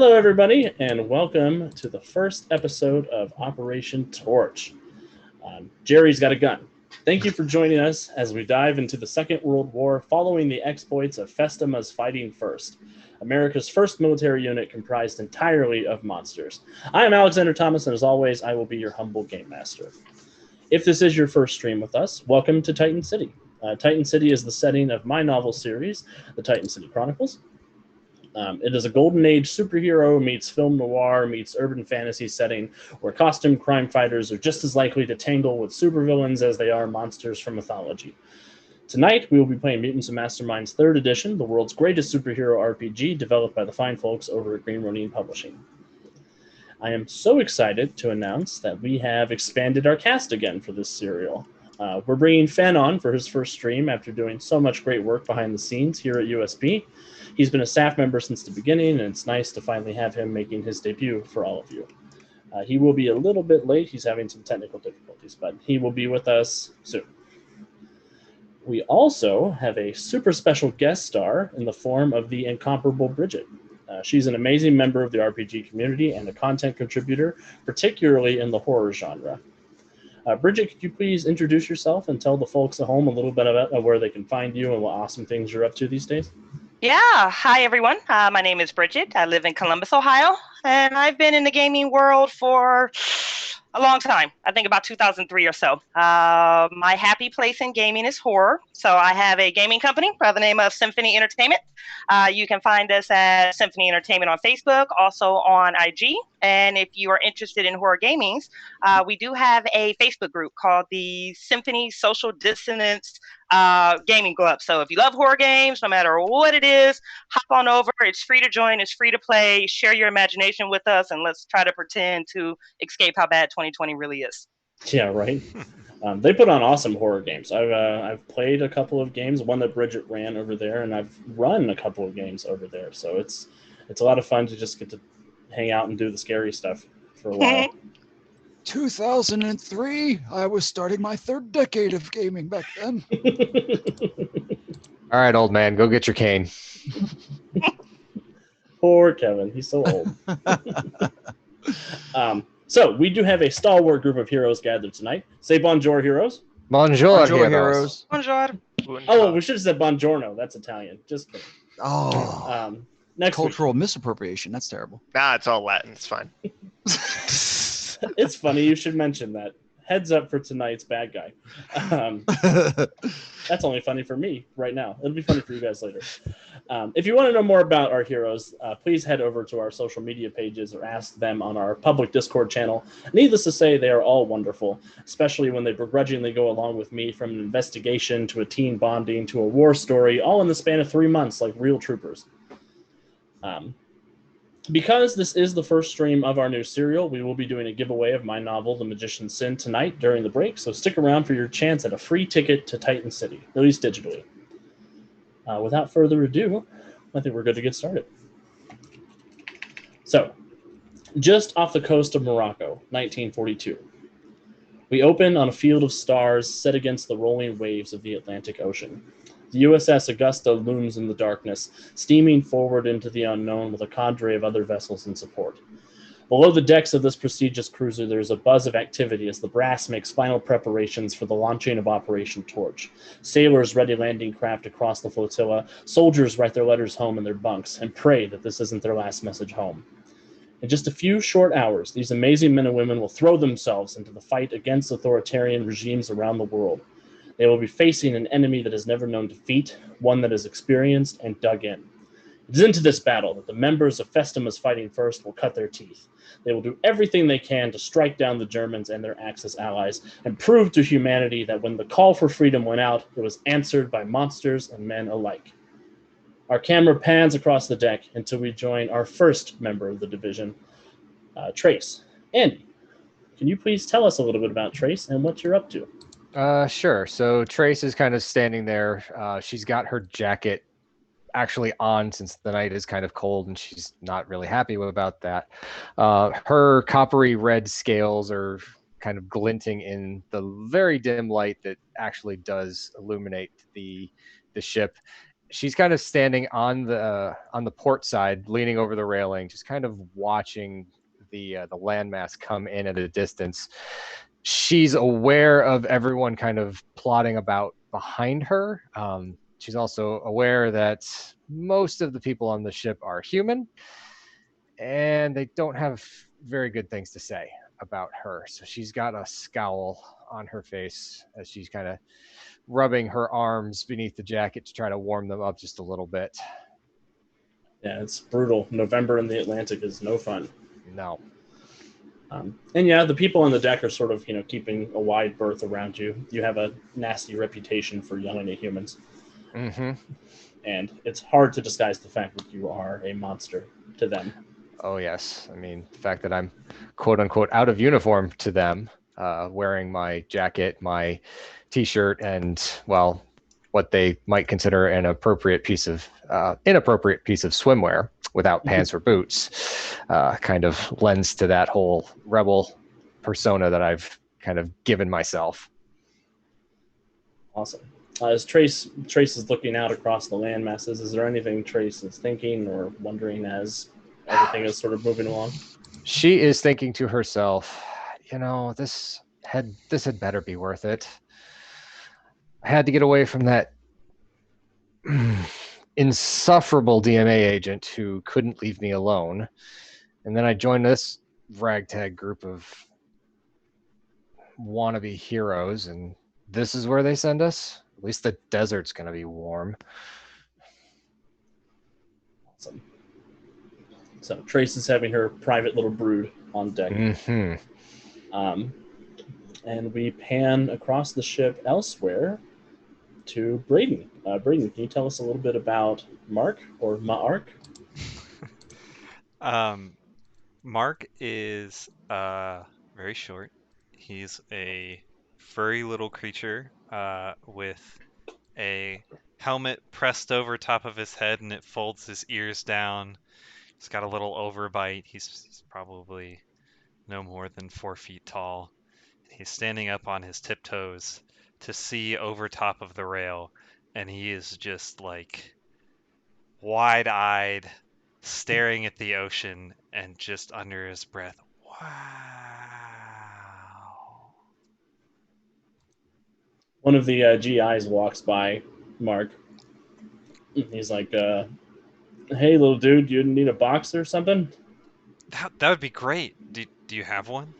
Hello, everybody, and welcome to the first episode of Operation Torch. Jerry's got a gun. Thank you for joining us as we dive into the Second World War following the exploits of Festima's Fighting First, America's first military unit comprised entirely of monsters. I am Alexander Thomas, and as always, I will be your humble game master. If this is your first stream with us, welcome to Titan City. Titan City is the setting of my novel series, The Titan City Chronicles. It is a golden age superhero meets film noir meets urban fantasy setting where costume crime fighters are just as likely to tangle with supervillains as they are monsters from mythology. Tonight, we will be playing Mutants and Masterminds 3rd Edition, the world's greatest superhero RPG developed by the fine folks over at Green Ronin Publishing. I am so excited to announce that we have expanded our cast again for this serial. We're bringing Fen on for his first stream after doing so much great work behind the scenes here at USB. He's been a staff member since the beginning, and it's nice to finally have him making his debut for all of you. He will be a little bit late. He's having some technical difficulties, but he will be with us soon. We also have a super special guest star in the form of the incomparable Bridget. She's an amazing member of the RPG community and a content contributor, particularly in the horror genre. Bridget, could you please introduce yourself and tell the folks at home a little bit about where they can find you and what awesome things you're up to these days? Yeah, hi everyone. My name is Bridget. I live in Columbus, Ohio, and I've been in the gaming world for a long time. I think about 2003 or so. My happy place in gaming is horror. So I have a gaming company by the name of Symphony Entertainment. You can find us at Symphony Entertainment on Facebook, also on IG. And if you are interested in horror gamings, we do have a Facebook group called the Symphony Social Dissonance Gaming Club. So if you love horror games, no matter what it is, hop on over. It's free to join. It's free to play. Share your imagination with us, and let's try to pretend to escape how bad 2020 really is. Yeah, right. They put on awesome horror games. I've played a couple of games, one that Bridget ran over there, and I've run a couple of games over there. So it's a lot of fun to just get to hang out and do the scary stuff for a while. 2003, I was starting my third decade of gaming back then. All right, old man, go get your cane. Poor Kevin, he's so old. So we do have a stalwart group of heroes gathered tonight. Say bonjour, heroes. Bonjour, heroes. Bonjour. Oh, we should have said buongiorno. That's Italian. Just kidding. Oh, next cultural misappropriation. That's terrible. Nah, it's all Latin. It's fine. It's funny you should mention that. Heads up for tonight's bad guy. That's only funny for me right now. It'll be funny for you guys later. If you want to know more about our heroes, please head over to our social media pages or ask them on our public Discord channel. Needless to say, they are all wonderful, especially when they begrudgingly go along with me from an investigation to a teen bonding to a war story, all in the span of 3 months like real troopers. Because this is the first stream of our new serial, we will be doing a giveaway of my novel, The Magician's Sin, tonight during the break, so stick around for your chance at a free ticket to Titan City, at least digitally. Without further ado, I think we're good to get started. So, just off the coast of Morocco, 1942. We open on a field of stars set against the rolling waves of the Atlantic Ocean. The USS Augusta looms in the darkness, steaming forward into the unknown with a cadre of other vessels in support. Below the decks of this prestigious cruiser, there is a buzz of activity as the brass makes final preparations for the launching of Operation Torch. Sailors ready landing craft across the flotilla, soldiers write their letters home in their bunks and pray that this isn't their last message home. In just a few short hours, these amazing men and women will throw themselves into the fight against authoritarian regimes around the world. They will be facing an enemy that has never known defeat, one that is experienced and dug in. It is into this battle that the members of Festima's Fighting First will cut their teeth. They will do everything they can to strike down the Germans and their Axis allies and prove to humanity that when the call for freedom went out, it was answered by monsters and men alike. Our camera pans across the deck until we join our first member of the division, Trace. Andy, can you please tell us a little bit about Trace and what you're up to? Sure. So Trace is kind of standing there. She's got her jacket actually on since the night is kind of cold and she's not really happy about that. Her coppery red scales are kind of glinting in the very dim light that actually does illuminate the ship. she's kind of standing on the port side, leaning over the railing, just kind of watching the landmass come in at a distance. She's aware of everyone kind of plotting about behind her. She's also aware that most of the people on the ship are human, and they don't have very good things to say about her. So she's got a scowl on her face as she's kind of rubbing her arms beneath the jacket to try to warm them up just a little bit. Yeah, it's brutal. November in the Atlantic is no fun. No. And yeah, the people on the deck are sort of, keeping a wide berth around you. You have a nasty reputation for yelling at humans. Mm-hmm. And it's hard to disguise the fact that you are a monster to them. Oh, yes. I mean, the fact that I'm quote unquote out of uniform to them, wearing my jacket, my T-shirt, and, well, what they might consider an inappropriate piece of swimwear without pants or boots, kind of lends to that whole rebel persona that I've kind of given myself. Awesome. As Trace is looking out across the land masses, is there anything Trace is thinking or wondering as everything is sort of moving along? She is thinking to herself, this had better be worth it. I had to get away from that insufferable DMA agent who couldn't leave me alone. And then I joined this ragtag group of wannabe heroes, and this is where they send us? At least the desert's going to be warm. Awesome. So Trace is having her private little brood on deck. Mm-hmm. And we pan across the ship elsewhere to Braden. Braden, can you tell us a little bit about Mark or Ma'ark? Mark is very short. He's a furry little creature with a helmet pressed over top of his head, and it folds his ears down. He's got a little overbite. He's probably no more than 4 feet tall. He's standing up on his tiptoes to see over top of the rail, and he is just like wide-eyed, staring at the ocean, and just under his breath, wow. One of the GIs walks by Mark. He's like, hey, little dude, you need a box or something? That would be great. Do you have one?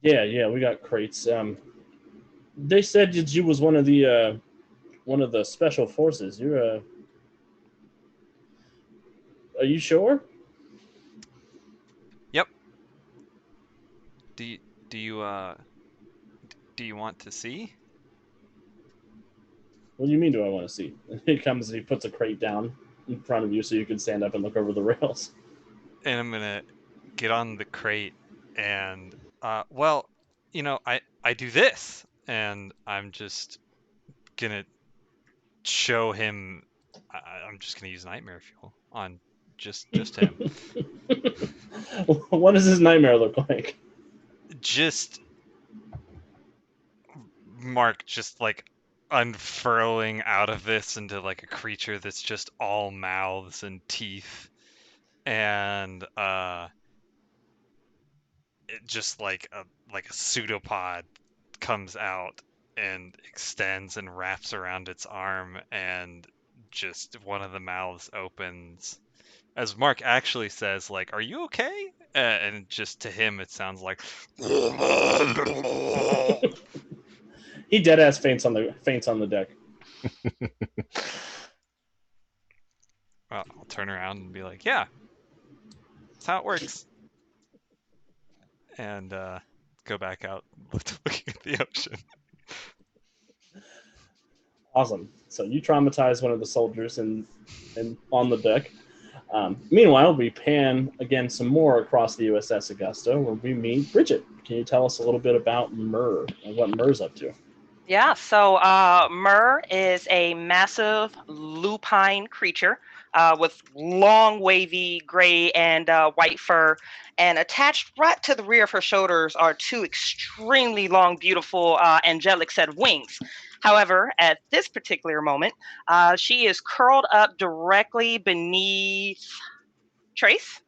Yeah, we got crates. They said that you was one of the special forces. You're are you sure? Yep. Do you want to see? What do you mean? Do I want to see? He comes and he puts a crate down in front of you so you can stand up and look over the rails. And I'm gonna get on the crate and I do this, and I'm just gonna show him. I'm just gonna use nightmare fuel on just him. What does his nightmare look like? Just Mark just like unfurling out of this into like a creature that's just all mouths and teeth, and it just like a pseudopod comes out and extends and wraps around its arm, and just one of the mouths opens as Mark actually says, like, "Are you okay?" And just to him it sounds like He dead ass faints on the deck. I'll turn around and be like, "Yeah, that's how it works," and go back out looking at the ocean. Awesome. So you traumatize one of the soldiers and on the deck. Meanwhile, we pan again some more across the USS Augusta, where we meet Bridget. Can you tell us a little bit about Mur and what Mur's up to? Yeah, so Myrrh is a massive lupine creature with long, wavy gray and white fur. And attached right to the rear of her shoulders are two extremely long, beautiful, angelic set of wings. However, at this particular moment, she is curled up directly beneath Trace.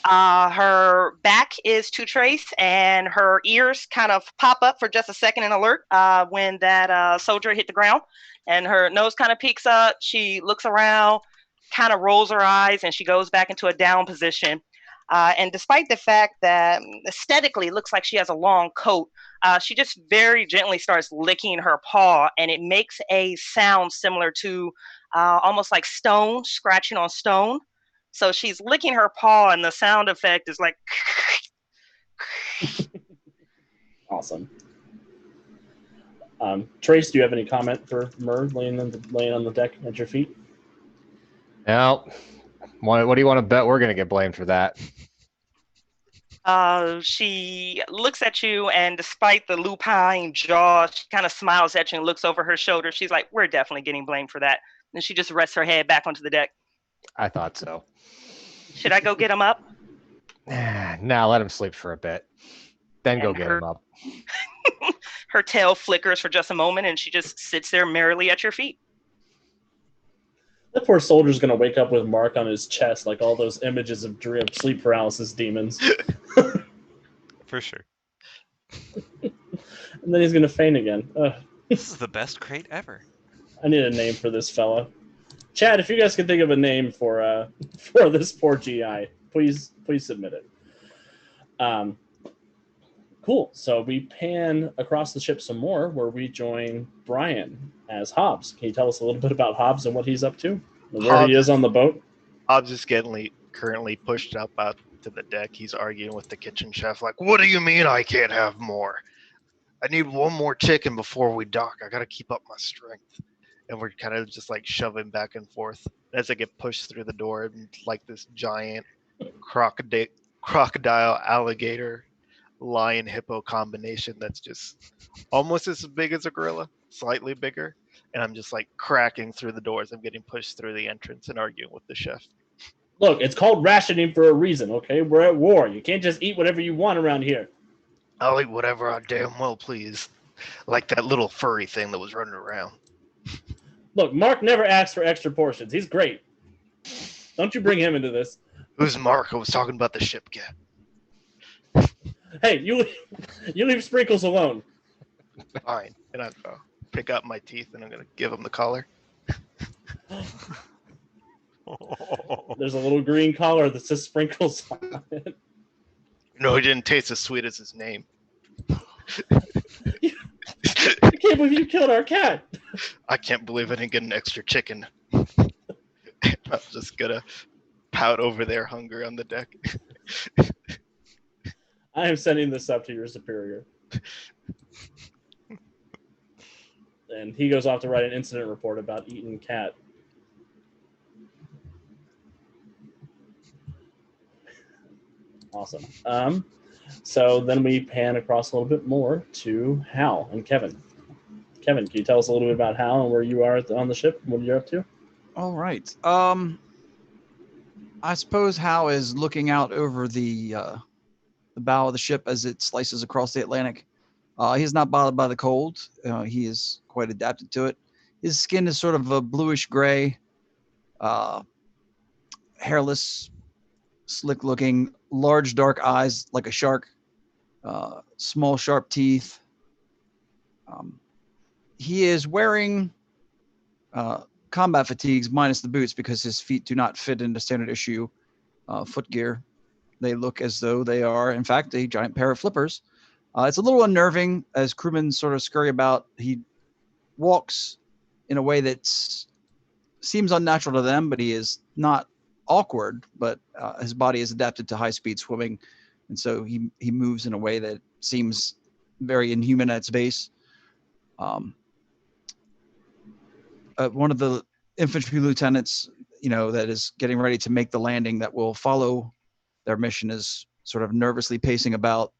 Her back is to Trace, and her ears kind of pop up for just a second in alert when that soldier hit the ground. And her nose kind of peeks up. She looks around, kind of rolls her eyes, and she goes back into a down position. And despite the fact that aesthetically it looks like she has a long coat, she just very gently starts licking her paw, and it makes a sound similar to almost like stone scratching on stone. So she's licking her paw, and the sound effect is like. Awesome. Trace, do you have any comment for Myrrh laying on the deck at your feet? Now, what do you want to bet we're going to get blamed for that? She looks at you, and despite the lupine jaw, she kind of smiles at you and looks over her shoulder. She's like, "We're definitely getting blamed for that." And she just rests her head back onto the deck. I thought so. Should I go get him up? Now let him sleep for a bit. Then go get him up. Her tail flickers for just a moment, and she just sits there merrily at your feet. That poor soldier's going to wake up with a mark on his chest, like all those images of sleep paralysis demons. For sure. And then he's going to faint again. This is the best crate ever. I need a name for this fella. Chad, if you guys can think of a name for this poor GI, please submit it. Cool. So we pan across the ship some more, where we join Brian as Hobbs. Can you tell us a little bit about Hobbs and what he's up to, and where he is on the boat? Hobbs is currently pushed up out to the deck. He's arguing with the kitchen chef, like, "What do you mean I can't have more? I need one more chicken before we dock. I got to keep up my strength." And we're kind of just like shoving back and forth as I get pushed through the door, and like this giant crocodile alligator lion hippo combination that's just almost as big as a gorilla, slightly bigger. And I'm just like cracking through the doors. I'm getting pushed through the entrance and arguing with the chef. Look, it's called rationing for a reason, okay? We're at war. You can't just eat whatever you want around here. I'll eat whatever I damn well please. Like that little furry thing that was running around. Look, Mark never asks for extra portions. He's great. Don't you bring him into this. Who's Mark? I was talking about the ship cat. Hey, you leave Sprinkles alone. Fine. And I pick up my teeth and I'm going to give him the collar. There's a little green collar that says Sprinkles on it. No, he didn't taste as sweet as his name. I can't believe you killed our cat. I can't believe I didn't get an extra chicken. I'm just going to pout over their hunger on the deck. I am sending this up to your superior. And he goes off to write an incident report about eating cat. Awesome. So then we pan across a little bit more to Hal and Kevin. Kevin, can you tell us a little bit about Hal and where you are on the ship, what you're up to? All right. I suppose Hal is looking out over the bow of the ship as it slices across the Atlantic. He's not bothered by the cold. He is quite adapted to it. His skin is sort of a bluish gray, hairless, slick-looking, large dark eyes like a shark, small sharp teeth. He is wearing combat fatigues minus the boots because his feet do not fit into standard issue foot gear. They look as though they are, in fact, a giant pair of flippers. It's a little unnerving as crewmen sort of scurry about. He walks in a way that seems unnatural to them, but he is not awkward, but his body is adapted to high-speed swimming, and so he moves in a way that seems very inhuman at its base. One of the infantry lieutenants, that is getting ready to make the landing that will follow their mission is sort of nervously pacing about.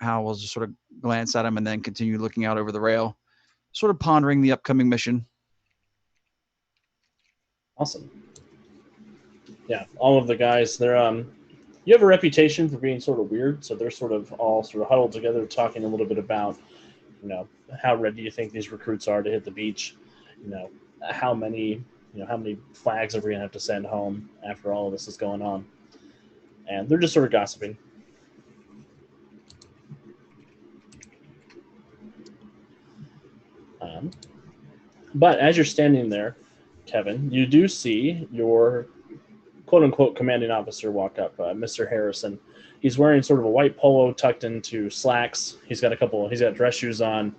Hal will just sort of glance at him and then continue looking out over the rail, sort of pondering the upcoming mission. Awesome. Yeah, all of the guys, they're you have a reputation for being sort of weird, so they're all huddled together talking a little bit about, how ready you think these recruits are to hit the beach, how many flags are we going to have to send home after all of this is going on. And they're just sort of gossiping. But as you're standing there, Kevin, you do see your quote-unquote commanding officer walk up, Mr. Harrison. He's wearing sort of a white polo tucked into slacks. He's got dress shoes on.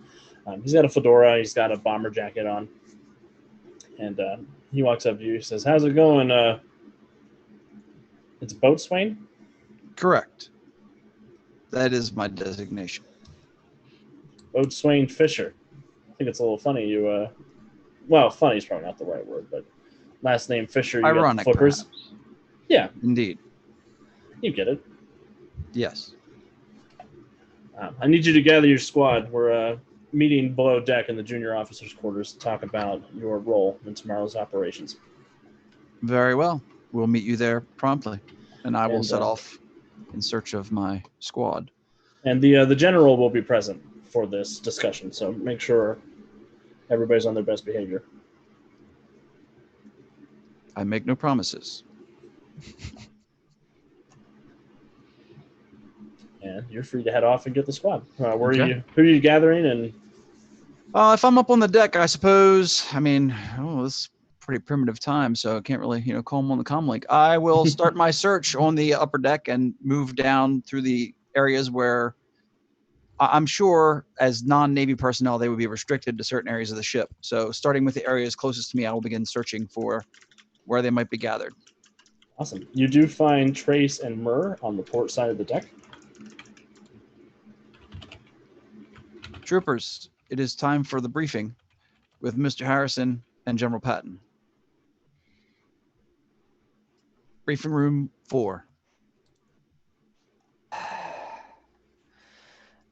He's got a fedora. He's got a bomber jacket on. And he walks up to you. He says, "How's it going? It's Boatswain?" Correct. That is my designation. Boatswain Fisher. I think it's a little funny. Funny is probably not the right word, but last name Fisher. You Ironic, got flippers. perhaps. Yeah, Indeed. you get it. Yes. I need you to gather your squad. We're meeting below deck in the junior officers' quarters to talk about your role in tomorrow's operations. Very well. We'll meet you there promptly, and I will And, set off in search of my squad. And the general will be present for this discussion, so make sure everybody's on their best behavior. I make no promises. And you're free to head off and get the squad. Who are Okay. you gathering? And If I'm up on the deck, I suppose. I mean, this is pretty primitive time, so I can't really, call them on the comm link. I will start my search on the upper deck and move down through the areas where I'm sure, as non-Navy personnel, they would be restricted to certain areas of the ship. So, starting with the areas closest to me, I will begin searching for where they might be gathered. awesome. You do find Trace and Murr on the port side of the deck. Troopers, it is time for the briefing with Mr. Harrison and General Patton. Briefing room 4.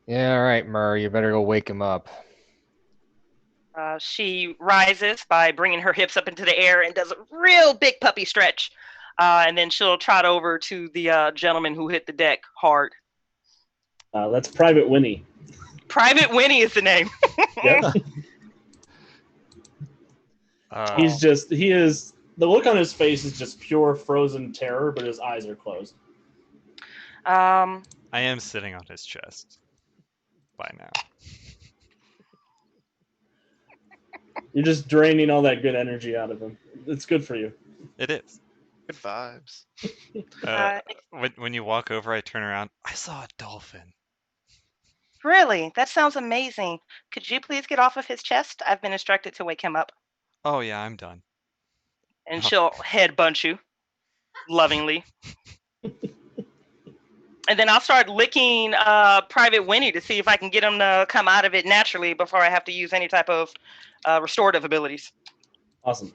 Yeah, all right, Murr, you better go wake him up. She rises by bringing her hips up into the air and does a real big puppy stretch. And then she'll trot over to the gentleman who hit the deck hard. That's Private Winnie. Private Winnie is the name. Yep. The look on his face is just pure frozen terror, but his eyes are closed. I am sitting on his chest by now. You're just draining all that good energy out of him. It's good for you. It is. Good vibes. When you walk over, I turn around. I saw a dolphin. Really? That sounds amazing. Could you please get off of his chest? I've been instructed to wake him up. Oh yeah, I'm done. And Oh. she'll head bunch you lovingly. And then I'll start licking Private Winnie to see if I can get him to come out of it naturally before I have to use any type of restorative abilities. Awesome.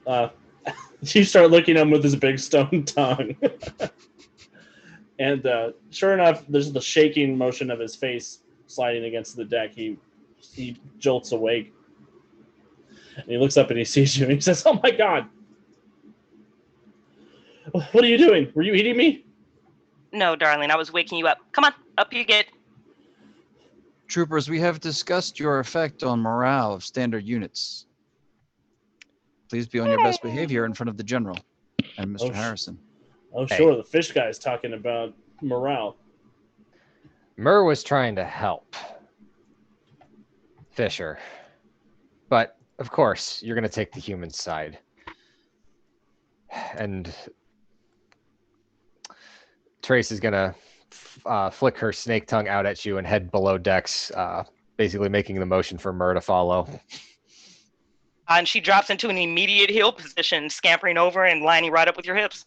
You start licking him with his big stone tongue. And sure enough, there's the shaking motion of his face sliding against the deck. He jolts awake. And he looks up and he sees you and he says, "Oh my God. What are you doing? Were you eating me?" No, darling, I was waking you up. Come on, up you get. Troopers, we have discussed your effect on morale of standard units. Please be on your best behavior in front of the General and Mr. Harrison. Oh, Hey. sure. The fish guy's talking about morale. Murr was trying to help Fisher. But, of course, you're going to take the human side. And Trace is going to flick her snake tongue out at you and head below decks, basically making the motion for Murr to follow. And she drops into an immediate heel position, scampering over and lining right up with your hips.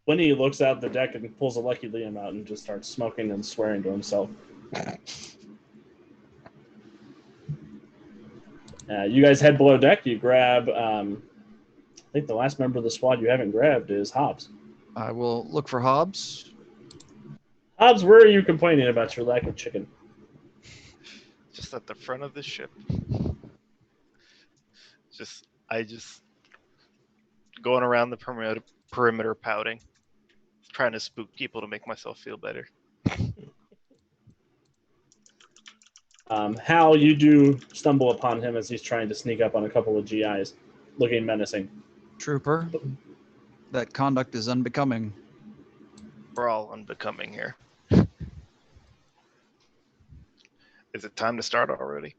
Winnie looks out the deck and pulls a Lucky Liam out and just starts smoking and swearing to himself. You guys head below deck. You grab, I think the last member of the squad you haven't grabbed is Hobbs. I will look for Hobbs. Hobbs, where are you complaining about your lack of chicken? Just at the front of the ship. I just going around the perimeter pouting, trying to spook people to make myself feel better. Hal, you do stumble upon him as he's trying to sneak up on a couple of GIs, looking menacing. Trooper, that conduct is unbecoming. We're all unbecoming here. Is it time to start already?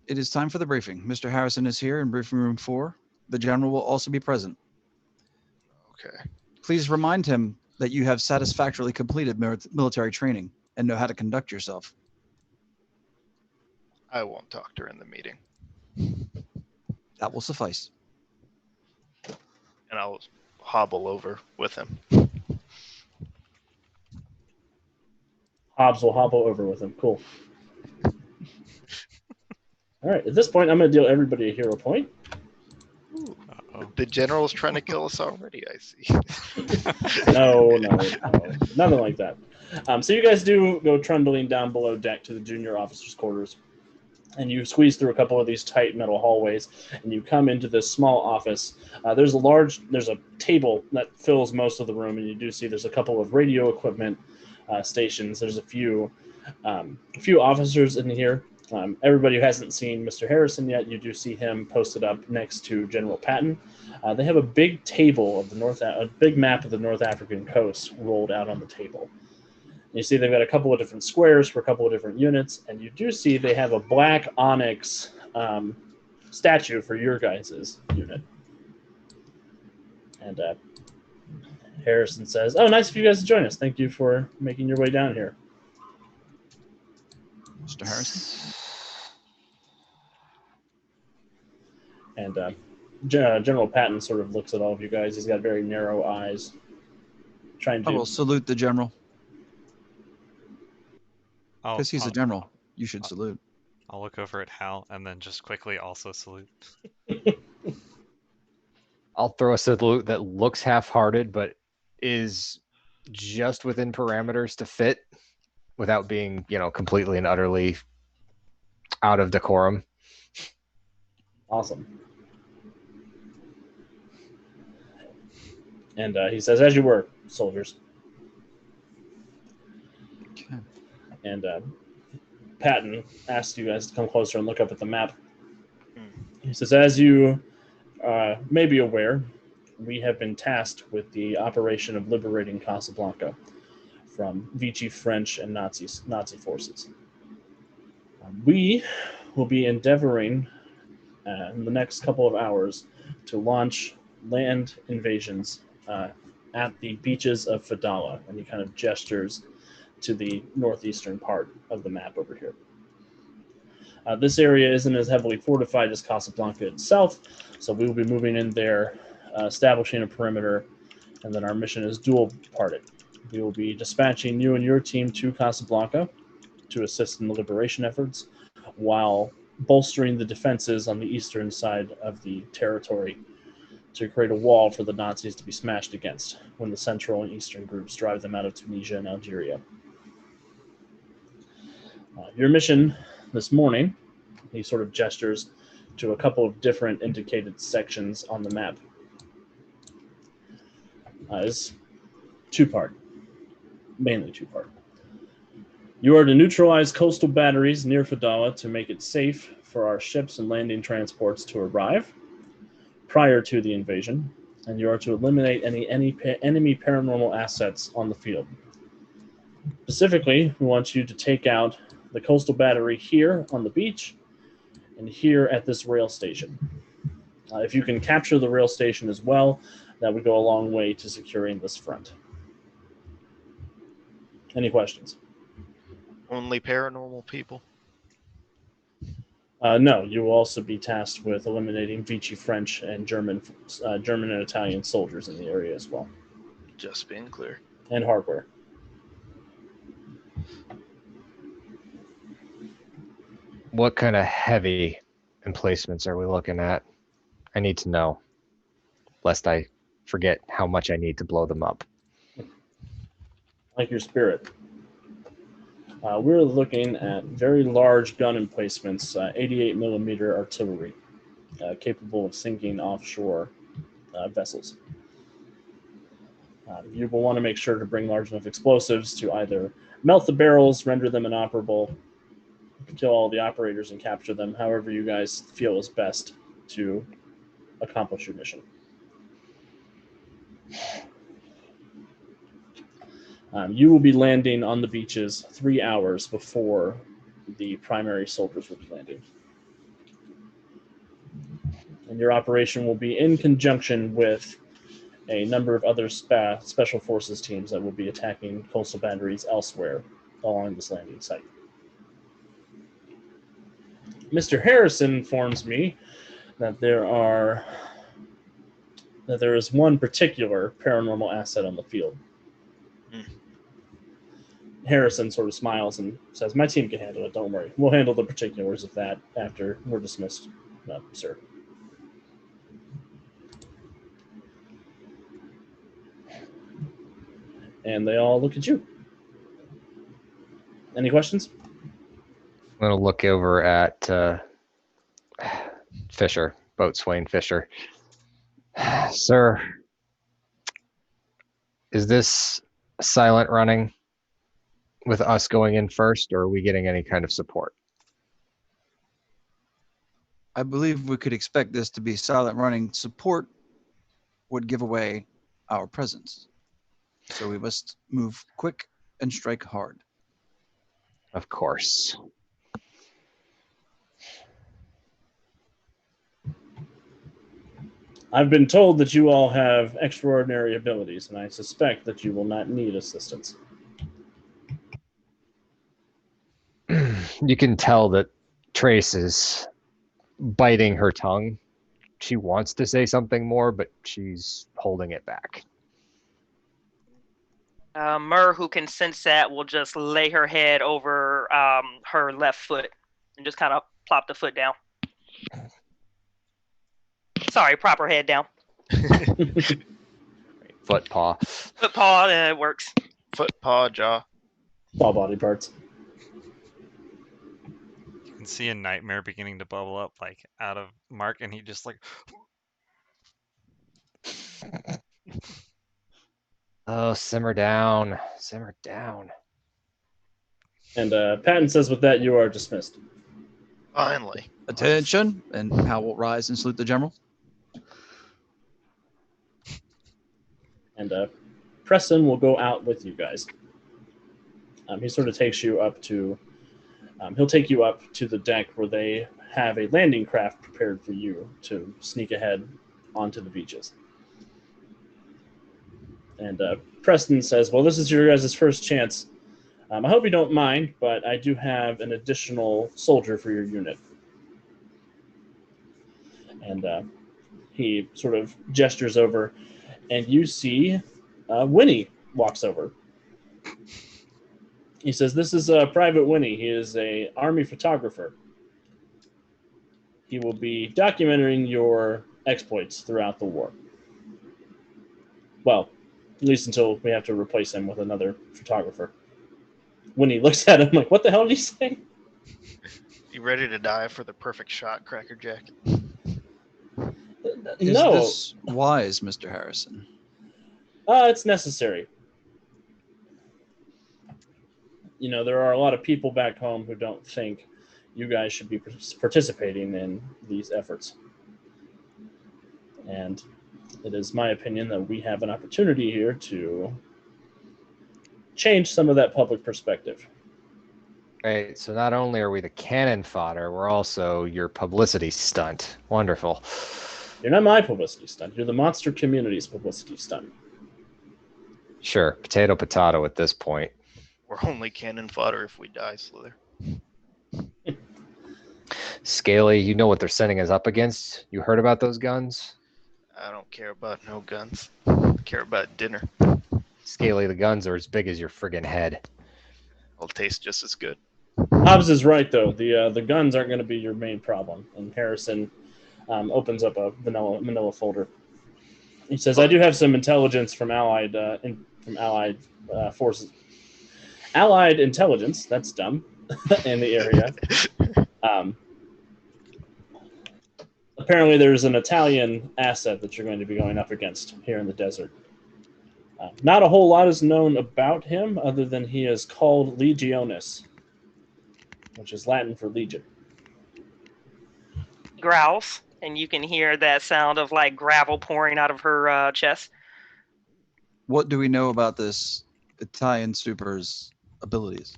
It is time for the briefing. Mr. Harrison is here in briefing room 4. The general will also be present. Okay. Please remind him that you have satisfactorily completed military training and know how to conduct yourself. I won't talk during the meeting. That will suffice. And I'll hobble over with him. Hobbs will hobble over with him. Cool. All right. At this point, I'm going to deal everybody a hero point. Uh-oh. The general's trying to kill us already, I see. No, nothing like that. So you guys do go trundling down below deck to the junior officers' quarters, and you squeeze through a couple of these tight metal hallways, and you come into this small office. There's a table that fills most of the room, and you do see there's a couple of radio equipment stations. There's a few officers in here. Everybody who hasn't seen Mr. Harrison yet, you do see him posted up next to General Patton. They have a big table of a big map of the North African coast rolled out on the table. You see they've got a couple of different squares for a couple of different units, and you do see they have a black onyx statue for your guys' unit. And Harrison says, "Oh, nice of you guys to join us. Thank you for making your way down here." Mr. Harrison? And General Patton sort of looks at all of you guys. He's got very narrow eyes. Trying I will to salute the general. I'll- Because he's a I'll- general. You should salute. I'll look over at Hal and then just quickly also salute. I'll throw a salute that looks half-hearted, but is just within parameters to fit without being, completely and utterly out of decorum. Awesome. And he says, "As you were, soldiers." Okay. And Patton asks you guys to come closer and look up at the map. He says, "As you may be aware, we have been tasked with the operation of liberating Casablanca from Vichy French and Nazi forces. We will be endeavoring in the next couple of hours to launch land invasions at the beaches of Fadala," and he kind of gestures to the northeastern part of the map over here. This area isn't as heavily fortified as Casablanca itself, so we will be moving in there, establishing a perimeter, and then our mission is dual-parted. We will be dispatching you and your team to Casablanca to assist in the liberation efforts, while bolstering the defenses on the eastern side of the territory to create a wall for the Nazis to be smashed against when the central and eastern groups drive them out of Tunisia and Algeria. Your mission this morning," he sort of gestures to a couple of different indicated sections on the map, is two-part, mainly two-part. You are to neutralize coastal batteries near Fadala to make it safe for our ships and landing transports to arrive prior to the invasion, and you are to eliminate any enemy paranormal assets on the field. Specifically, we want you to take out the coastal battery here on the beach and here at this rail station. If you can capture the rail station as well, that would go a long way to securing this front. Any questions? Only paranormal people. No, you will also be tasked with eliminating Vichy French and German and Italian soldiers in the area as well, Just being clear. and hardware. What kind of heavy emplacements are we looking at? I need to know, lest I forget how much I need to blow them up. like your spirit. We're looking at very large gun emplacements, 88 millimeter artillery, capable of sinking offshore vessels. You will want to make sure to bring large enough explosives to either melt the barrels, render them inoperable, kill all the operators, and capture them, however you guys feel is best to accomplish your mission. You will be landing on the beaches 3 hours before the primary soldiers will be landing. And your operation will be in conjunction with a number of other special forces teams that will be attacking coastal batteries elsewhere along this landing site. Mr. Harrison informs me that there is one particular paranormal asset on the field. Harrison sort of smiles and says, "My team can handle it, don't worry. We'll handle the particulars of that after we're dismissed, sir." And they all look at you. Any questions? I'm going to look over at Fisher, Boatswain Fisher. Sir, is this silent running with us going in first, or are we getting any kind of support? I believe we could expect this to be silent running. Support would give away our presence. So we must move quick and strike hard. Of course. I've been told that you all have extraordinary abilities, and I suspect that you will not need assistance. You can tell that Trace is biting her tongue. She wants to say something more, but she's holding it back. Mur, who can sense that, will just lay her head over her left foot and just kind of plop the foot down. Sorry, prop her head down. Foot paw. Foot paw, it works. Foot, paw, jaw. All body parts. You can see a nightmare beginning to bubble up, like out of Mark, and he just like. Oh, simmer down. Simmer down. And Patton says with that, you are dismissed. Finally. Attention! And Hal will rise and salute the general. And Preston will go out with you guys. He sort of takes you up to... he'll take you up to the deck where they have a landing craft prepared for you to sneak ahead onto the beaches. And Preston says, "Well, this is your guys' first chance. I hope you don't mind, but I do have an additional soldier for your unit." And he sort of gestures over, and you see Winnie walks over. He says, "This is Private Winnie. He is an Army photographer. He will be documenting your exploits throughout the war. Well, at least until we have to replace him with another photographer." Winnie looks at him like, "What the hell did he say?" You ready to die for the perfect shot, Cracker Jack? Is No, this wise, Mr. Harrison? it's necessary. You know, there are a lot of people back home who don't think you guys should be participating in these efforts. And it is my opinion that we have an opportunity here to change some of that public perspective. Right, so not only are we the cannon fodder, we're also your publicity stunt. Wonderful. You're not my publicity stunt. You're the monster community's publicity stunt. Sure, potato potato at this point. We're only cannon fodder if we die, Slither. Scaly, you know what they're sending us up against? You heard about those guns? I don't care about no guns. I care about dinner. Scaly, the guns are as big as your friggin' head. It'll taste just as good. Hobbs is right, though. The guns aren't going to be your main problem. And Harrison opens up a manila folder. He says, "I do have some intelligence from Allied forces Allied intelligence, that's dumb, in the area. Apparently there's an Italian asset that you're going to be going up against here in the desert. Not a whole lot is known about him other than he is called Legionis, which is Latin for legion. Growls, and you can hear that sound of like gravel pouring out of her chest. What do we know about this Italian super's abilities?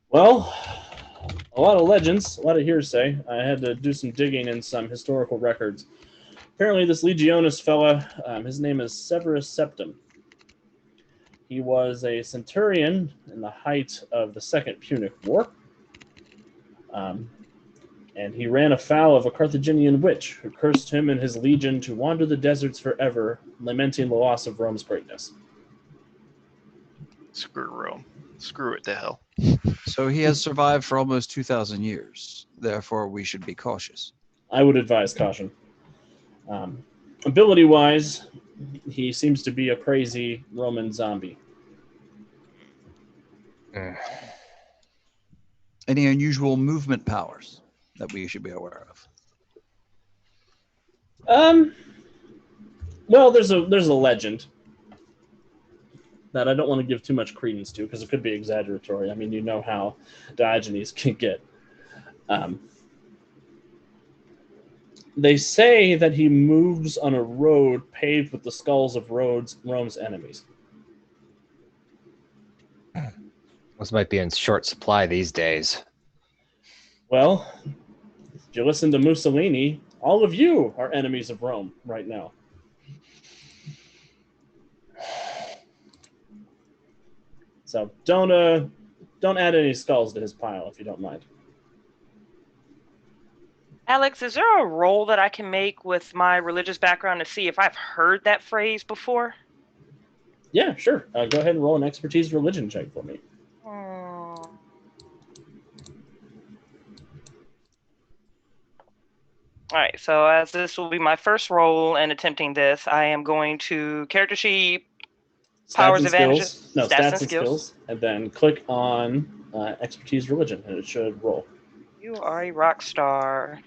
Well, a lot of legends, a lot of hearsay. I had to do some digging in some historical records. Apparently, this Legionis fella, his name is Severus Septim. He was a centurion in the height of the Second Punic War. And he ran afoul of a Carthaginian witch who cursed him and his legion to wander the deserts forever, lamenting the loss of Rome's greatness. Screw Rome. Screw it to hell. So he has survived for almost 2,000 years. Therefore, we should be cautious. I would advise caution. Ability-wise, he seems to be a crazy Roman zombie. Any unusual movement powers that we should be aware of? Well, there's a legend that I don't want to give too much credence to because it could be exaggeratory. I mean, you know how Diogenes can get. They say that he moves on a road paved with the skulls of Rome's enemies. Those might be in short supply these days. Well, if you listen to Mussolini, all of you are enemies of Rome right now. So don't add any skulls to his pile if you don't mind. Alex, is there a roll that I can make with my religious background to see if I've heard that phrase before? Yeah, sure. Go ahead and roll an expertise religion check for me. All right, so as this will be my first roll in attempting this, I am going to character sheet, powers, advantages, No, stats and skills, and then click on expertise religion, and it should roll. You are a rock star.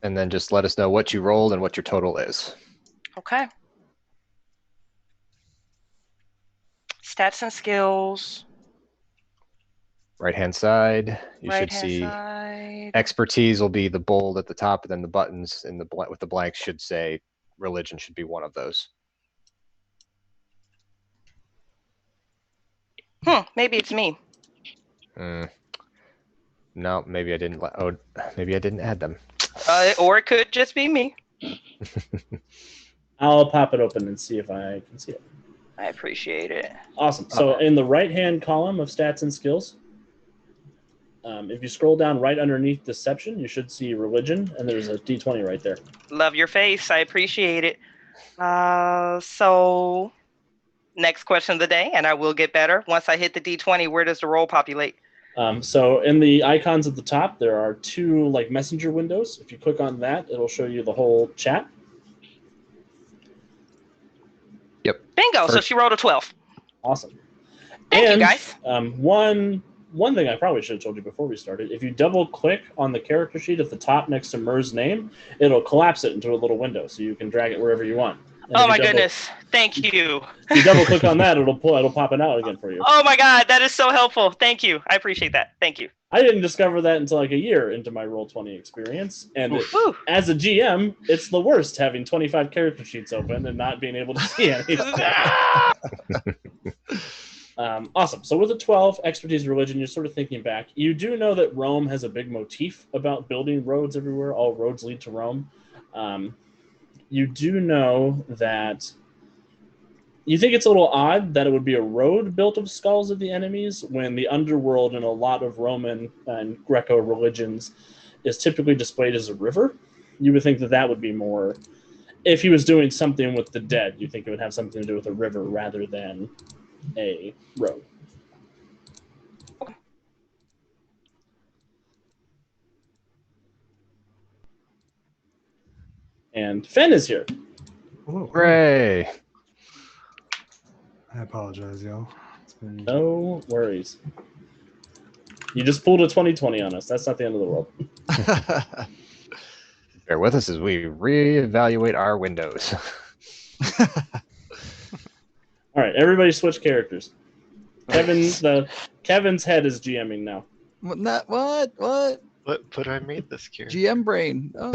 And then just let us know what you rolled and what your total is. Okay. Stats and skills. Right-hand side, you should Right-hand see side. expertise will be the bold at the top, and then the buttons in the with the blanks should say religion should be one of those. Maybe it's me. No, maybe I didn't. Maybe I didn't add them. Or it could just be me. I'll pop it open and see if I can see it. I appreciate it. Awesome. So in the right-hand column of stats and skills, if you scroll down right underneath deception, you should see religion, and there's a D20 right there. Love your face. I appreciate it. So next question of the day, and I will get better. Once I hit the D20, where does the roll populate? So in the icons at the top, there are two like messenger windows. If you click on that, it'll show you the whole chat. Yep. Bingo. So she rolled a 12. Awesome. Thank you, guys. One thing I probably should have told you before we started, if you double click on the character sheet at the top next to Mer's name, it'll collapse it into a little window so you can drag it wherever you want. And oh my goodness. Thank you. If you double click on that, it'll pop it out again for you. Oh my God, that is so helpful. Thank you. I appreciate that. Thank you. I didn't discover that until like a year into my Roll20 experience. And as a GM, it's the worst having 25 character sheets open and not being able to see anything. Awesome. So with a 12, expertise religion, you're sort of thinking back. You do know that Rome has a big motif about building roads everywhere. All roads lead to Rome. You do know that you think it's a little odd that it would be a road built of skulls of the enemies when the underworld in a lot of Roman and Greco religions is typically displayed as a river. You would think that that would be more, if he was doing something with the dead, you think it would have something to do with a river rather than a road. And Fen is here. Hello. Hooray! I apologize, y'all. It's No worries. You just pulled a 2020 on us. That's not the end of the world. Bear with us as we reevaluate our windows. All right, everybody switch characters. Kevin's head is GMing now. What? But I made this character. GM brain. Oh.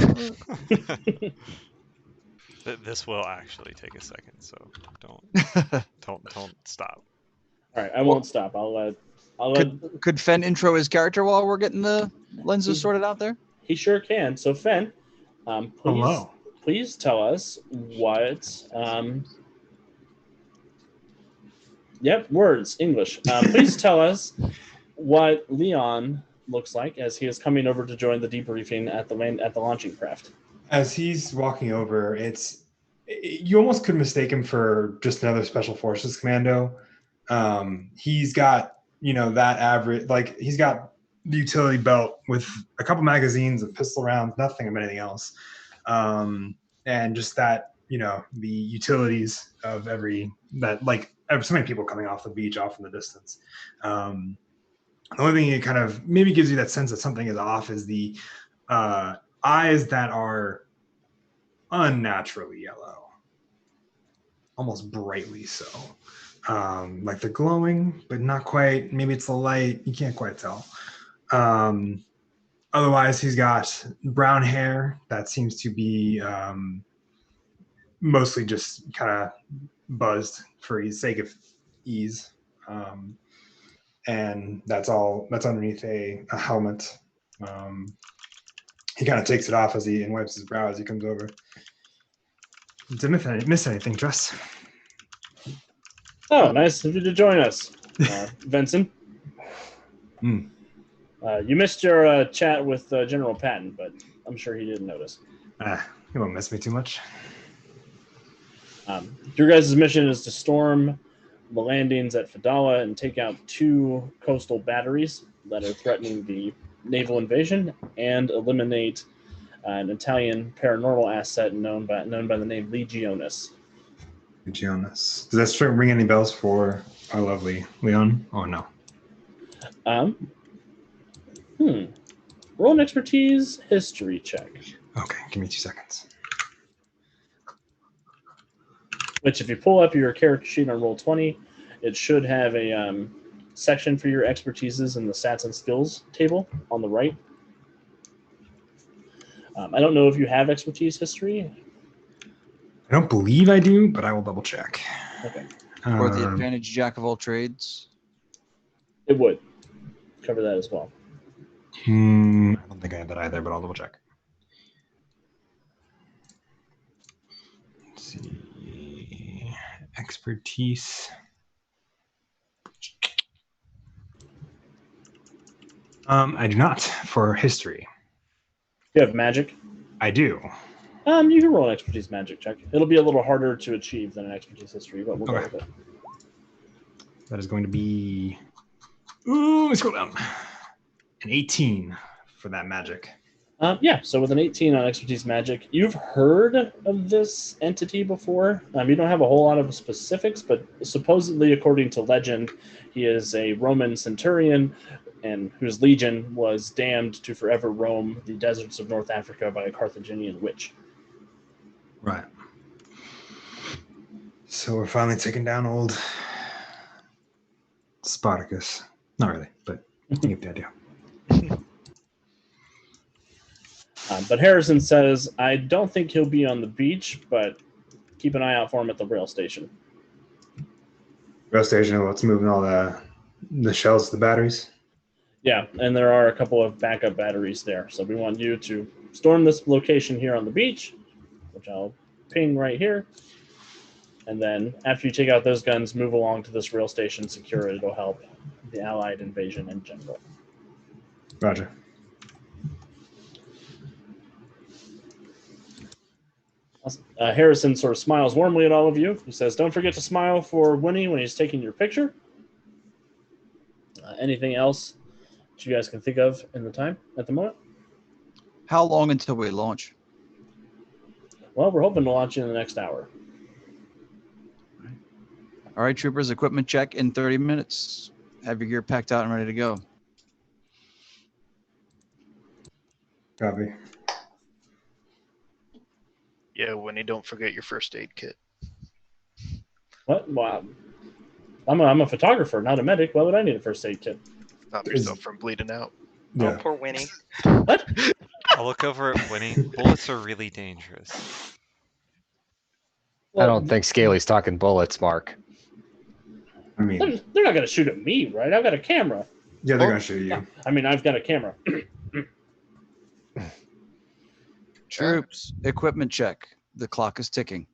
This will actually take a second, so don't stop. All right, I won't stop. I'll let. Could Fen intro his character while we're getting the lenses sorted out there? He sure can. So Fen, Hello. please tell us what. Yep, words, English. Please tell us what Leon looks like as he is coming over to join the debriefing at the launching craft. As he's walking over, you almost could mistake him for just another Special Forces commando. He's got, that average, like he's got the utility belt with a couple magazines and pistol rounds, nothing of anything else. And just that, the utilities of so many people coming off the beach off in the distance. The only thing it kind of maybe gives you that sense that something is off is the eyes that are unnaturally yellow, almost brightly so. Like they're glowing, but not quite. Maybe it's the light. You can't quite tell. Otherwise, he's got brown hair that seems to be mostly just kind of buzzed for the sake of ease. And that's underneath a helmet. He kind of takes it off and wipes his brow as he comes over. Did I miss anything, Tress? Oh, nice of you to join us, Vincent. You missed your chat with General Patton, but I'm sure he didn't notice. He won't miss me too much. Your guys' mission is to storm the landings at Fadala and take out 2 coastal batteries that are threatening the naval invasion and eliminate an Italian paranormal asset known by the name Legionis. Legionis. Does that ring any bells for our lovely Leon? Oh no. Roll an expertise history check. Okay, give me 2 seconds. Which, if you pull up your character sheet on Roll20, it should have a section for your expertises in the stats and skills table on the right. I don't know if you have expertise history. I don't believe I do, but I will double check. Okay. Or the advantage jack of all trades. It would cover that as well. I don't think I have that either, but I'll double check. Let's see. Expertise. I do not for history. You have magic? I do. You can roll an expertise magic check. It'll be a little harder to achieve than an expertise history, but we'll go with it. That is going to be. Ooh, let me scroll down. An 18 for that magic. So with an 18 on expertise magic, you've heard of this entity before. You don't have a whole lot of specifics, but supposedly, according to legend, he is a Roman centurion and whose legion was damned to forever roam the deserts of North Africa by a Carthaginian witch. Right. So we're finally taking down old Spartacus. Not really, but you get the idea. But Harrison says, I don't think he'll be on the beach, but keep an eye out for him at the rail station. Rail station, what's moving all the shells, the batteries? Yeah, and there are a couple of backup batteries there. So we want you to storm this location here on the beach, which I'll ping right here. And then after you take out those guns, move along to this rail station, secure it. It'll help the Allied invasion in general. Roger. Harrison sort of smiles warmly at all of you. He says, don't forget to smile for Winnie when he's taking your picture. Anything else that you guys can think of at the moment? How long until we launch? Well, we're hoping to launch in the next hour. All All right, troopers, equipment check in 30 minutes. Have your gear packed out and ready to go. Copy. Yeah, Winnie, don't forget your first aid kit. What? Wow. I'm a photographer, not a medic. Why would I need a first aid kit? Stop yourself from bleeding out. Oh, Yeah. poor Winnie. What? I'll look over at Winnie. Bullets are really dangerous. I don't think Scaly's talking bullets, Mark. I mean, They're not going to shoot at me, right? I've got a camera. yeah, they're gonna shoot you. I mean, I've got a camera. Troops, equipment check. The clock is ticking.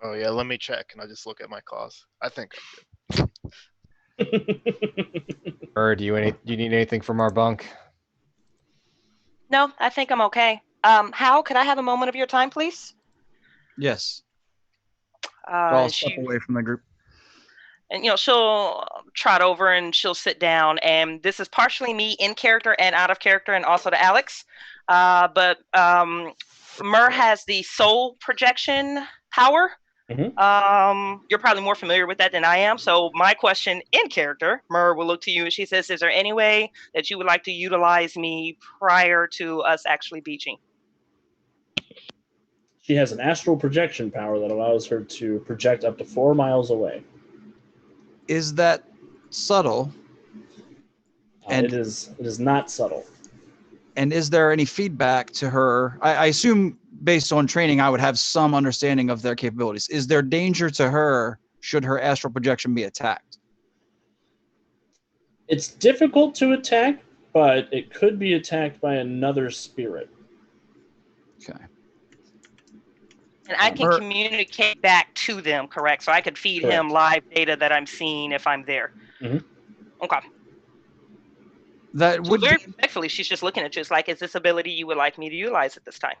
Oh yeah, let me check, and I just look at my claws. I think Or do you need anything from our bunk? No, I think I'm okay. Hal, could I have a moment of your time, please? Yes. I'll step She, away from the group. and she'll trot over and she'll sit down. And this is partially me in character and out of character, and also to Alex. But Mur has the soul projection power. You're probably more familiar with that than I am. So my question in character, Mur will look to you and she says, "Is there any way that you would like to utilize me prior to us actually beaching?" She has an astral projection power that allows her to project up to 4 miles away. Is that subtle? And it is not subtle. And is there any feedback to her? I assume based on training, I would have some understanding of their capabilities. Is there danger to her should her astral projection be attacked? It's difficult to attack, but it could be attacked by another spirit. Okay. And I can communicate back to them, correct? So I could feed Correct. him live data that I'm seeing if I'm there. Mhm. Okay. That So would very be, respectfully, she's just looking at you. It's like, is this ability you would like me to utilize at this time?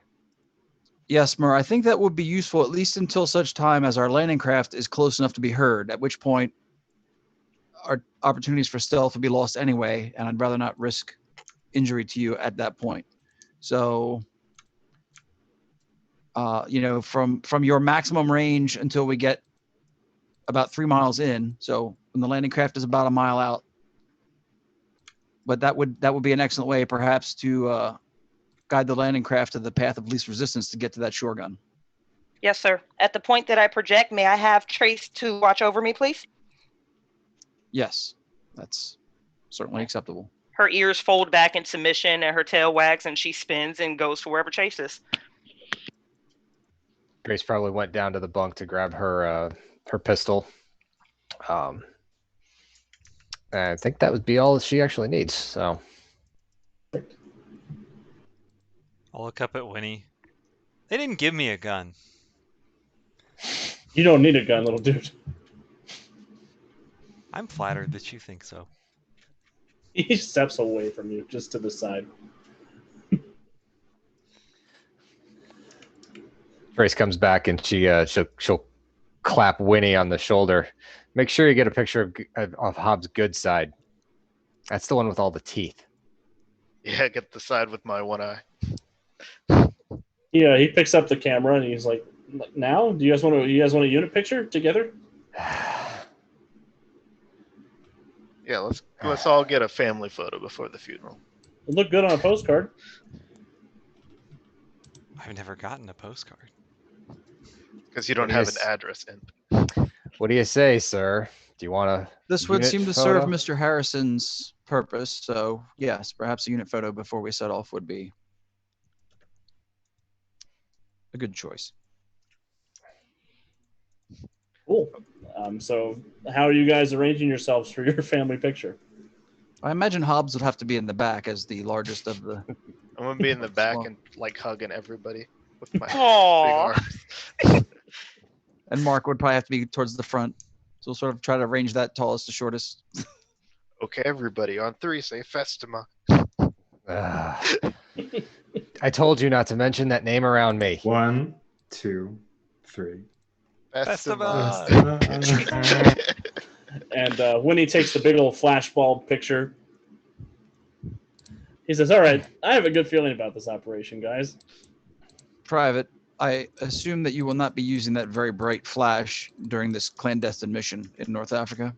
yes, Mur. I think that would be useful at least until such time as our landing craft is close enough to be heard, at which point our opportunities for stealth would be lost anyway, and I'd rather not risk injury to you at that point. So, from your maximum range until we get about 3 miles in. So when the landing craft is about a mile out, but that would be an excellent way, perhaps, to guide the landing craft to the path of least resistance to get to that shore gun. Yes, sir. At the point that I project, may I have Trace to watch over me, please? Yes, that's certainly acceptable. Her ears fold back in submission and her tail wags and she spins and goes to wherever Trace is. Grace probably went down to the bunk to grab her pistol. And I think that would be all she actually needs. So I'll look up at Winnie. They didn't give me a gun. You don't need a gun, little dude. I'm flattered that you think so. He steps away from you, just to the side. Grace comes back and she'll clap Winnie on the shoulder. Make sure you get a picture of Hobbs' good side. That's the one with all the teeth. Yeah, get the side with my one eye. Yeah, he picks up the camera and he's like, "Now, do you guys want a unit picture together?" Yeah, let's all get a family photo before the funeral. It looked good on a postcard. I've never gotten a postcard. Because you don't have an address in. What do you say, sir? Do you want to? This would seem to serve Mr. Harrison's purpose, so yes, perhaps a unit photo before we set off would be a good choice. Cool. So how are you guys arranging yourselves for your family picture? I imagine Hobbs would have to be in the back as the largest of the... I'm going to be in the back and like hugging everybody with my Aww. big arms. And Mark would probably have to be towards the front. So we'll sort of try to arrange that tallest to shortest. Okay, everybody, on 3, say Festima. I told you not to mention that name around me. 1, 2, 3. Festima. And Winnie takes the big old flashbulb picture. He says, "All right, I have a good feeling about this operation, guys." Private, I assume that you will not be using that very bright flash during this clandestine mission in North Africa.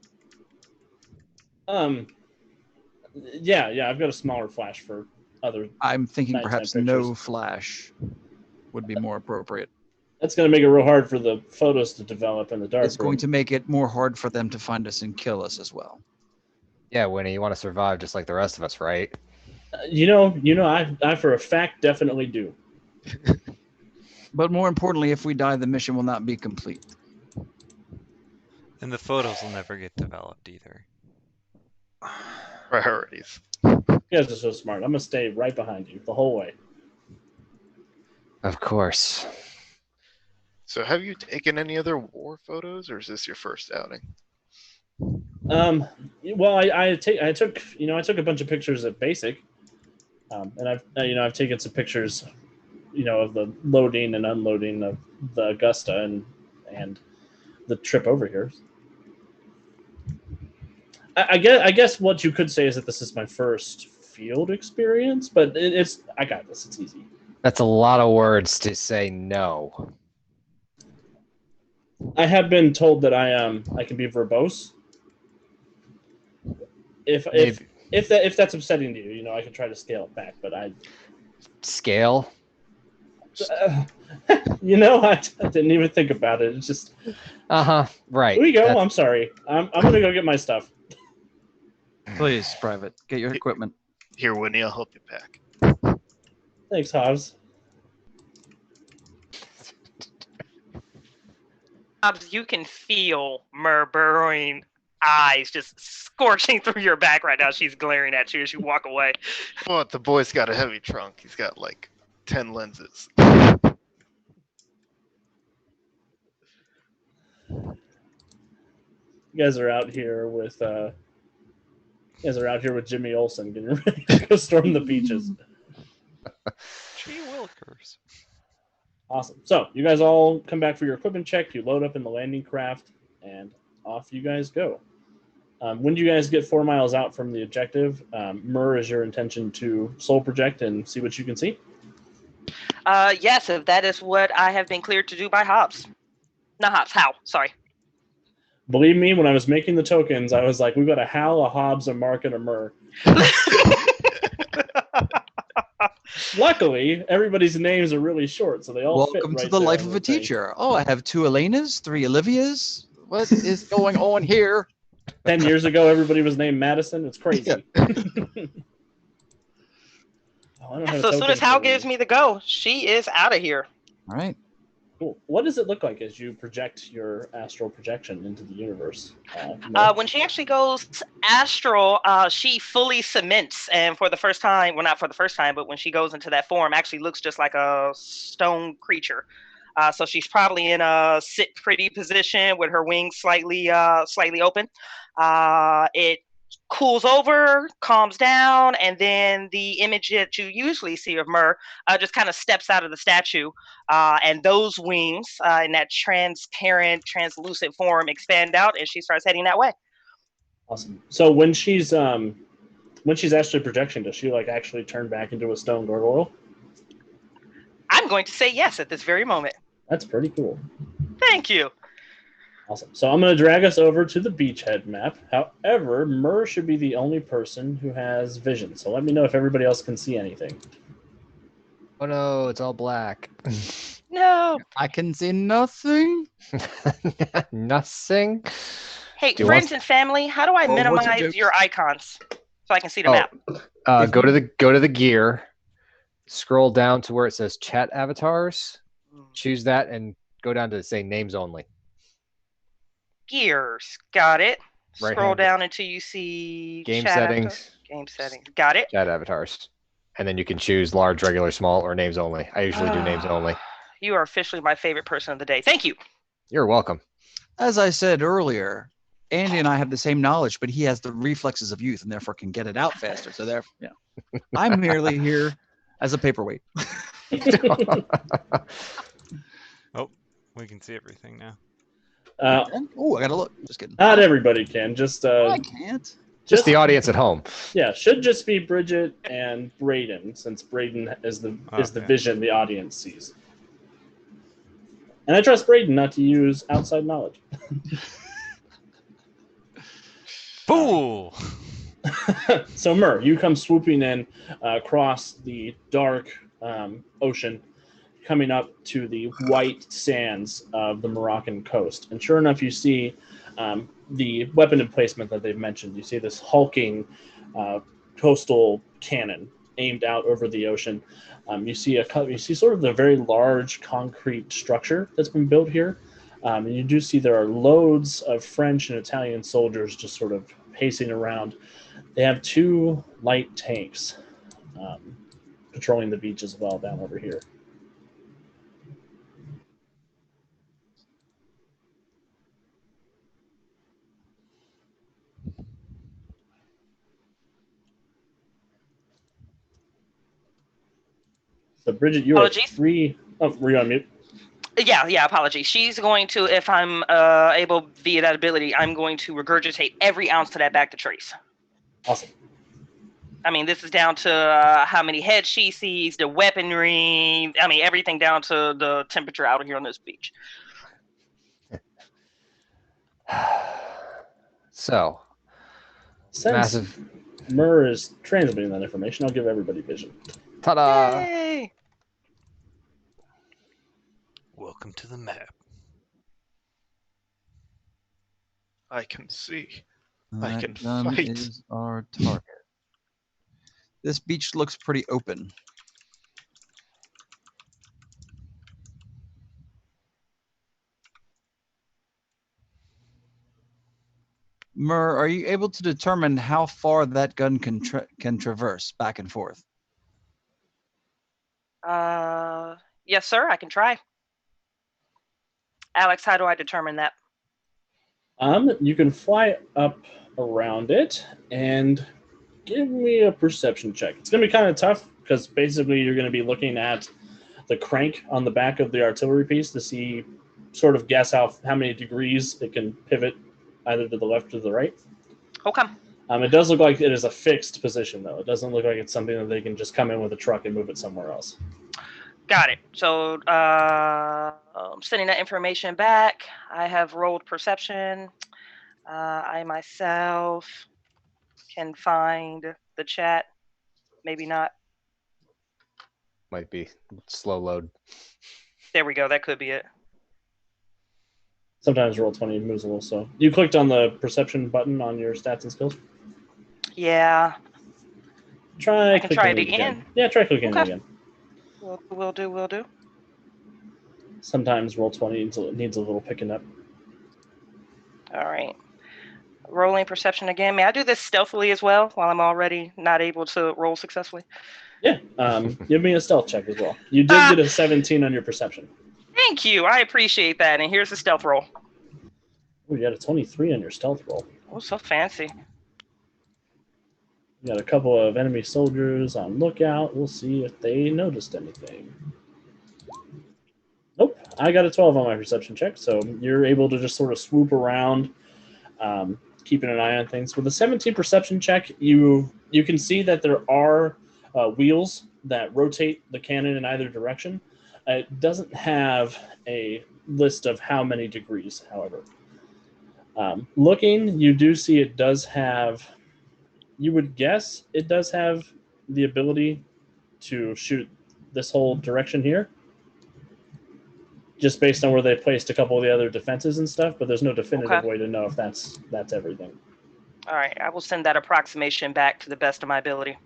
Yeah, I've got a smaller flash for other. I'm thinking nighttime perhaps pictures. no flash would be more appropriate. That's going to make it real hard for the photos to develop in the dark. It's going to make it more hard for them to find us and kill us as well. Yeah, Winnie, you want to survive just like the rest of us, right? I for a fact definitely do. But more importantly, if we die, the mission will not be complete. And the photos will never get developed either. Priorities. You guys are so smart. I'm going to stay right behind you the whole way. Of course. So have you taken any other war photos, or is this your first outing? Well, I took a bunch of pictures at basic, and I've taken some pictures, of the loading and unloading of the Augusta and the trip over here. I guess what you could say is that this is my first field experience, but I got this. It's easy. That's a lot of words to say no. I have been told that I can be verbose. If that's upsetting to you, I can try to scale it back. But Scale? I didn't even think about it. It's just right. Here we go. I'm sorry. I'm gonna go get my stuff. Please, Private, get your equipment. Here, Winnie, I'll help you pack. Thanks, Hobbs. Hobbs, you can feel Mer burrowing eyes just scorching through your back right now. She's glaring at you as you walk away. What? The boy's got a heavy trunk. He's got like 10 lenses. You guys are out here with Jimmy Olsen getting ready to go storm the beaches. Gee willikers. Awesome. So you guys all come back for your equipment check. You load up in the landing craft, and off you guys go. When you guys get 4 miles out from the objective, Mur, is your intention to soul project and see what you can see? Yes, if that is what I have been cleared to do by Hobbs. Not Hobbs, Hal, sorry. Believe me, when I was making the tokens, I was like, we've got a Hal, a Hobbs, a Mark, and a Mur. Luckily, everybody's names are really short, so they all fit Welcome right to the there life on of the a thing. teacher. Oh, I have 2 Elenas, 3 Olivias. What is going on here? 10 years ago, everybody was named Madison. It's crazy. Yeah. I don't have a So as soon token as Hal for gives you. me the go, she is out of here. All right. Cool. What does it look like as you project your astral projection into the universe? Mur? When she actually goes astral, she fully cements, and for the first time, well, not for the first time, but when she goes into that form, actually looks just like a stone creature. So she's probably in a sit pretty position with her wings slightly open. It cools over, calms down, and then the image that you usually see of Mur just kind of steps out of the statue, and those wings in that transparent, translucent form expand out, and she starts heading that way. Awesome. So when she's actually projection, does she actually turn back into a stone gargoyle? I'm going to say yes at this very moment. That's pretty cool. Thank you. Awesome. So I'm going to drag us over to the beachhead map. However, Mur should be the only person who has vision. So let me know if everybody else can see anything. Oh no, it's all black. No. I can see nothing. Nothing. Hey, Do you friends want- and family, how do I Oh, what's the minimize joke? your icons so I can see the Oh. map? Go to the gear. Scroll down to where it says chat avatars. Choose that and go down to say names only. Gears. Got it. Scroll Right-handed. down until you see Game chat settings. avatar- Game settings. Got it. Chat avatars. And then you can choose large, regular, small, or names only. I usually do names only. You are officially my favorite person of the day. Thank you. You're welcome. As I said earlier, Andy and I have the same knowledge, but he has the reflexes of youth and therefore can get it out faster. So therefore, I'm merely here as a paperweight. Oh, we can see everything now. Oh, I gotta look. Just kidding. Not everybody can. Just I can't. Just the audience at home. Yeah, should just be Bridget and Braden, since Braden is the Okay. vision the audience sees. And I trust Braden not to use outside knowledge. Fool! So Mur, you come swooping in across the dark ocean, coming up to the white sands of the Moroccan coast. And sure enough, you see the weapon emplacement that they've mentioned. You see this hulking coastal cannon aimed out over the ocean. You see sort of the very large concrete structure that's been built here. And you do see there are loads of French and Italian soldiers just sort of pacing around. They have 2 light tanks patrolling the beach as well down over here. So Bridget, you are free. Oh, were you on mute? Yeah, apologies. She's going to, if I'm able via that ability, I'm going to regurgitate every ounce of that back to Trace. Awesome. I mean, this is down to how many heads she sees, the weaponry. I mean, everything down to the temperature out here on this beach. So, Since massive. Mur is transmitting that information, I'll give everybody vision. Ta-da! Yay! Welcome to the map. I can see. That can gun fight. is our target. This beach looks pretty open. Mur, are you able to determine how far that gun can traverse back and forth? Yes, sir. I can try. Alex, how do I determine that? You can fly up around it and give me a perception check. It's going to be kind of tough because basically you're going to be looking at the crank on the back of the artillery piece to see, sort of guess how many degrees it can pivot either to the left or the right. Okay. It does look like it is a fixed position, though. It doesn't look like it's something that they can just come in with a truck and move it somewhere else. Got it. So sending that information back. I have rolled perception. I myself can find the chat. Maybe not. Might be slow load. There we go. That could be it. Sometimes Roll20 moves a little slow. You clicked on the perception button on your stats and skills? Yeah. I can try it again. Yeah, try clicking Okay. it again. Will do. Sometimes Roll20 needs a little picking up. All right. Rolling perception again. May I do this stealthily as well while I'm already not able to roll successfully? Yeah. Give me a stealth check as well. You did get a 17 on your perception. Thank you. I appreciate that. And here's the stealth roll. Oh, you got a 23 on your stealth roll. Oh, so fancy. You got a couple of enemy soldiers on lookout. We'll see if they noticed anything. Nope. I got a 12 on my perception check, so you're able to just sort of swoop around, keeping an eye on things. With a 17 perception check, you can see that there are wheels that rotate the cannon in either direction. It doesn't have a list of how many degrees, however. Looking, you do see it does have, you would guess it does have the ability to shoot this whole direction here, just based on where they placed a couple of the other defenses and stuff, but there's no definitive way to know if that's everything. All right. I will send that approximation back to the best of my ability.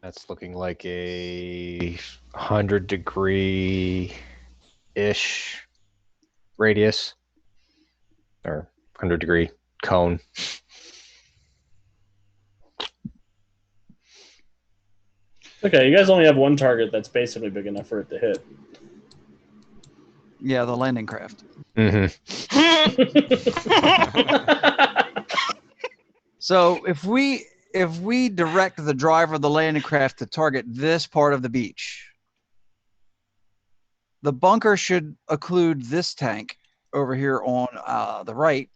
That's looking like a 100-degree-ish radius or 100-degree cone. Okay, you guys only have one target that's basically big enough for it to hit. Yeah, the landing craft. Mm-hmm. So if we direct the driver of the landing craft to target this part of the beach, the bunker should occlude this tank over here on the right,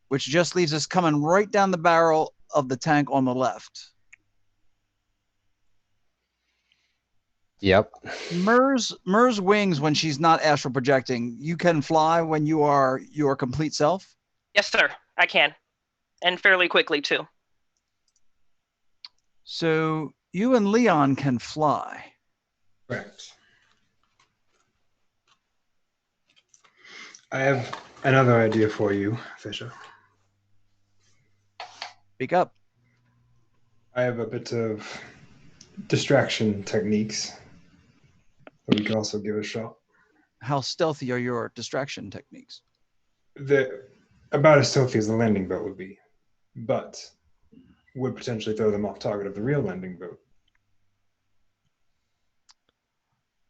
which just leaves us coming right down the barrel of the tank on the left. Yep. Myr's wings when she's not astral projecting. You can fly when you are your complete self. Yes, sir. I can, and fairly quickly too. So you and Leon can fly. Correct. I have another idea for you, Fisher. Speak up. I have a bit of distraction techniques that we could also give a shot. How stealthy are your distraction techniques? They're about as stealthy as the landing boat would be, but would potentially throw them off target of the real landing boat.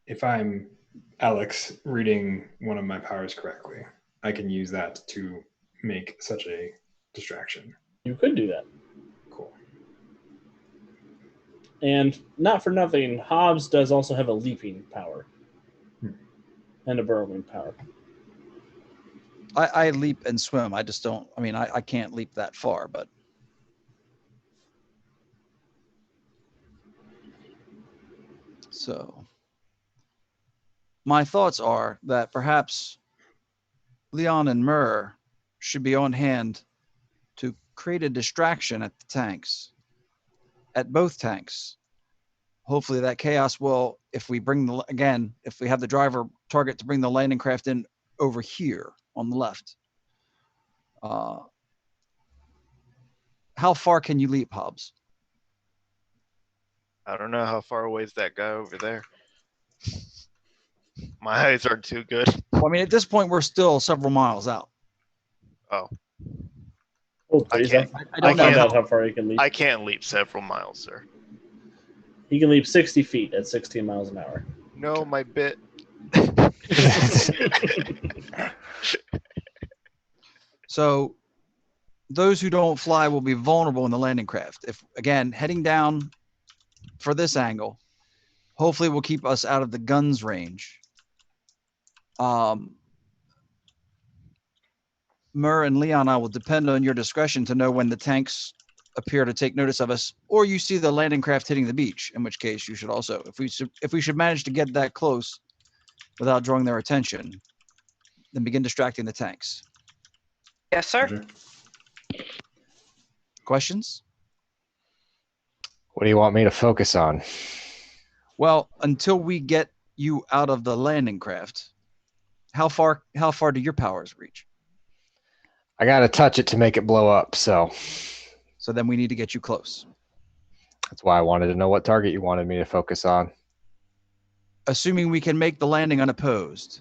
If I'm Alex reading one of my powers correctly, I can use that to make such a distraction. You could do that. Cool. And not for nothing, Hobbs does also have a leaping power and a burrowing power. I leap and swim. I just don't. I mean, I can't leap that far, but. So. My thoughts are that perhaps Leon and Myr should be on hand to create a distraction at the tanks, at both tanks. Hopefully that chaos will, if we have the driver target to bring the landing craft in over here on the left. How far can you leap, Hobbs? I don't know how far away is that guy over there. My eyes aren't too good. Well, I mean, at this point, we're still several miles out. Oh, Oh, please. can't- I I don't find can't- out how far he can leap. I can't leap several miles, sir. He can leap 60 feet at 16 miles an hour. No, my bit. So those who don't fly will be vulnerable in the landing craft. If, again, heading down for this angle, hopefully will keep us out of the guns range. Myr and Leon, I will depend on your discretion to know when the tanks appear to take notice of us, or you see the landing craft hitting the beach, in which case you should also, if we should manage to get that close without drawing their attention, then begin distracting the tanks. Yes, sir. Roger. Questions? What do you want me to focus on? Well, until we get you out of the landing craft, how far do your powers reach? I gotta touch it to make it blow up, so So then we need to get you close. that's why I wanted to know what target you wanted me to focus on. Assuming we can make the landing unopposed,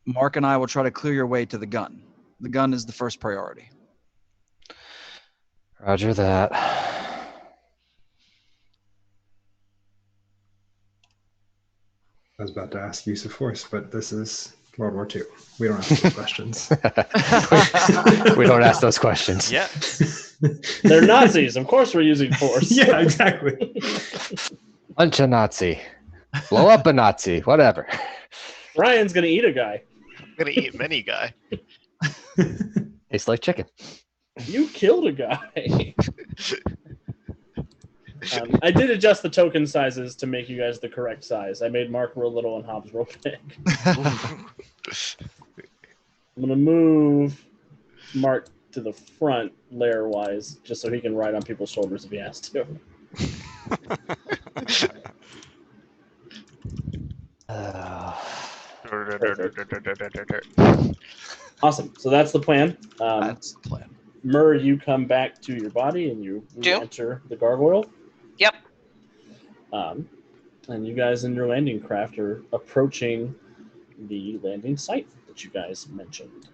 Mark and I will try to clear your way to the gun. The gun is the first priority. Roger that. I was about to ask use of force, but this is World War II. We don't ask those questions. We don't ask those questions. Yeah. They're Nazis. Of course we're using force. Yeah, exactly. Punch a Nazi. Blow up a Nazi. Whatever. Ryan's going to eat a guy. I'm gonna eat many guy. Tastes like chicken. You killed a guy. I did adjust the token sizes to make you guys the correct size. I made Mark real little and Hobbs real big. I'm going to move Mark to the front layer-wise, just so he can ride on people's shoulders if he has to. Awesome. So that's the plan. That's the plan. Myr, you come back to your body and you enter the gargoyle. Yep. And you guys in your landing craft are approaching the landing site that you guys mentioned.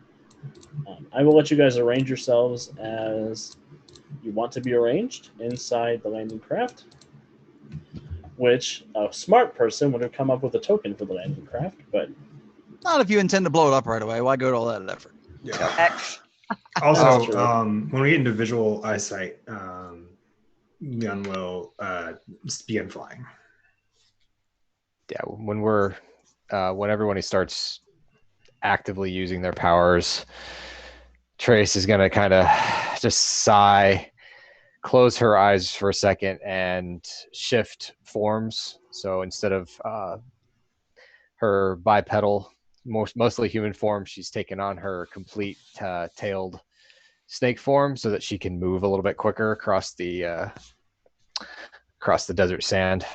I will let you guys arrange yourselves as you want to be arranged inside the landing craft, which a smart person would have come up with a token for the landing craft, but Not if you intend to blow it up right away. Why go to all that effort? Yeah. X. Also, true. when we get into visual eyesight, Leon will begin flying. Yeah, when everybody starts actively using their powers, Trace is gonna kind of just sigh, close her eyes for a second and shift forms. So instead of her bipedal, mostly human form, she's taken on her complete tailed snake form so that she can move a little bit quicker across the desert sand.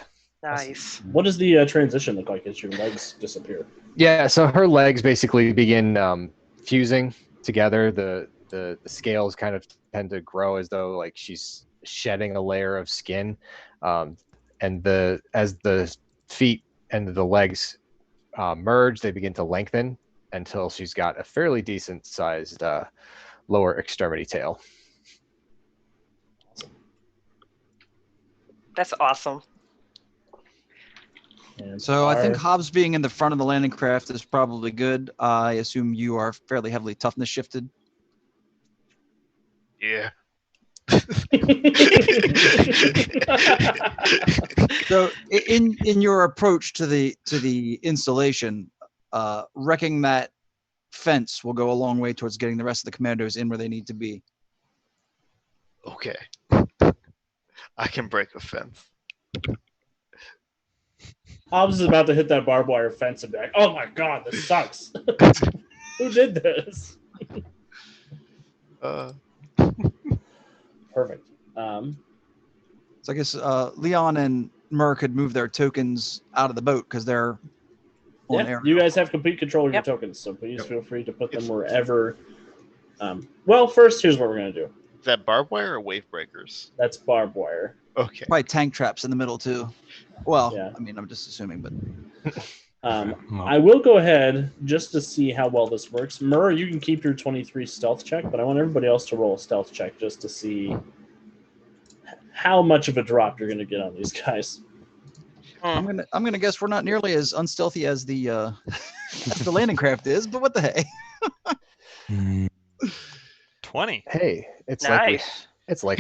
Nice. What does the transition look like as your legs disappear? Yeah, so her legs basically begin fusing together. The scales kind of tend to grow as though like she's shedding a layer of skin, and as the feet and the legs merge, they begin to lengthen until she's got a fairly decent sized lower extremity tail. That's awesome. And So I think our- Hobbs being in the front of the landing craft is probably good. I assume you are fairly heavily toughness shifted. Yeah. So in your approach to the installation, wrecking that fence will go a long way towards getting the rest of the commandos in where they need to be. Okay. I can break a fence. Hobbs is about to hit that barbed wire fence and be like, "Oh my god, this sucks! Who did this?" Perfect. So I guess Leon and Mur could move their tokens out of the boat because they're on air. You guys have complete control of Yep. your tokens, so please Yep. feel free to put them wherever. Well, first, here's what we're gonna do. Is that barbed wire or wave breakers? That's barbed wire. Okay. Probably tank traps in the middle too. Well, Yeah. I mean, I'm just assuming, but I will go ahead just to see how well this works. Mur, you can keep your 23 stealth check, but I want everybody else to roll a stealth check just to see how much of a drop you're going to get on these guys. I'm gonna guess we're not nearly as unstealthy as the as the landing craft is. But what the heck? 20. Hey, it's Nice. like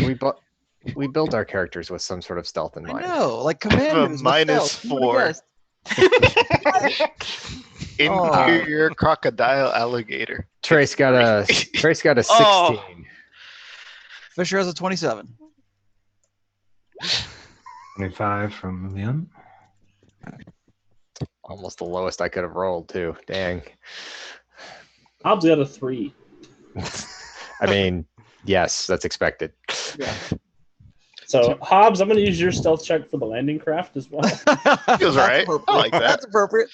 we built our characters with some sort of stealth in I mind. know, like commandos. with minus stealth. Who would've 4. guessed? Interior crocodile alligator. Trace got a 16. Oh. Fisher has a 27. 25 from Leon. Almost the lowest I could have rolled too. Dang. Hobbs got a 3. I mean, yes, that's expected. So, Hobbs, I'm going to use your stealth check for the landing craft as well. Feels right. I like that. That's appropriate.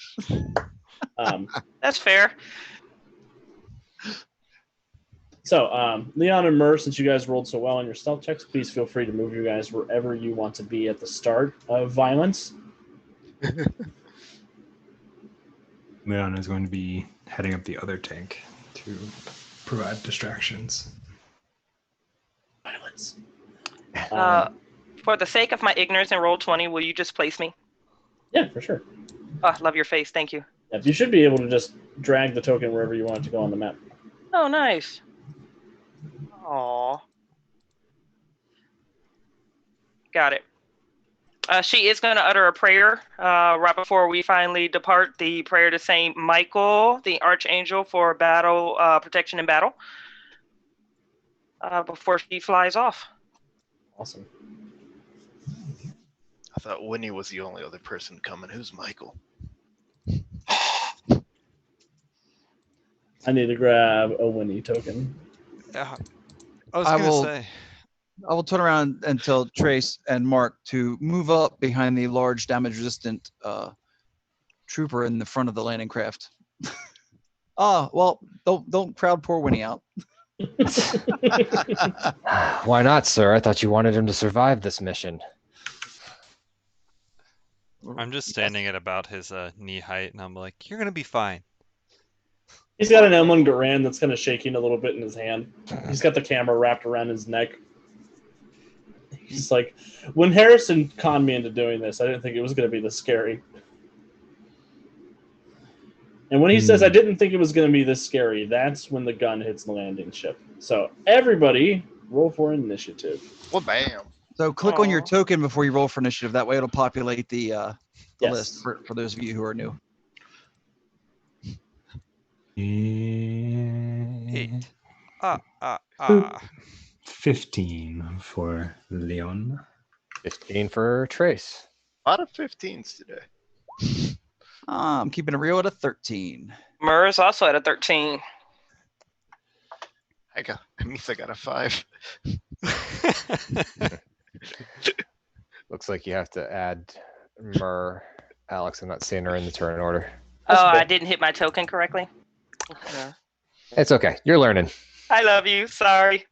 That's fair. So, Leon and Mur, since you guys rolled so well on your stealth checks, please feel free to move you guys wherever you want to be at the start of violence. Leon is going to be heading up the other tank to provide distractions. Violence. For the sake of my ignorance in roll 20, will you just place me? Yeah, for sure. Oh, love your face. Thank you. Yeah, you should be able to just drag the token wherever you want it to go on the map. Oh, nice. Aw. Got it. She is going to utter a prayer right before we finally depart. The prayer to Saint Michael, the Archangel, for battle protection in battle. Before she flies off. Awesome. I thought Winnie was the only other person coming. Who's Michael? I need to grab a Winnie token. Yeah. I was I going to will- say. I will turn around and tell Trace and Mark to move up behind the large damage-resistant trooper in the front of the landing craft. Well, don't crowd poor Winnie out. Why not, sir? I thought you wanted him to survive this mission. I'm just standing at about his knee height, and I'm like, you're going to be fine. He's got an M1 Garand that's kind of shaking a little bit in his hand. He's got the camera wrapped around his neck. He's like, when Harrison conned me into doing this, I didn't think it was going to be this scary. And when he says, I didn't think it was going to be this scary, that's when the gun hits the landing ship. So everybody, roll for initiative. Well, bam. So click on your Aw. token before you roll for initiative. That way it'll populate the Yes. list for those of you who are new. 8. 15 for Leon. 15 for Trace. A lot of 15s today. I'm keeping it real at a 13. Murr's also at a 13. That means I got a 5. Looks like you have to add Mur. Alex, I'm not seeing her in the turn order. Oh, I didn't hit my token correctly. Yeah. It's okay. You're learning. I love you. Sorry.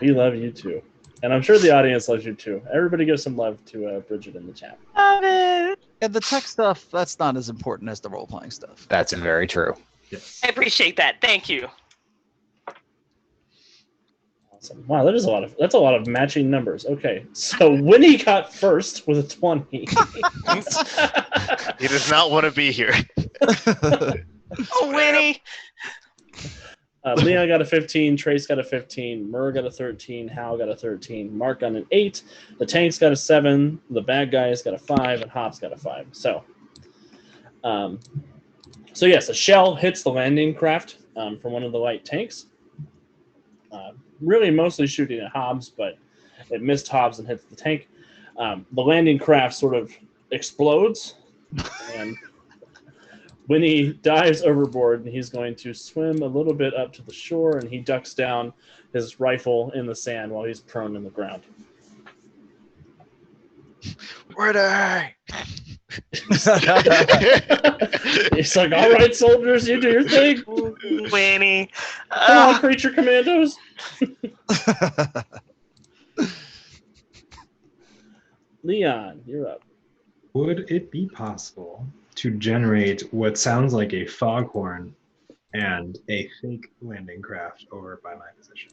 We love you too. And I'm sure the audience loves you too. Everybody give some love to Bridget in the chat. Love it. Yeah, the tech stuff, that's not as important as the role-playing stuff. That's very true. Yes. I appreciate that. Thank you. Awesome. Wow, that's a lot of matching numbers. Okay, so Winnie got first with a 20. He does not want to be here. Oh, Winnie. Leon got a 15, Trace got a 15, Mur got a 13, Hal got a 13, Mark got an 8, the tanks got a 7, the bad guys got a 5, and Hops got a 5. So yes, a shell hits the landing craft from one of the light tanks. Really mostly shooting at Hobbs, but it missed Hobbs and hits the tank. The landing craft sort of explodes, and Winnie dives overboard, and he's going to swim a little bit up to the shore, and he ducks down his rifle in the sand while he's prone in the ground. Where'd I? He's like, all right, soldiers, you do your thing. Winnie. Come on, creature commandos. Leon, you're up. Would it be possible to generate what sounds like a foghorn and a fake landing craft over by my position?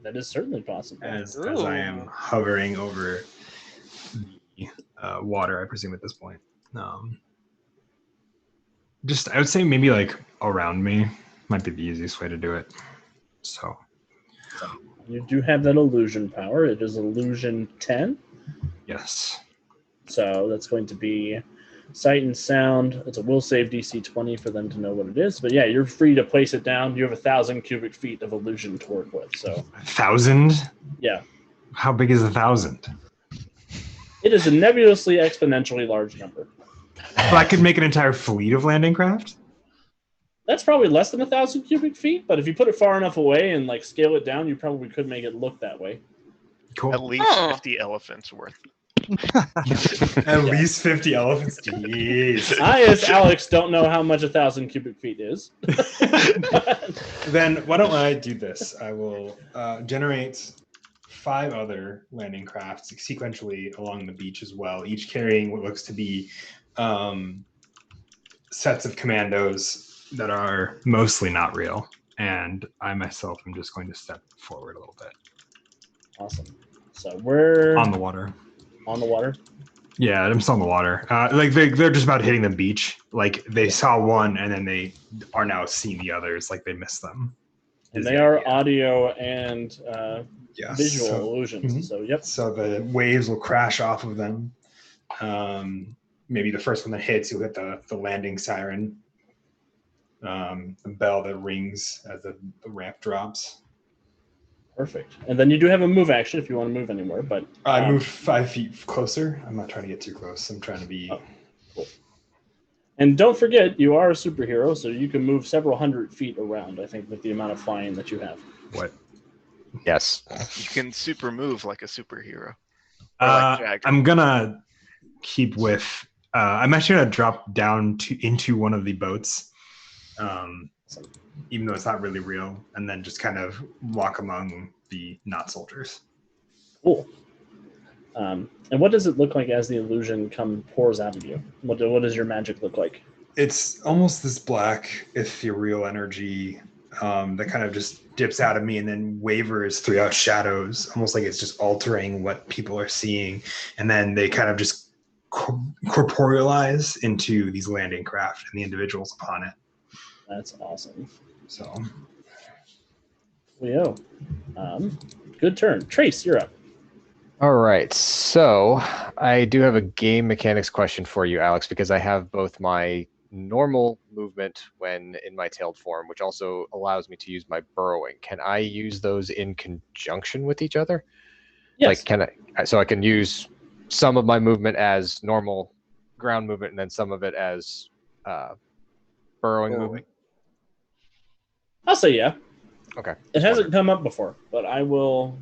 That is certainly possible. As I am hovering over the water, I presume at this point. Just, I would say maybe like around me might be the easiest way to do it. So You do have that illusion power. It is illusion 10. yes. So that's going to be sight and sound. It's a will save DC 20 for them to know what it is. But yeah, you're free to place it down. You have 1,000 cubic feet of illusion to work with. So 1,000? yeah. How big is 1,000? It is a nebulously exponentially large number. Well, I could make an entire fleet of landing craft. That's probably less than 1,000 cubic feet, but if you put it far enough away and like scale it down, you probably could make it look that way. Cool. At least 50 elephants worth. At least 50 elephants. Jeez. I, as Alex, don't know how much 1,000 cubic feet is. Then why don't I do this? I will generate 5 other landing crafts sequentially along the beach as well, each carrying what looks to be sets of commandos that are mostly not real. And I myself am just going to step forward a little bit. Awesome. So we're On the water. on the water. Yeah, I'm still on the water. Like they're just about hitting the beach. Like they saw one and then they are now seeing the others. Like they missed them. And Is they the are idea. audio and Yes. visual So- illusions. Mhm. So yep. So the waves will crash off of them. Maybe the first one that hits, you'll hit the landing siren. The bell that rings as the ramp drops. Perfect. And then you do have a move action if you want to move anywhere, but I moved 5 feet closer. I'm not trying to get too close. I'm trying to be. Oh, cool. And don't forget, you are a superhero, so you can move several hundred feet around, I think, with the amount of flying that you have. What? Yes. You can super move like a superhero. Or like Jagger. I'm gonna keep with. I'm actually gonna drop down into one of the boats, even though it's not really real, and then just kind of walk among the not soldiers. Cool. And what does it look like as the illusion pours out of you? What does your magic look like? It's almost this black ethereal energy that kind of just dips out of me and then wavers throughout shadows, almost like it's just altering what people are seeing, and then they kind of just corporealize into these landing craft and the individuals upon it. That's awesome. So Leo. Good turn. Trace, you're up. All right. So I do have a game mechanics question for you, Alex, because I have both my normal movement when in my tailed form, which also allows me to use my burrowing. Can I use those in conjunction with each other? Yes. Like, can I? So I can use some of my movement as normal ground movement, and then some of it as burrowing movement. I'll say yeah. Okay. It hasn't come up before, but I will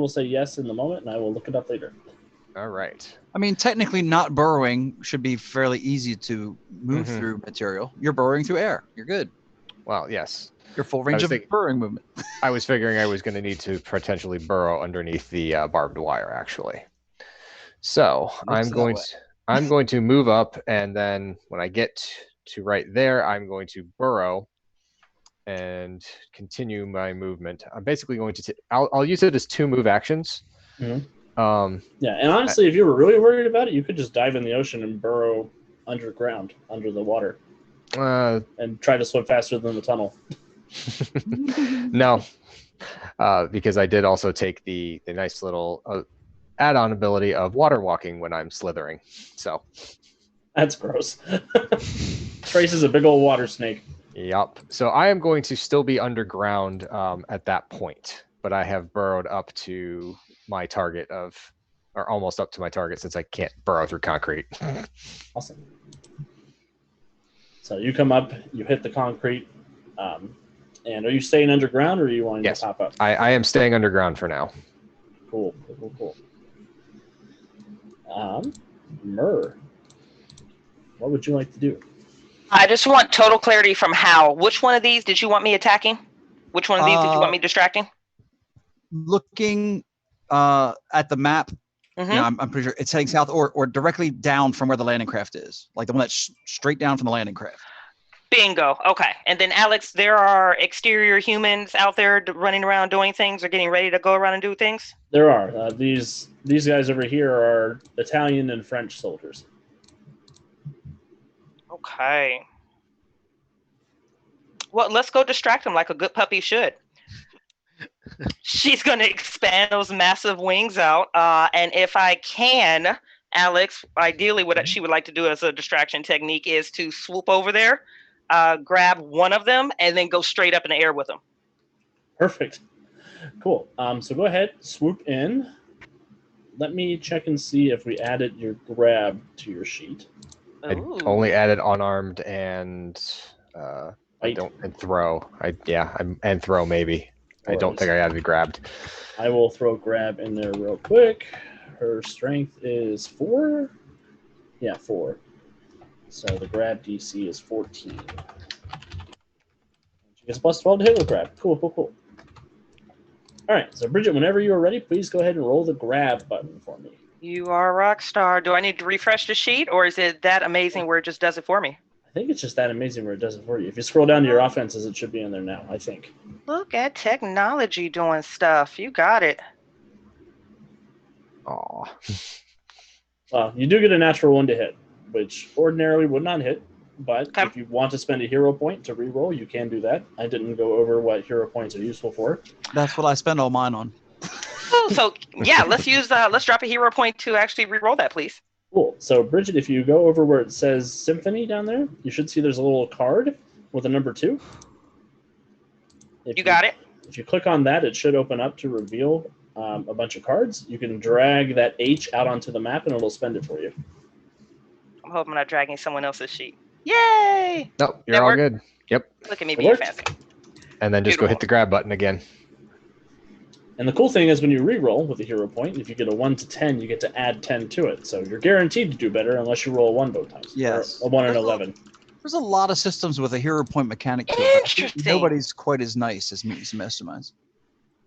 say yes in the moment, and I will look it up later. All right. I mean, technically, not burrowing should be fairly easy to move through material. You're burrowing through air. You're good. Well, yes. Your full range of burrowing movement. I was figuring I was going to need to potentially burrow underneath the barbed wire, actually. So I'm going to move up, and then when I get to right there, I'm going to burrow and continue my movement. I'm basically going to I'll use it as 2 move actions. Mm-hmm. Yeah, and honestly, if you were really worried about it, you could just dive in the ocean and burrow underground, under the water, and try to swim faster than the tunnel. No, because I did also take the nice little add-on ability of water walking when I'm slithering. So that's gross. Trace is a big old water snake. Yep. So I am going to still be underground at that point, but I have burrowed up to my target or almost up to my target, since I can't burrow through concrete. Awesome. So you come up, you hit the concrete, and are you staying underground, or are you wanting to pop up? I am staying underground for now. Cool. Myrrh, what would you like to do? I just want total clarity from Hal. Which one of these did you want me attacking? Which one of these did you want me distracting? Looking at the map, you know, I'm pretty sure it's heading south or directly down from where the landing craft is, like the one that's straight down from the landing craft. Bingo. Okay. And then, Alex, there are exterior humans out there running around doing things or getting ready to go around and do things? There are. These guys over here are Italian and French soldiers. Okay. Well, let's go distract them like a good puppy should. She's going to expand those massive wings out. And if I can, Alex, ideally what she would like to do as a distraction technique is to swoop over there, grab one of them, and then go straight up in the air with them. Perfect. Cool. So go ahead, swoop in. Let me check and see if we added your grab to your sheet. I only added unarmed and throw. And throw maybe. I don't think I added grabbed. I will throw grab in there real quick. Her strength is 4. Yeah, 4. So the grab DC is 14. She gets plus 12 to hit with grab. Cool. All right, so Bridget, whenever you are ready, please go ahead and roll the grab button for me. You are a rock star. Do I need to refresh the sheet, or is it that amazing where it just does it for me? I think it's just that amazing where it does it for you. If you scroll down to your offenses, it should be in there now, I think. Look at technology doing stuff. You got it. Aw. Well, you do get a natural 1 to hit, which ordinarily would not hit. But if you want to spend a hero point to reroll, you can do that. I didn't go over what hero points are useful for. That's what I spend all mine on. Oh, so yeah, let's drop a hero point to actually reroll that, please. Cool. So Bridget, if you go over where it says Symphony down there, you should see there's a little card with a number 2. You got it. If you click on that, it should open up to reveal a bunch of cards. You can drag that H out onto the map, and it'll spend it for you. I'm hoping I'm not dragging someone else's sheet. Yay! No, you're all good. Yep. Look at me being fancy. And then just go hit the grab button again. And the cool thing is when you reroll with a hero point, if you get a 1 to 10, you get to add 10 to it. So you're guaranteed to do better unless you roll a 1 both times. Yes. Or a 1 and 11. There's a lot of systems with a hero point mechanic to it. Nobody's quite as nice as me, some masterminds.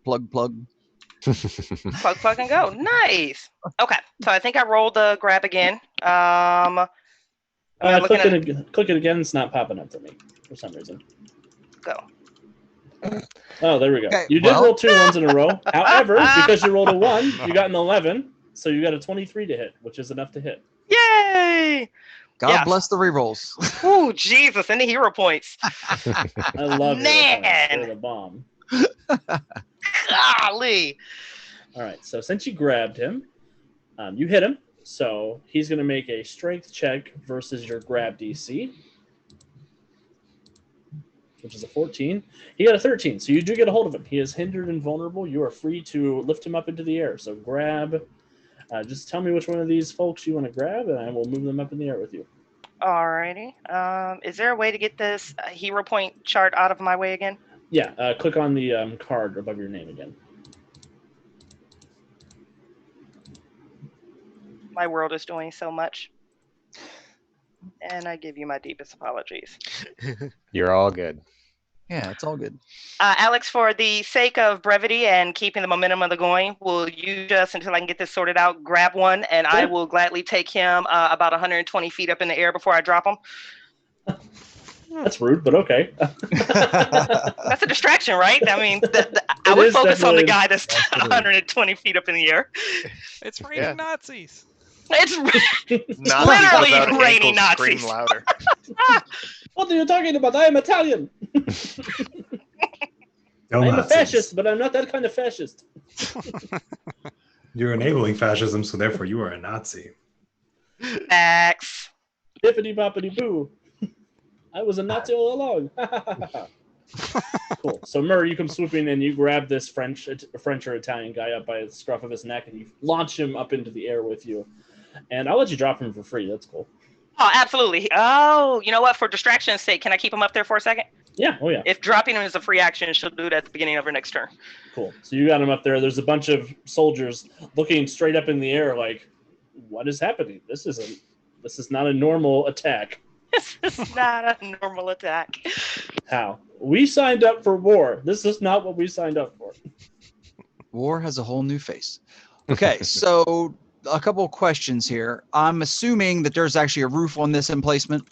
Plug. Plug and go. Nice. Okay. So I think I rolled the grab again. Click it again. It's not popping up for me for some reason. Go. Oh, there we go. Okay, you did roll 2 ones in a row. However, because you rolled a 1, you got an 11. So you got a 23 to hit, which is enough to hit. Yay! God bless the rerolls. Ooh, Jesus, and the hero points. I love it. They're the bomb. Golly. All right, so since you grabbed him, you hit him. So he's going to make a strength check versus your grab DC. which is a 14. He got a 13, so you do get a hold of him. He is hindered and vulnerable. You are free to lift him up into the air. So grab. Just tell me which one of these folks you want to grab, and I will move them up in the air with you. Alrighty. Is there a way to get this hero point chart out of my way again? Yeah, click on the card above your name again. My world is doing so much. And I give you my deepest apologies. You're all good. Yeah, it's all good. Alex, for the sake of brevity and keeping the momentum of the going, will you just, until I can get this sorted out, grab one, and I will gladly take him about 120 feet up in the air before I drop him? That's rude, but okay. That's a distraction, right? I mean, I would focus on the guy that's 120 feet up in the air. It's raining Nazis. It's Nazis without literally raining ankles scream Nazis. louder. What are you talking about? I am Italian. I'm a fascist, but I'm not that kind of fascist. You're enabling fascism, so therefore you are a Nazi. Facts. Bippity boppity boo. I was a Nazi all along. Cool. So Murray, you come swooping in, you grab this French or Italian guy up by the scruff of his neck, and you launch him up into the air with you. And I'll let you drop him for free. That's cool. Oh, absolutely. Oh, you know what? For distraction's sake, can I keep him up there for a second? Yeah. Oh, yeah. If dropping him is a free action, she'll do it at the beginning of her next turn. Cool. So you got him up there. There's a bunch of soldiers looking straight up in the air like, what is happening? This is not a normal attack. This is not a normal attack. How? We signed up for war. This is not what we signed up for. War has a whole new face. Okay, so a couple of questions here. I'm assuming that there's actually a roof on this emplacement.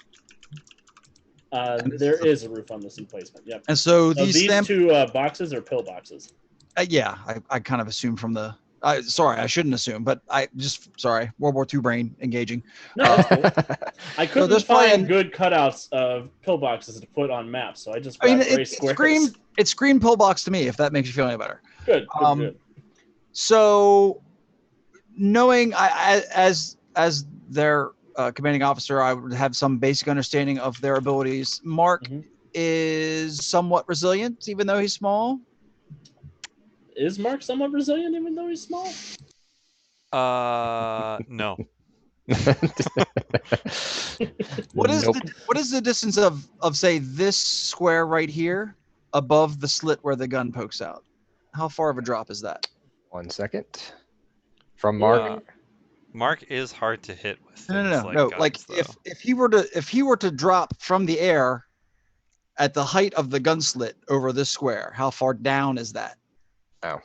There is a roof on this emplacement. Yep. And so These two boxes are pill boxes. Yeah, I kind of assumed from the. Sorry, I shouldn't assume, but sorry, World War II brain engaging. No, that's cool. I couldn't find good cutouts of pillboxes to put on maps, so I just grabbed gray squares. It screamed pillbox to me, if that makes you feel any better. Good. Good. So, knowing as their commanding officer, I would have some basic understanding of their abilities. Mark is somewhat resilient, even though he's small. Is Mark somewhat resilient even though he's small? No. What is the distance of say this square right here above the slit where the gun pokes out? How far of a drop is that? 1 second. From Mark. Mark is hard to hit with. No. Like if he were to drop from the air at the height of the gun slit over this square, how far down is that? Oh.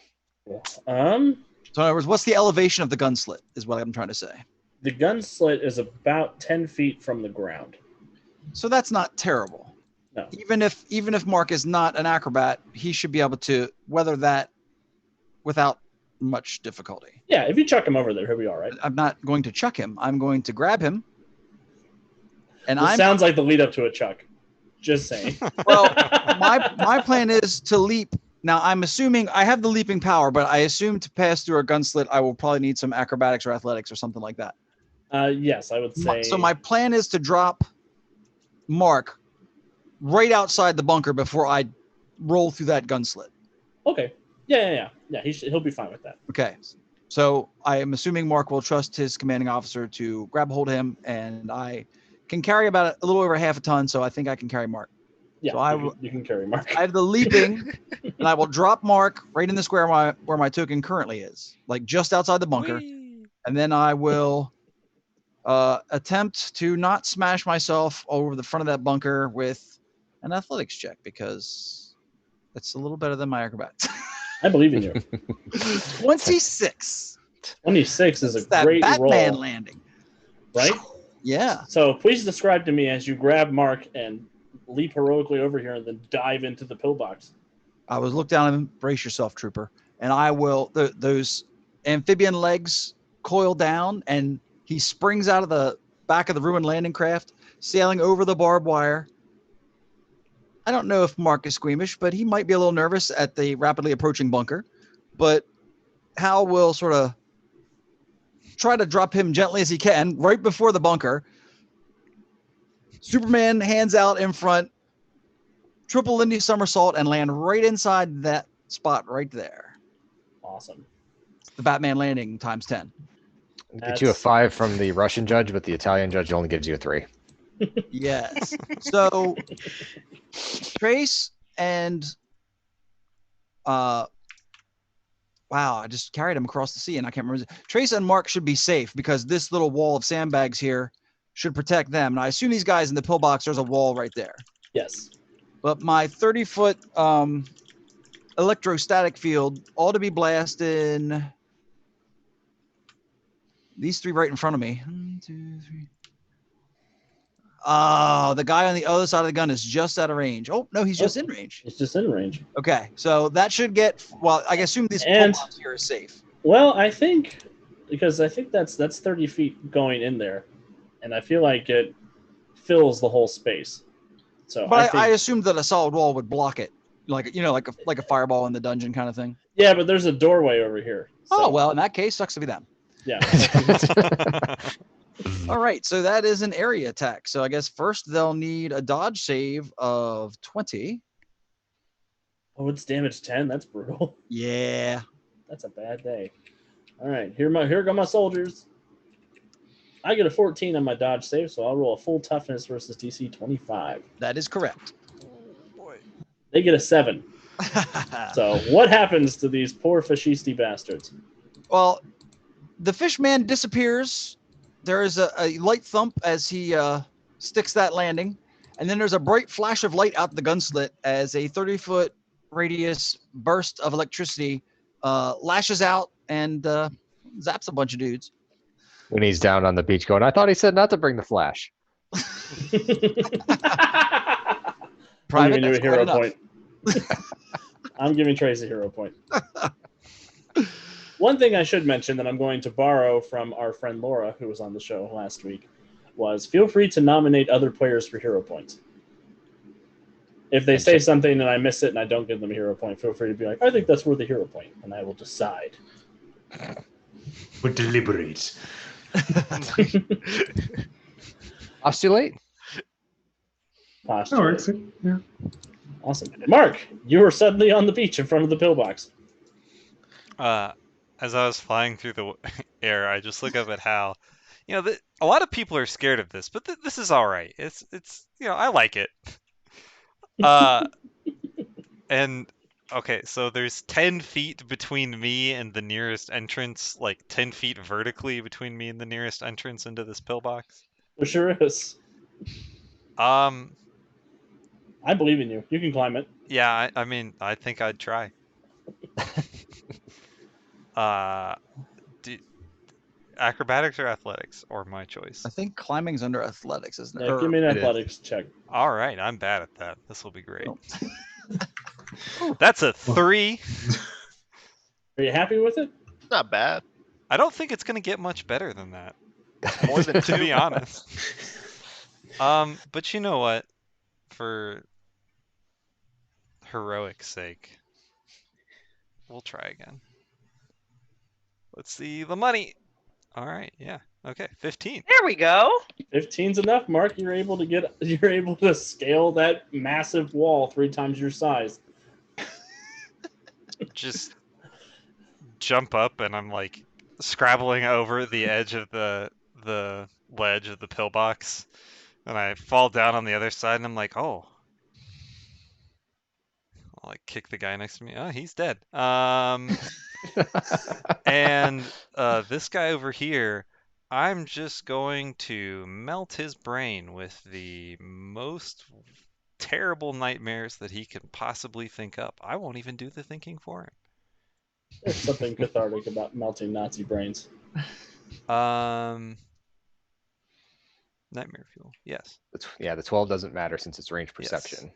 So in other words, what's the elevation of the gun slit is what I'm trying to say. The gun slit is about 10 feet from the ground. So that's not terrible. No. Even if Mark is not an acrobat, he should be able to weather that without much difficulty. Yeah, if you chuck him over there, he'll be all right. I'm not going to chuck him. I'm going to grab him. And this sounds like the lead up to a chuck. Just saying. Well, my plan is to leap. Now, I'm assuming I have the leaping power, but I assume to pass through a gun slit, I will probably need some acrobatics or athletics or something like that. Yes, I would say. So my plan is to drop Mark right outside the bunker before I roll through that gun slit. Okay. Yeah. He'll be fine with that. Okay. So I am assuming Mark will trust his commanding officer to grab hold of him, and I can carry about a little over half a ton, so I think I can carry Mark. Yeah, so you can carry Mark. I have the leaping, and I will drop Mark right in the square where my token currently is, like just outside the bunker. Whee! And then I will attempt to not smash myself over the front of that bunker with an athletics check, because that's a little better than my acrobatics. I believe in you. 26. 26 is a that great Batman roll. landing. Right? Yeah. So please describe to me as you grab Mark and leap heroically over here and then dive into the pillbox. I was look down and brace yourself, trooper. And I will, those amphibian legs coil down, and he springs out of the back of the ruined landing craft, sailing over the barbed wire. I don't know if Mark is squeamish, but he might be a little nervous at the rapidly approaching bunker. But Hal will sort of try to drop him gently as he can right before the bunker. Superman hands out in front, triple Lindy somersault and land right inside that spot right there. Awesome. The Batman landing times 10. Get you a 5 from the Russian judge, but the Italian judge only gives you a 3. Yes. So Trace and wow, I just carried him across the sea and I can't remember. Trace and Mark should be safe because this little wall of sandbags here should protect them. And I assume these guys in the pillbox, there's a wall right there. Yes. But my 30-foot electrostatic field ought to be blasting these 3 right in front of me. 1, 2, 3. The guy on the other side of the gun is just out of range. Oh, no, he's just in range. It's just in range. Okay, so that should get, well, I assume this And- pillbox here is safe. Well, I think that's 30 feet going in there, and I feel like it fills the whole space. So, But I I think, assumed that a solid wall would block it, like like a fireball in the dungeon kind of thing. yeah, but there's a doorway over here. Oh So, well, in that case, sucks to be them. yeah. All right, so that is an area attack. So I guess first they'll need a dodge save of 20. Oh, it's damage 10. That's brutal. Yeah. That's a bad day. All right, here go my soldiers. I get a 14 on my dodge save, so I'll roll a full toughness versus DC 25. That is correct. They get a 7. So what happens to these poor fascisti bastards? Well, the fish man disappears. There is a light thump as he sticks that landing. And then there's a bright flash of light out the gun slit as a 30-foot radius burst of electricity lashes out and zaps a bunch of dudes. When he's down on the beach going, I thought he said not to bring the flash. I'm giving you a that's hero quite enough. point. I'm giving Trace a hero point. One thing I should mention that I'm going to borrow from our friend Laura, who was on the show last week, was feel free to nominate other players for hero points. If they say something and I miss it and I don't give them a hero point, feel free to be like, I think that's worth a hero point, and I will decide. But deliberate. Postulate? Posture. That works. Yeah. Awesome. Mark, you were suddenly on the beach in front of the pillbox. As I was flying through the air, I just look up at Hal. You know, a lot of people are scared of this, but this is all right. It's I like it. And okay, so there's 10 feet between me and the nearest entrance, like 10 feet vertically between me and the nearest entrance into this pillbox. There sure is. I believe in you. You can climb it. Yeah, I mean, I think I'd try. Acrobatics or athletics, or my choice? I think climbing's under athletics, isn't it? Yeah, give me an athletics check. All right, I'm bad at that. This will be great. That's a 3. Are you happy with it? Not bad. I don't think it's going to get much better than that. More than to 2. be honest. But you know what? For heroic sake, we'll try again. Let's see the money. All right, yeah. Okay, 15. There we go. 15's enough, Mark. You're able to scale that massive wall 3 times your size. Just jump up and I'm like scrabbling over the edge of the ledge of the pillbox, and I fall down on the other side and I'm like, oh. I'll like kick the guy next to me. Oh, he's dead. And this guy over here, I'm just going to melt his brain with the most terrible nightmares that he can possibly think up. I won't even do the thinking for him. There's something cathartic about melting Nazi brains. Nightmare fuel. Yes. Yeah, the 12 doesn't matter since it's range perception.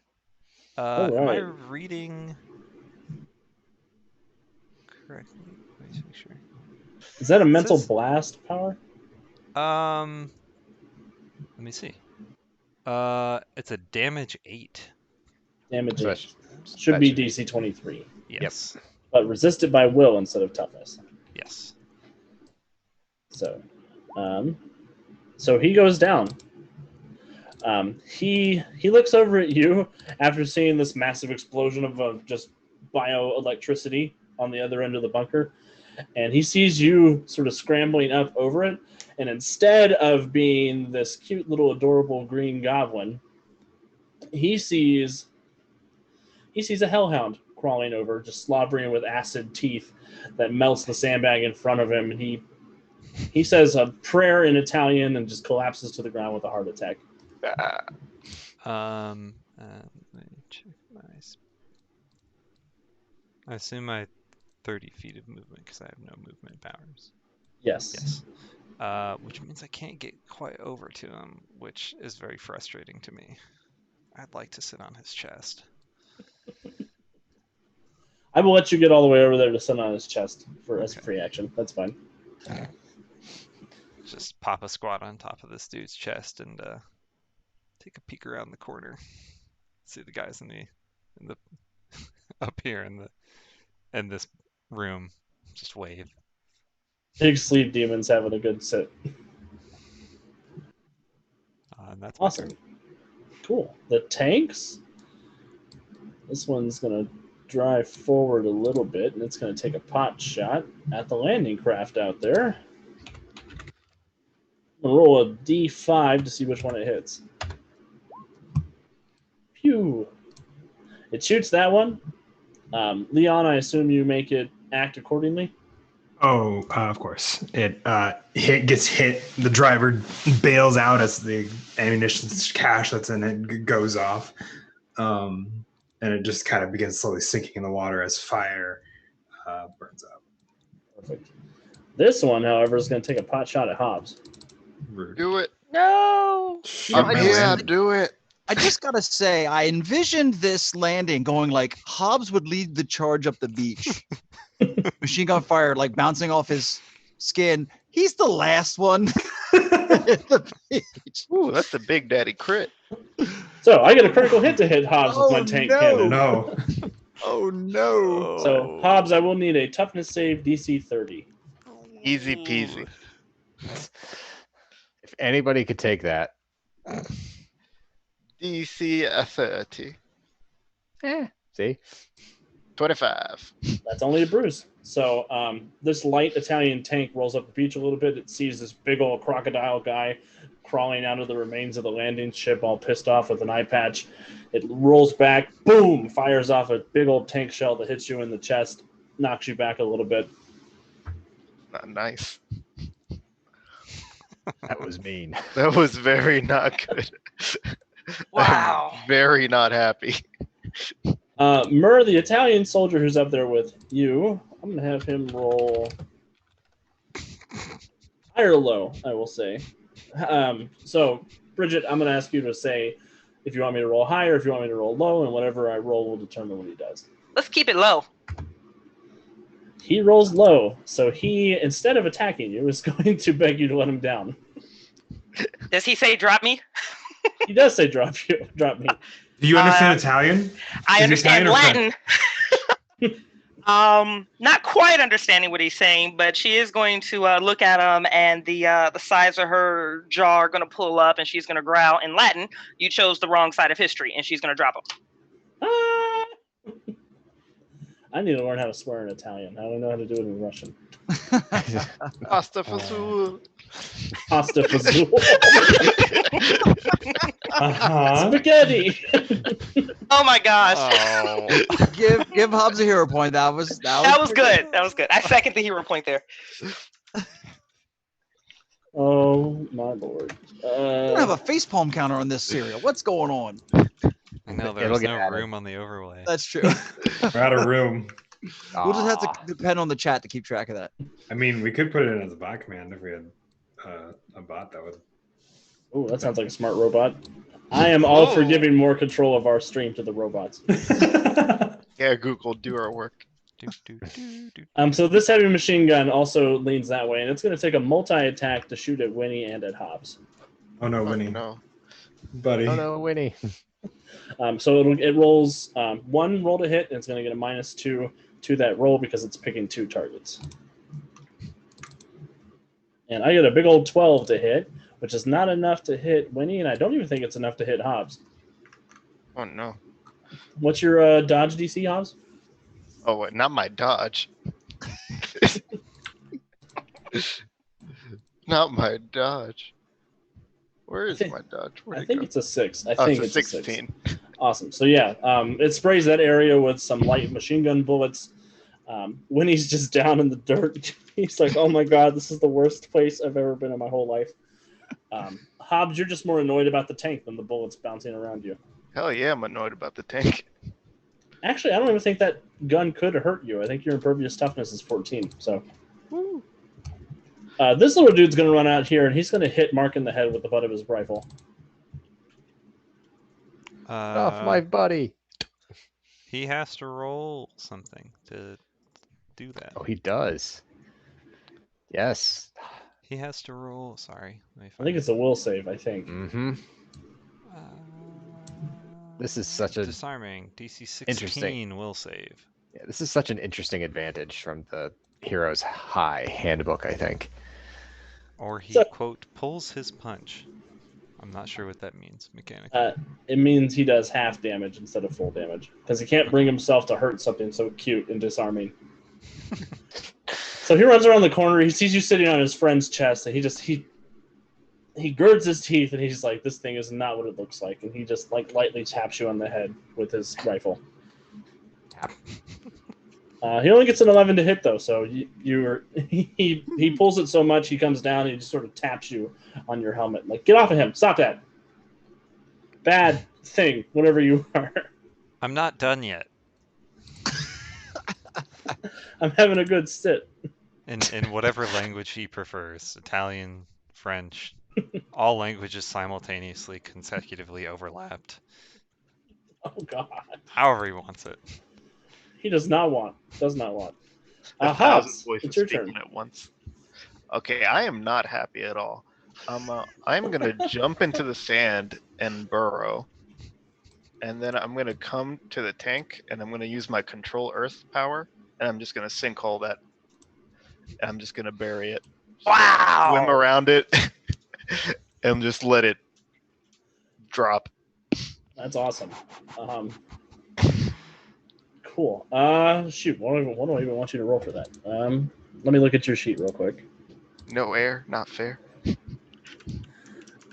Am I right. reading correctly? Let me make sure. Is that a mental Says- blast power? Let me see. It's a damage 8. Damage So eight. Should be that DC 23, Yes. but resisted by will instead of toughness. Yes. So, so he goes down. He looks over at you after seeing this massive explosion of just bioelectricity on the other end of the bunker, and he sees you sort of scrambling up over it. And instead of being this cute little adorable green goblin, he sees a hellhound crawling over, just slobbering with acid teeth that melts the sandbag in front of him. And he says a prayer in Italian and just collapses to the ground with a heart attack. Let me check my. I assume I 30 feet of movement because I have no movement powers. Yes. Which means I can't get quite over to him, which is very frustrating to me. I'd like to sit on his chest. I will let you get all the way over there to sit on his chest as a free action. That's fine. Just pop a squat on top of this dude's chest and take a peek around the corner. See the guys in the up here in this room. Just wave. Big sleep demon's having a good sit. And that's my Awesome. turn. Cool. The tanks. This one's going to drive forward a little bit, and it's going to take a pot shot at the landing craft out there. I'll roll a d5 to see which one it hits. Phew. It shoots that one. Leon, I assume you make it act accordingly? Oh, of course. It gets hit. The driver bails out as the ammunition cache that's in it goes off. And it just kind of begins slowly sinking in the water as fire burns up. Perfect. This one, however, is going to take a pot shot at Hobbs. Rude. Do it. No. I'm I here. just- Do it. I just gotta say, I envisioned this landing going like Hobbs would lead the charge up the beach. Machine gun fire, like bouncing off his skin. He's the last one at the beach. Ooh, that's the Big Daddy crit. So I get a critical hit to hit Hobbs with my Oh, tank no. cannon. No. Oh no. So Hobbs, I will need a toughness save DC 30. Easy peasy. If anybody could take that. DC 30. See? 25. That's only a bruise. So this light Italian tank rolls up the beach a little bit. It sees this big old crocodile guy crawling out of the remains of the landing ship, all pissed off with an eye patch. It rolls back, boom, fires off a big old tank shell that hits you in the chest, knocks you back a little bit. Not nice. That was mean. That was very not good. Wow. I'm very not happy. Murr, the Italian soldier who's up there with you, I'm going to have him roll high or low, I will say. So, Bridget, I'm going to ask you to say if you want me to roll high or if you want me to roll low, and whatever I roll will determine what he does. Let's keep it low. He rolls low, so he, instead of attacking you, is going to beg you to let him down. Does he say drop me? He does say drop me. Do you understand Italian? I Is he understand Italian or Latin. Not quite understanding what he's saying, but she is going to look at him, and the sides of her jaw are going to pull up, and she's going to growl in Latin. You chose the wrong side of history, and she's going to drop him. Ah! I need to learn how to swear in Italian. I don't know how to do it in Russian. Pasta fazool. Pasta fazool. Uh-huh. Spaghetti. Oh my gosh, Oh. Give Hobbs a hero point. That was good. That was good. I second the hero point there. Oh my lord. We don't have a facepalm counter on this cereal. What's going on? I know It'll there's get no added. room on the overlay. That's true. We're out of room. We'll just have Aw. to depend on the chat to keep track of that. I mean, we could put it in as a bot command if we had a bot that would. Oh, that sounds like a smart robot. I am all for Oh. giving more control of our stream to the robots. Yeah, Google, do our work. Do, do, do, do. So this heavy machine gun also leans that way, and it's going to take a multi-attack to shoot at Winnie and at Hobbs. Oh no, Oh, Winnie, no. buddy. Oh no, Winnie. So it rolls one roll to hit, and it's going to get a -2 to that roll because it's picking 2 targets. And I get a big old 12 to hit, which is not enough to hit Winnie, and I don't even think it's enough to hit Hobbs. Oh no. What's your dodge DC, Hobbs? Oh wait, not my dodge. Not my dodge. Where is my dodge? Where'd I it think go? it's a 6. I Oh, think it's it's a a 6. 16. Awesome. So yeah, it sprays that area with some light machine gun bullets. Winnie's just down in the dirt. He's like, "Oh my god, this is the worst place I've ever been in my whole life." Hobbs, you're just more annoyed about the tank than the bullets bouncing around you. Hell yeah, I'm annoyed about the tank. Actually, I don't even think that gun could hurt you. I think your impervious toughness is 14. So Woo. this little dude's going to run out here, and he's going to hit Mark in the head with the butt of his rifle. Off my buddy. He has to roll something to do that. Oh, he does. Yes. He has to roll. Sorry. Let me I find think it. it's a will save, I think. Mm-hmm. This is such a disarming DC 16 interesting. will save. Yeah, this is such an interesting advantage from the Heroes High handbook, I think. Or he, quote, pulls his punch. I'm not sure what that means mechanically. It means he does half damage instead of full damage because he can't bring himself to hurt something so cute and disarming. So he runs around the corner. He sees you sitting on his friend's chest, and he girds his teeth, and he's like, "This thing is not what it looks like," and he just like lightly taps you on the head with his rifle. Tap. He only gets an 11 to hit though, so he pulls it so much he comes down and he just sort of taps you on your helmet, like, "Get off of him! Stop that! Bad thing, whatever you are." I'm not done yet. I'm having a good sit. In whatever language he prefers, Italian, French, all languages simultaneously, consecutively overlapped. Oh God. However he wants it. He does not want. A thousand Hobbs, voices it's your speaking turn. at once. Okay, I am not happy at all. I'm gonna jump into the sand and burrow, and then I'm gonna come to the tank and I'm gonna use my control earth power, and I'm just gonna sinkhole that. And I'm just gonna bury it. Wow. Swim around it, and just let it drop. That's awesome. Cool. Shoot. What do I even want you to roll for that? Let me look at your sheet real quick. No air, not fair.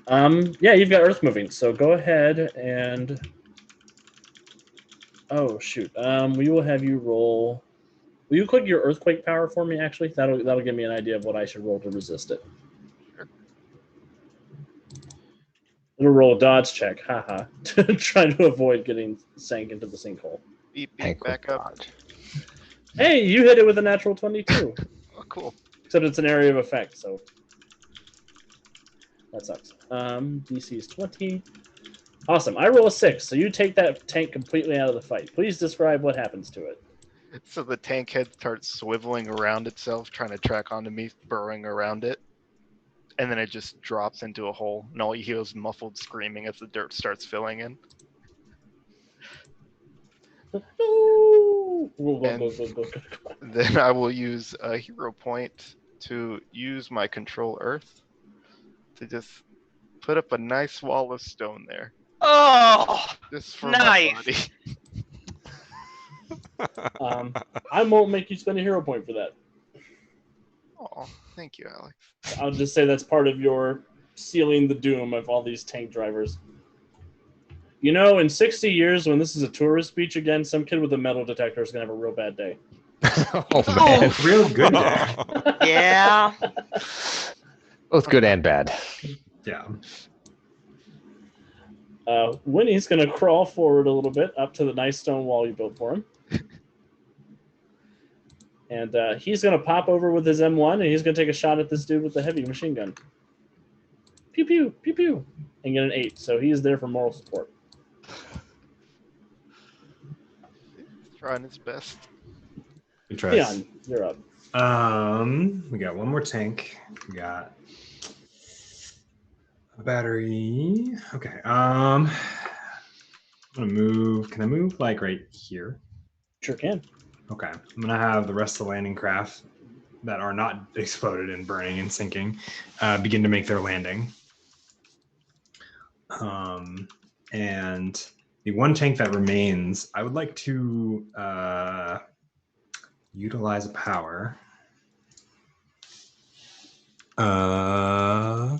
Yeah, you've got earth moving, so go ahead and. Oh shoot. We will have you roll. Will you click your earthquake power for me? Actually, that'll give me an idea of what I should roll to resist it. Sure. It'll roll a dodge check, haha, trying to avoid getting sank into the sinkhole. Beep, beep, back up. Hey, you hit it with a natural 22. Oh, cool. Except it's an area of effect, so that sucks. DC is 20. Awesome. I roll a 6, so you take that tank completely out of the fight. Please describe what happens to it. So the tank head starts swiveling around itself, trying to track onto me, burrowing around it. And then it just drops into a hole, and all you hear is muffled screaming as the dirt starts filling in. Then I will use a hero point to use my control earth to just put up a nice wall of stone there. Oh, Just for nice. my body. I won't make you spend a hero point for that. Oh, thank you, Alex. I'll just say that's part of your sealing the doom of all these tank drivers. You know, in 60 years, when this is a tourist beach again, some kid with a metal detector is going to have a real bad day. Oh, man. Real good day. Yeah. Both good and bad. Yeah. Winnie's going to crawl forward a little bit up to the nice stone wall you built for him. And he's going to pop over with his M1, and he's going to take a shot at this dude with the heavy machine gun. Pew, pew, pew, pew. And get an 8. So he's there for moral support. He's trying his best. Good try. Leon, you're up. We got one more tank. We got a battery. Okay. I'm gonna move. Can I move like right here? Sure can. Okay. I'm gonna have the rest of the landing craft that are not exploded and burning and sinking begin to make their landing. And the one tank that remains, I would like to utilize a power. I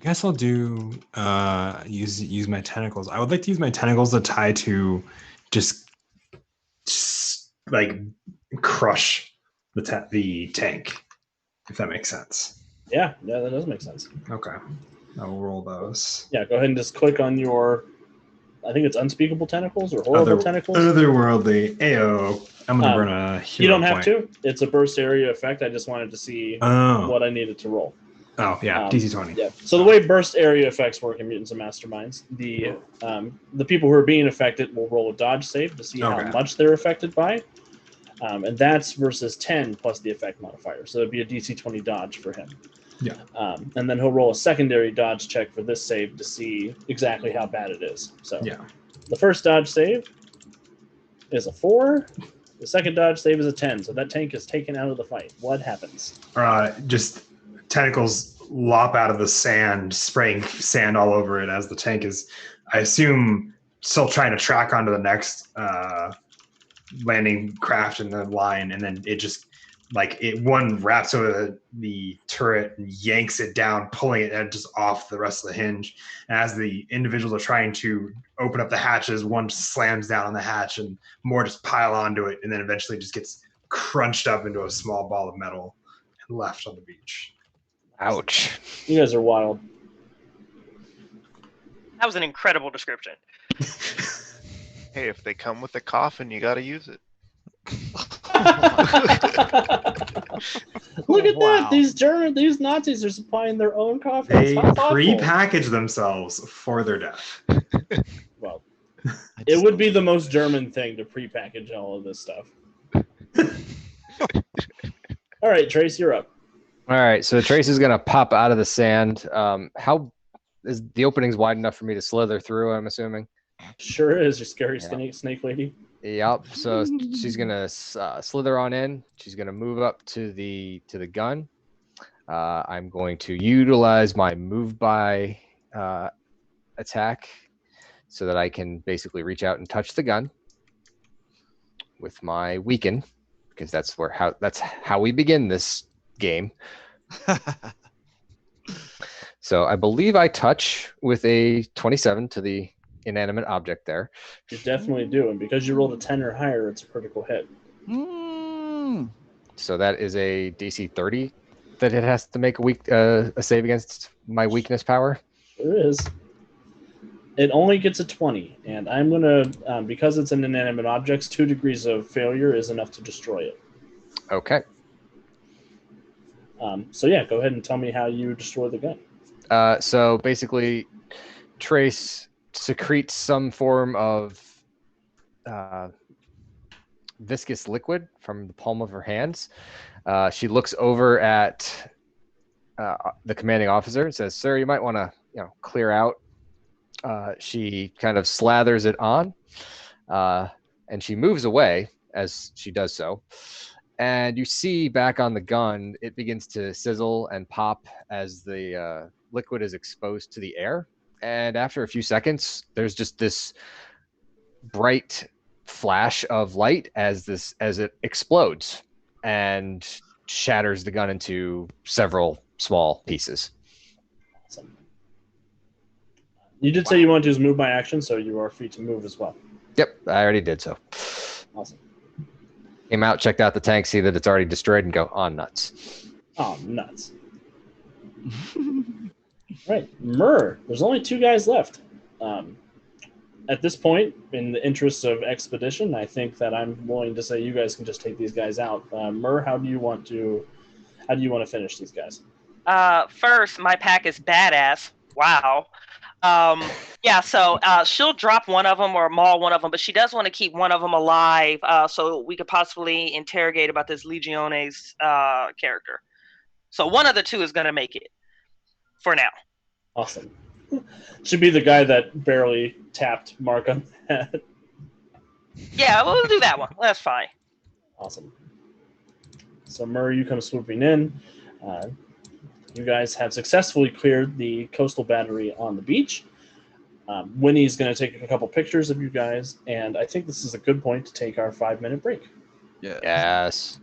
guess I'll do use my tentacles. I would like to use my tentacles to tie to just like crush the tank, if that makes sense. Yeah, that does make sense. Okay, I'll roll those. Yeah, go ahead and just click on your, I think it's unspeakable tentacles or horrible tentacles. Otherworldly. Ayo. I'm gonna burn a hero You don't have point. to. It's a burst area effect. I just wanted to see what I needed to roll. Oh yeah, DC 20. Yeah. So the way burst area effects work in Mutants and Masterminds, the people who are being affected will roll a dodge save to see how much they're affected by, and that's versus 10 plus the effect modifier. So it'd be a DC 20 dodge for him. Yeah. And then he'll roll a secondary dodge check for this save to see exactly how bad it is. So yeah, the first dodge save is a 4. The second dodge save is a 10. So that tank is taken out of the fight. What happens? Just tentacles lop out of the sand, spraying sand all over it as the tank is, I assume, still trying to track onto the next landing craft in the line, and then it just one wraps over the turret and yanks it down, pulling it just off the rest of the hinge. And as the individuals are trying to open up the hatches, one slams down on the hatch and more just pile onto it, and then eventually just gets crunched up into a small ball of metal and left on the beach. Ouch. You guys are wild. That was an incredible description. Hey, if they come with a coffin, you got to use it. Look at Wow. that! These Nazis are supplying their own coffins. They How thoughtful. pre-package themselves for their death. Well, it would be the most German thing to pre-package all of this stuff. All right, Trace, you're up. All right, so Trace is gonna pop out of the sand. How is the opening's wide enough for me to slither through? I'm assuming. Sure is, you scary snake lady. Yep. So she's gonna slither on in. She's gonna move up to the gun. I'm going to utilize my move by attack so that I can basically reach out and touch the gun with my weaken, because that's how we begin this game. So I believe I touch with a 27 to the inanimate object there. You definitely do, and because you rolled a 10 or higher, it's a critical hit. So that is a DC 30 that it has to make a save against my weakness power. There is. It only gets a 20, and I'm gonna because it's an inanimate object, 2 degrees of failure is enough to destroy it. Okay. So yeah, go ahead and tell me how you destroy the gun. So basically, Trace secretes some form of viscous liquid from the palm of her hands. She looks over at the commanding officer and says, "Sir, you might want to, clear out." She kind of slathers it on, and she moves away as she does so. And you see back on the gun, it begins to sizzle and pop as the liquid is exposed to the air. And after a few seconds, there's just this bright flash of light as it explodes and shatters the gun into several small pieces. Awesome. You did say you wanted to use move by action, so you are free to move as well. Yep, I already did so. Awesome. Came out, checked out the tank, see that it's already destroyed, and go, "On nuts." Oh, nuts. Right, Myrrh. There's only 2 guys left. At this point, in the interest of expedition, I think that I'm willing to say you guys can just take these guys out. Myrrh, how do you want to finish these guys? First, my pack is badass. Wow. So she'll drop one of them or maul one of them, but she does want to keep one of them alive, so we could possibly interrogate about this Legiones character. So one of the 2 is going to make it for now. Awesome. Should be the guy that barely tapped Mark on that. Yeah, we'll do that one. That's fine. Awesome. So Murray, you come swooping in. You guys have successfully cleared the coastal battery on the beach. Winnie's going to take a couple pictures of you guys, and I think this is a good point to take our 5-minute break. Yeah. Yes.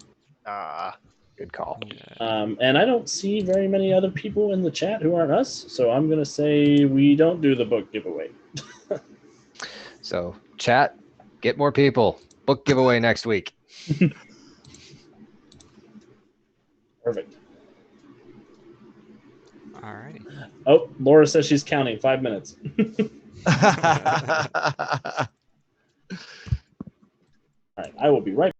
Ah, Good call. Yeah. And I don't see very many other people in the chat who aren't us, so I'm going to say we don't do the book giveaway. So chat, get more people. Book giveaway next week. Perfect. Alrighty. Oh, Laura says she's counting 5 minutes. All right, I will be right back.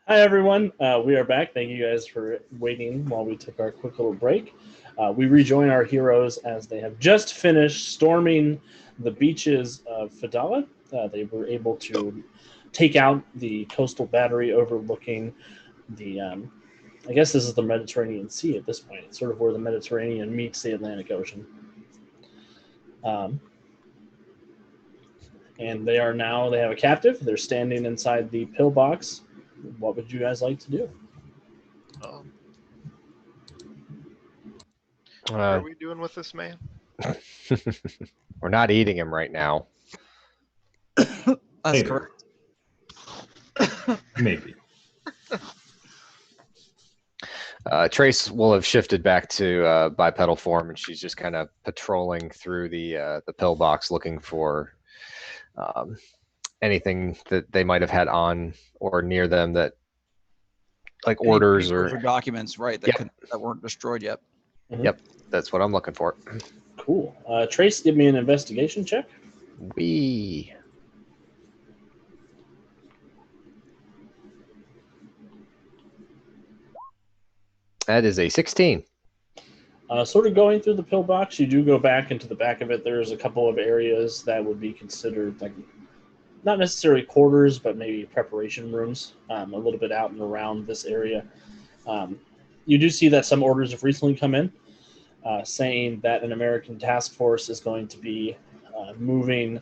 Hi, everyone. We are back. Thank you guys for waiting while we took our quick little break. We rejoin our heroes as they have just finished storming the beaches of Fadala. They were able to take out the coastal battery overlooking the, I guess this is the Mediterranean Sea at this point. It's sort of where the Mediterranean meets the Atlantic Ocean. And they have a captive. They're standing inside the pillbox. What would you guys like to do? What are we doing with this man? We're not eating him right now. That's Later. correct. Maybe. Trace will have shifted back to bipedal form, and she's just kind of patrolling through the pillbox looking for anything that they might have had on or near them that, like Any orders papers or. documents, right? That that weren't destroyed yet. Yep, that's what I'm looking for. Cool. Trace, give me an investigation check. Wee. That is a 16. Sort of going through the pillbox, you do go back into the back of it. There's a couple of areas that would be considered like not necessarily quarters, but maybe preparation rooms, a little bit out and around this area. You do see that some orders have recently come in saying that an American task force is going to be moving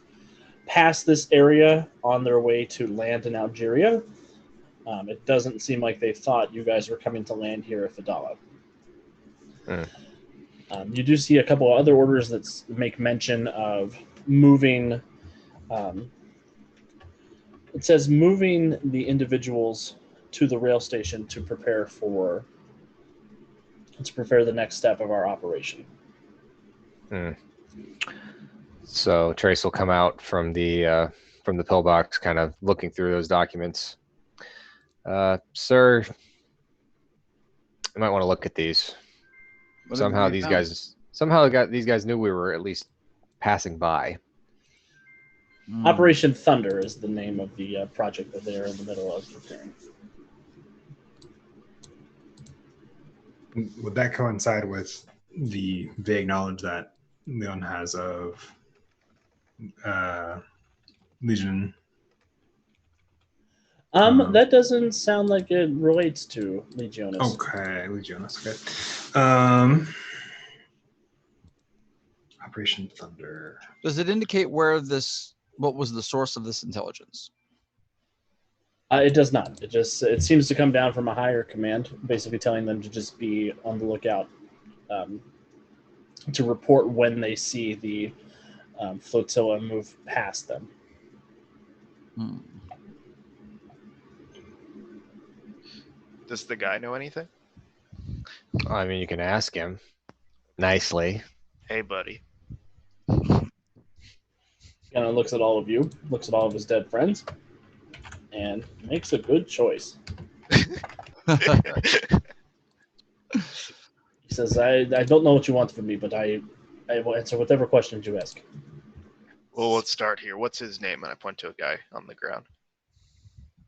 past this area on their way to land in Algeria. It doesn't seem like they thought you guys were coming to land here at Fadala. You do see a couple of other orders that make mention of moving. It says moving the individuals to the rail station to prepare the next step of our operation. So Trace will come out from the pillbox, kind of looking through those documents. Sir, you might want to look at these. Somehow these guys knew we were at least passing by. Operation Thunder is the name of the project that they're in the middle of preparing. Would that coincide with the vague knowledge that Leon has of Legion? That doesn't sound like it relates to Legionis. Okay, Legionis. Okay. Operation Thunder. Does it indicate what was the source of this intelligence? It does not. It seems to come down from a higher command, basically telling them to just be on the lookout to report when they see the flotilla move past them. Does the guy know anything? I mean, you can ask him nicely. Hey, buddy. Kind of looks at all of you, looks at all of his dead friends, and makes a good choice. He says, I don't know what you want from me, but I will answer whatever questions you ask. Well, let's start here. What's his name? And I point to a guy on the ground.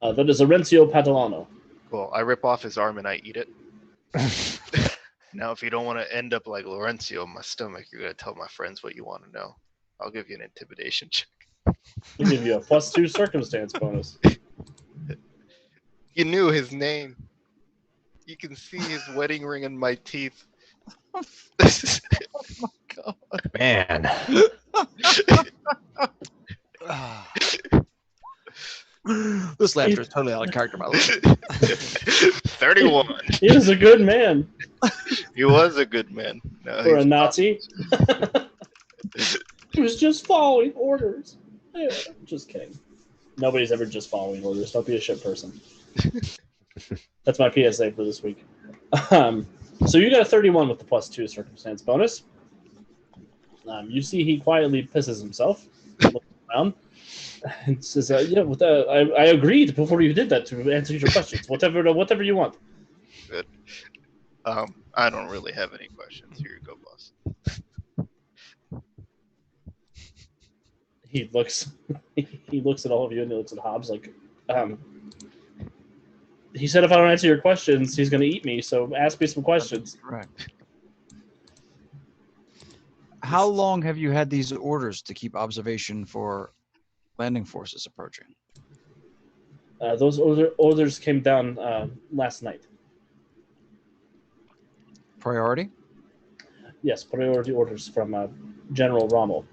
That is Orencio Padalano. Cool. I rip off his arm and I eat it. Now, if you don't want to end up like Lorenzo in my stomach, you're going to tell my friends what you want to know. I'll give you an intimidation check. I'll give you a +2 circumstance bonus. You knew his name. You can see his wedding ring in my teeth. Oh my god. Man. This laughter is totally out of character, by the way. 31. He was a good man. He was a good man. No, For a Nazi. He was just following orders. Yeah, just kidding. Nobody's ever just following orders. Don't be a shit person. That's my PSA for this week. So you got a 31 with the +2 circumstance bonus. You see he quietly pisses himself, looks around, and says, "Yeah, I agreed before you did that to answer your questions. Whatever you want." Good. I don't really have any questions. Here you go, boss. He looks at all of you and he looks at Hobbs like, He said if I don't answer your questions, he's going to eat me. So ask me some questions. Correct. How long have you had these orders to keep observation for landing forces approaching? Those orders came down last night. Priority? Yes, priority orders from General Rommel.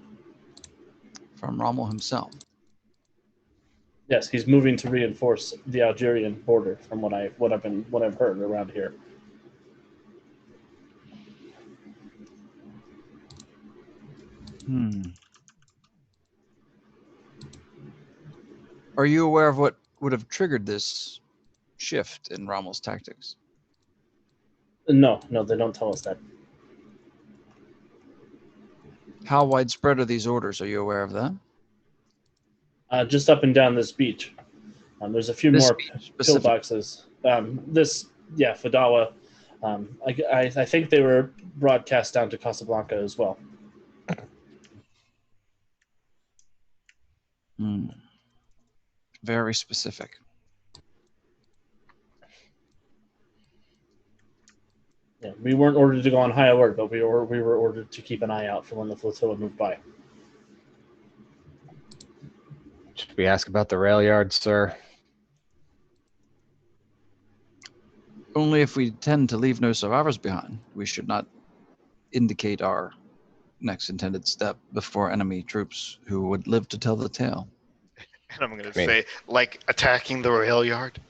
From Rommel himself. Yes, he's moving to reinforce the Algerian border. From what I've heard around here. Are you aware of what would have triggered this shift in Rommel's tactics? No, they don't tell us that. How widespread are these orders? Are you aware of that? Just up and down this beach. There's a few This more beach pillboxes. Fadawa. I think they were broadcast down to Casablanca as well. Very specific. Yeah, we weren't ordered to go on high alert, but we were ordered to keep an eye out for when the flotilla moved by. Should we ask about the rail yard, sir? Only if we tend to leave no survivors behind. We should not indicate our next intended step before enemy troops who would live to tell the tale. And I'm going to say, like attacking the rail yard.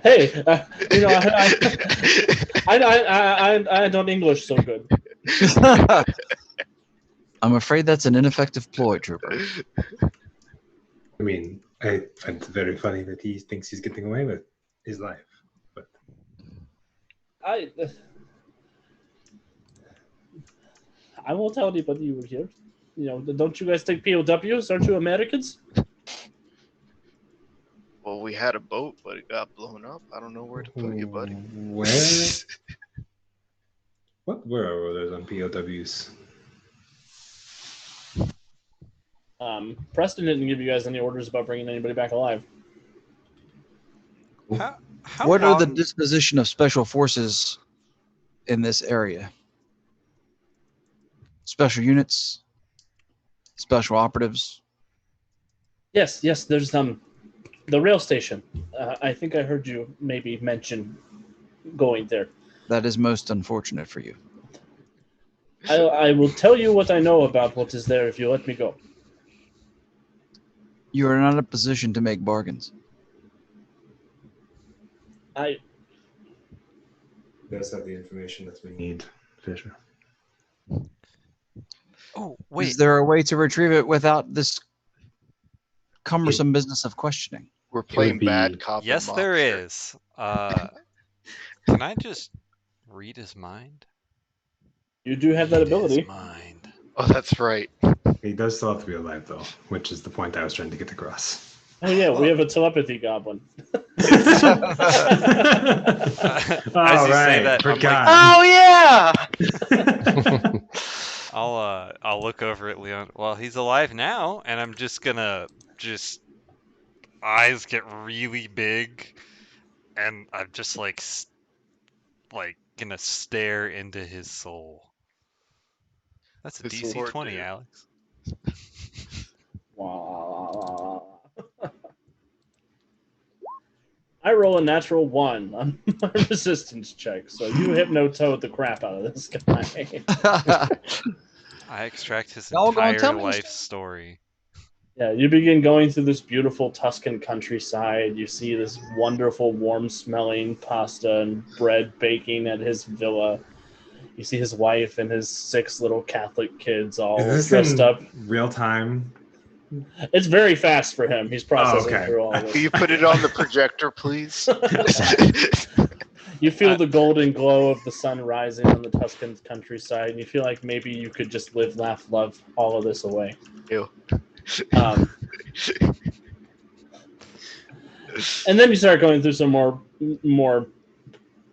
Hey, I don't English so good. I'm afraid that's an ineffective ploy, Trooper. I mean, I find it very funny that he thinks he's getting away with his life. But I won't tell anybody you were here. Don't you guys take POWs? Aren't you Americans? Well, we had a boat, but it got blown up. I don't know where to put you, buddy. Where? What were our orders on POWs? Preston didn't give you guys any orders about bringing anybody back alive. How What are the long- disposition of special forces in this area? Special units? Special operatives? Yes. There's the rail station. I think I heard you maybe mention going there. That is most unfortunate for you. I will tell you what I know about what is there if you let me go. You are not in a position to make bargains. I He does have the information that we need, Fisher. Oh, wait. Is there a way to retrieve it without this cumbersome business of questioning? We're playing be- bad cop. Yes, and there monster. is. Can I just read his mind? You do have that Read ability. His mind. Oh, that's right. He does still have to be alive, though, which is the point I was trying to get across. Oh yeah, we have a telepathy goblin. As you say that, I'm like, forgot. Oh yeah. I'll look over at Leon. Well, he's alive now, and I'm just gonna eyes get really big, and I'm just like gonna stare into his soul. That's a His DC sword, 20, dude. Alex. Wow. I roll a natural 1 on my resistance check, so you hypno-toad the crap out of this guy. I extract his Y'all gonna entire tell me life story. Yeah, you begin going through this beautiful Tuscan countryside. You see this wonderful, warm-smelling pasta and bread baking at his villa. You see his wife and his 6 little Catholic kids all Is this dressed in up. real time? It's very fast for him. He's processing okay. through all of Can this. you put it on the projector, please? You feel the golden glow of the sun rising on the Tuscan countryside, and you feel like maybe you could just live, laugh, love all of this away. Ew. And then you start going through some more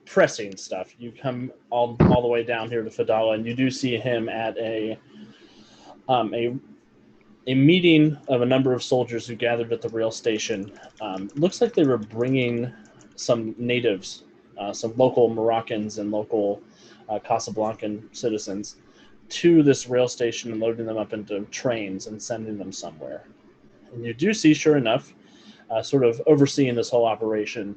pressing stuff. You come all the way down here to Fadala, and you do see him at a a meeting of a number of soldiers who gathered at the rail station. Looks like they were bringing some natives, some local Moroccans and local Casablancan citizens, to this rail station and loading them up into trains and sending them somewhere. And you do see, sure enough, sort of overseeing this whole operation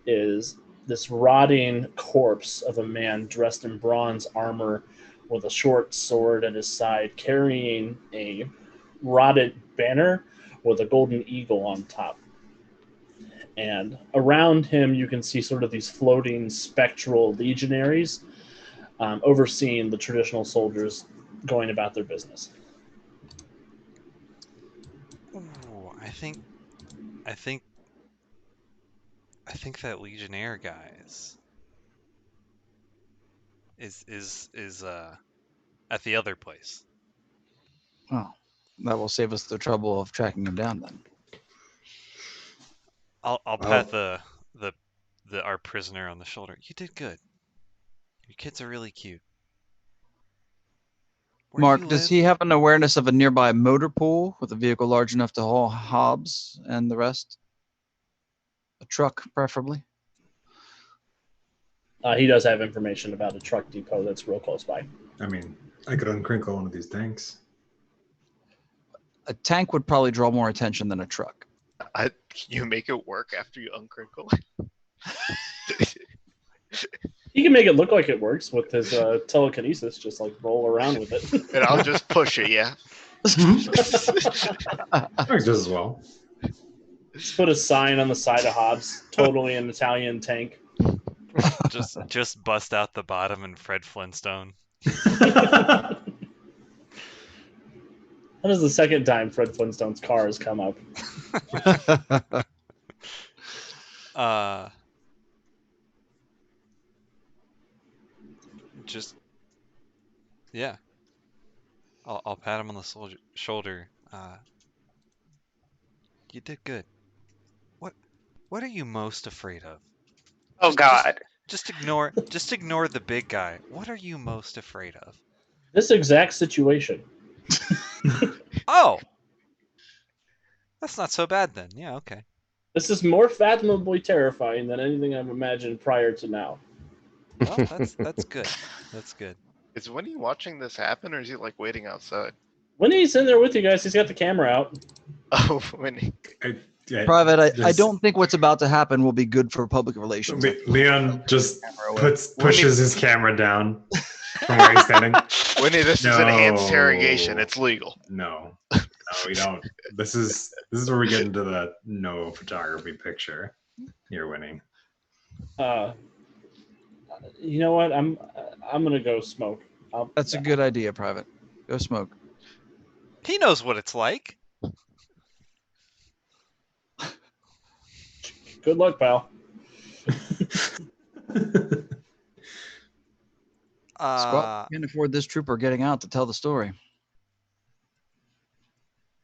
is this rotting corpse of a man dressed in bronze armor with a short sword at his side, carrying a rotted banner with a golden eagle on top. And around him, you can see sort of these floating spectral legionaries overseeing the traditional soldiers going about their business. Ooh, I think that Legionnaire guy is at the other place. Oh, that will save us the trouble of tracking him down then. I'll pat our prisoner on the shoulder. You did good. Your kids are really cute. Where do Mark, you does live? he have an awareness of a nearby motor pool with a vehicle large enough to haul Hobbs and the rest? A truck, preferably. He does have information about a truck depot that's real close by. I mean, I could uncrinkle one of these tanks. A tank would probably draw more attention than a truck. You make it work after you uncrinkle. He can make it look like it works with his telekinesis, just like roll around with it. And I'll just push it, yeah. Works just as well. Just put a sign on the side of Hobbs, totally an Italian tank. just bust out the bottom and Fred Flintstone. That is the second time Fred Flintstone's car has come up. Yeah. I'll pat him on the shoulder. You did good. What are you most afraid of? Oh God. Just ignore the big guy. What are you most afraid of? This exact situation. Oh, that's not so bad then. Yeah, okay. This is more fathomably terrifying than anything I've imagined prior to now. Well, that's good. That's good. Is Winnie watching this happen, or is he like waiting outside? When he's in there with you guys, he's got the camera out. Oh, Winnie. Private, I don't think what's about to happen will be good for public relations. Leon just pushes his camera down from where he's standing. Winnie, this is enhanced interrogation. It's legal. No, we don't. This is where we get into the no photography picture. You're winning. You know what? I'm gonna go smoke. That's a good idea, Private. Go smoke. He knows what it's like. Good luck, pal. Squad can't afford this trooper getting out to tell the story.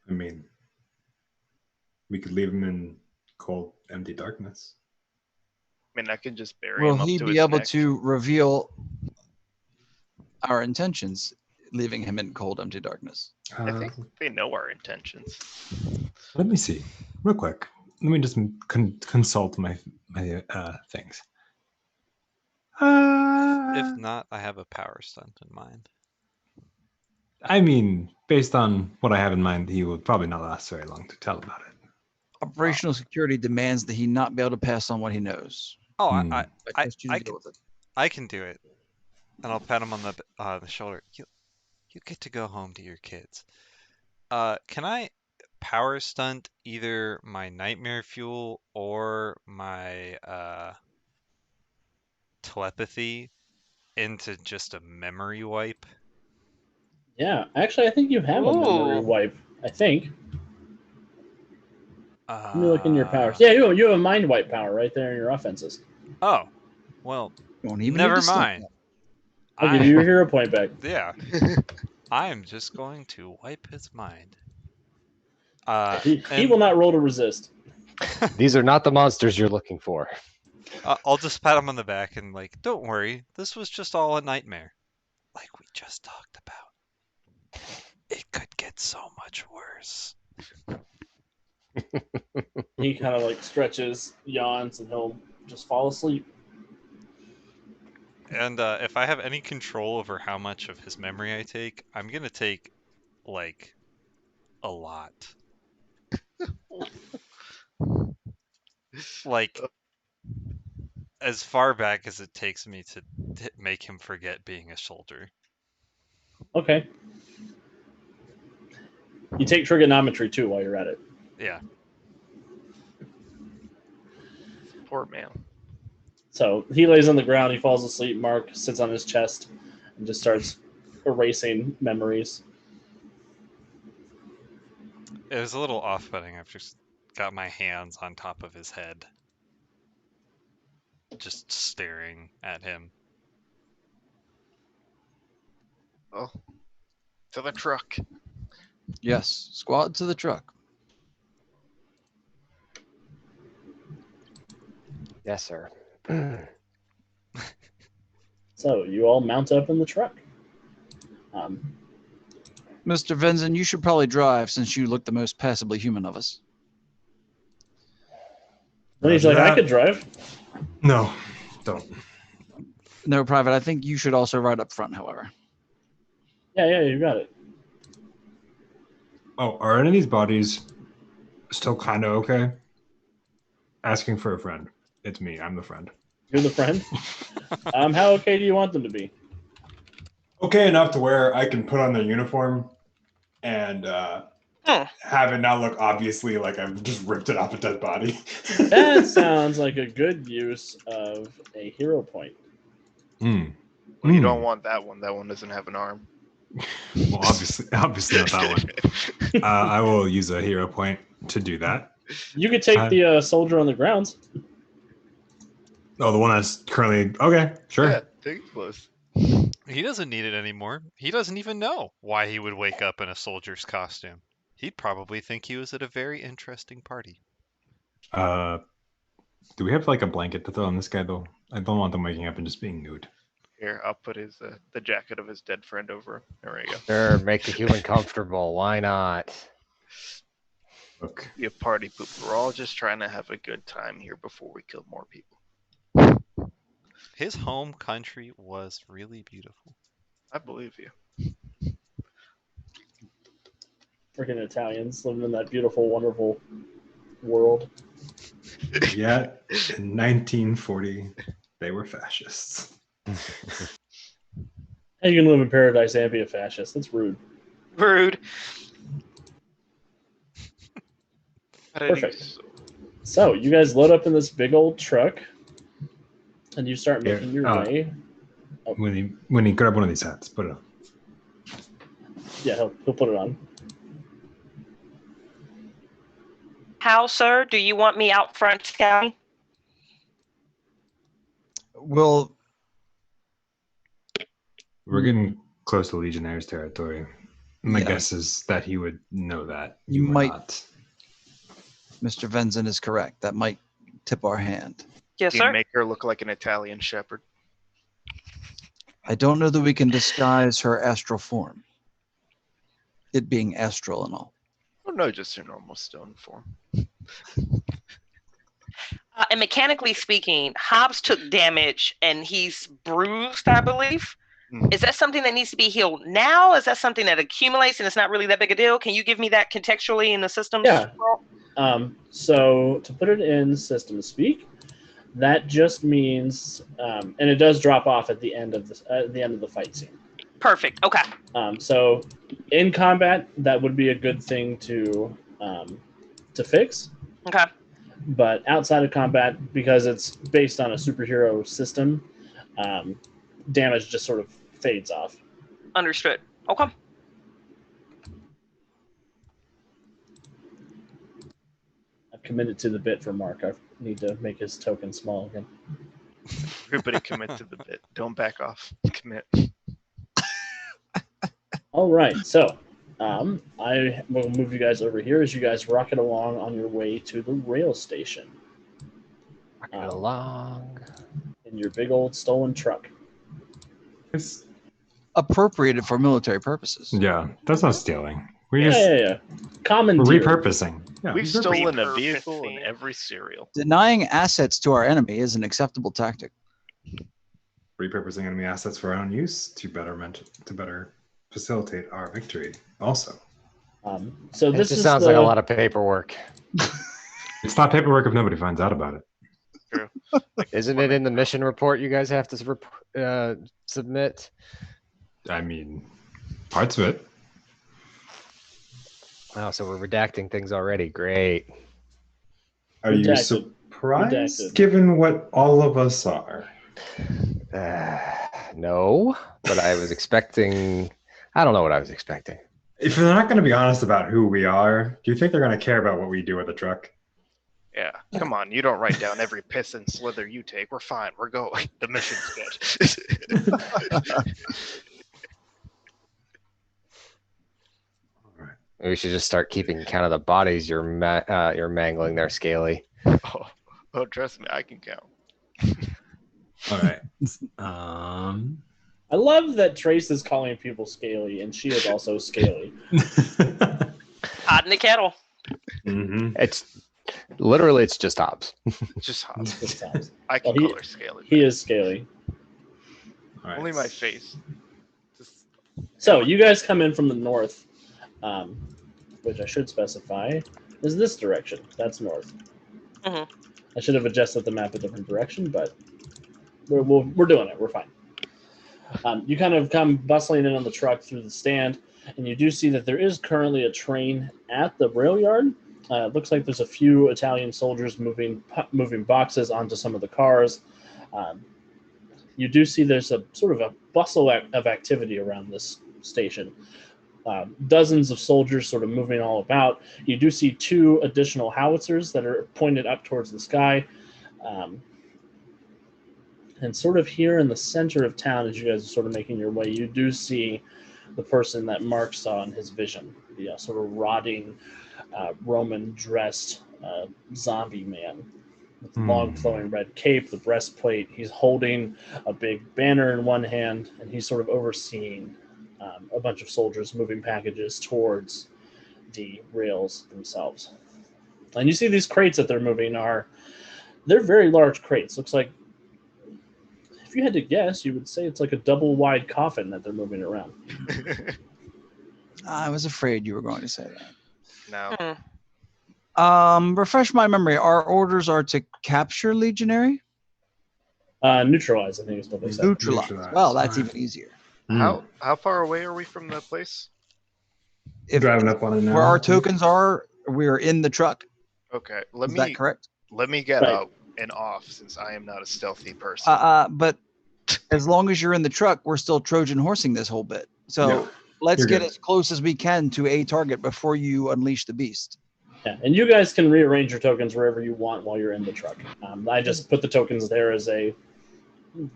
I mean, we could leave him in cold, empty darkness. I mean, I can just bury Will him up he to be his able neck. to reveal our intentions, leaving him in cold, empty darkness? I think they know our intentions. Let me see, real quick. Let me just consult my things. If not, I have a power stunt in mind. I mean, based on what I have in mind, he will probably not last very long to tell about it. Operational security demands that he not be able to pass on what he knows. Oh, I trust you to deal with it. I can do it, and I'll pat him on the shoulder. You get to go home to your kids. Can I power stunt either my nightmare fuel or my telepathy into just a memory wipe? Yeah, actually, I think you have a memory Ooh. wipe. I think. Let me look in your powers. Yeah, you have a mind wipe power right there in your offenses. Oh, well, Won't even need never to stop mind. I'll give you your hero point back. Yeah, I am just going to wipe his mind. He will not roll to resist. These are not the monsters you're looking for. I'll just pat him on the back and like, don't worry, this was just all a nightmare, like we just talked about. It could get so much worse. He kind of like stretches, yawns, and he'll just fall asleep. And if I have any control over how much of his memory I take, I'm gonna take like a lot. Like as far back as it takes me to make him forget being a soldier. Okay. You take trigonometry too while you're at it. Yeah. Poor man. So he lays on the ground, he falls asleep. Mark sits on his chest and just starts erasing memories. It was a little off-putting. I've just got my hands on top of his head, just staring at him. Well, to the truck. Yes, squad to the truck. Yes, sir. So you all mount up in the truck. Mr. Venzen, you should probably drive since you look the most passably human of us. Then he's Roger like, I that. could drive. No, don't. No, Private, I think you should also ride up front, however. Yeah, you got it. Oh, are any of these bodies still kind of okay? Asking for a friend. It's me. I'm the friend. You're the friend. How okay do you want them to be? Okay enough to where I can put on their uniform and have it not look obviously like I've just ripped it off a dead body. That sounds like a good use of a hero point. Hmm. Well, you don't want that one. That one doesn't have an arm. Well, obviously not that one. I will use a hero point to do that. You could take the soldier on the grounds. Oh, the one that's currently okay. Sure. Yeah, take it close. He doesn't need it anymore. He doesn't even know why he would wake up in a soldier's costume. He'd probably think he was at a very interesting party. Do we have like a blanket to throw on this guy though? I don't want them waking up and just being nude. Here, I'll put his the jacket of his dead friend over him. There we go. Sure, make the human comfortable. Why not? Look, Be a party poop. We're all just trying to have a good time here before we kill more people. His home country was really beautiful. I believe you. Freaking Italians living in that beautiful, wonderful world. yet in 1940 they were fascists. How you can live in paradise and be a fascist? That's rude. Rude. Perfect. So you guys load up in this big old truck, and you start making your way. When he grab one of these hats, put it on. Yeah, he'll put it on. How, sir? Do you want me out front scouting? Well, We're getting close to Legionnaires' territory. My Yeah. guess is that he would know that. You were might- not. Mr. Venzen is correct. That might tip our hand. Yes, Do you sir. make her look like an Italian shepherd? I don't know that we can disguise her astral form. It being astral and all. Oh no, just her normal stone form. And mechanically speaking, Hobbs took damage and he's bruised, I believe. Mhm. Is that something that needs to be healed now? Is that something that accumulates and it's not really that big a deal? Can you give me that contextually in the system? Yeah. So to put it in system speak, that just means, and it does drop off at the end of the fight scene. Perfect. Okay. So in combat, that would be a good thing to fix. Okay. But outside of combat, because it's based on a superhero system, damage just sort of fades off. Understood. Okay. I've committed to the bit for Mark. I need to make his token small again. Everybody commit to the bit. Don't back off. Commit. All right, so I will move you guys over here as you guys rocket along on your way to the rail station Rocket along. in your big old stolen truck. appropriated for military purposes. Yeah, that's not stealing. We're Yeah, just yeah, yeah. Common we're deer. repurposing. Yeah, We've repurposing. stolen a vehicle in every cereal. Denying assets to our enemy is an acceptable tactic. Repurposing enemy assets for our own use to better facilitate our victory. Also, So It this just is sounds like a lot of paperwork. it's not paperwork if nobody finds out about it. True. Isn't it in the mission report you guys have to submit? I mean, parts of it. Oh, so we're redacting things already. Great. Are you Redacted. surprised, Redacted. given what all of us are? No, but I was expecting. I don't know what I was expecting. If they're not going to be honest about who we are, do you think they're going to care about what we do with the truck? Yeah, come on. You don't write down every piss and slither you take. We're fine. We're going. The mission's good. We should just start keeping count of the bodies you're mangling there, Scaly. Oh, trust me, I can count. All right. I love that Trace is calling people scaly, and she is also scaly. Hot in the kettle. Mm-hmm. It's literally it's just Hobbs. Just Hobbs. Just Hobbs. I can Well, call her scaly. He is scaly. All right. Only my face. Just, So you guys come in from the north, which I should specify is this direction. That's north. Mhm. I should have adjusted the map a different direction, but we're doing it. We're fine. You kind of come bustling in on the truck through the stand, and you do see that there is currently a train at the rail yard. It looks like there's a few Italian soldiers moving boxes onto some of the cars. You do see there's a sort of a bustle of activity around this station. Dozens of soldiers sort of moving all about. You do see 2 additional howitzers that are pointed up towards the sky. And sort of here in the center of town, as you guys are sort of making your way, you do see the person that Mark saw in his vision, the sort of rotting, Roman-dressed zombie man with the long flowing red cape, the breastplate. He's holding a big banner in one hand, and he's sort of overseeing a bunch of soldiers moving packages towards the rails themselves. And you see these crates that they're moving they're very large crates. Looks like, if you had to guess, you would say it's like a double wide coffin that they're moving around. I was afraid you were going to say that. no. Refresh my memory. Our orders are to capture legionary? Neutralize, I think is what they said. Neutralize. Well, that's even easier. How far away are we from the place? If Driving up on it now. where our tokens are, we're in the truck. Okay, Is that correct? let me get Right. out and off since I am not a stealthy person. But as long as you're in the truck, we're still Trojan horsing this whole bit. So Yeah, let's you're get good. as close as we can to a target before you unleash the beast. Yeah, and you guys can rearrange your tokens wherever you want while you're in the truck. I just put the tokens there as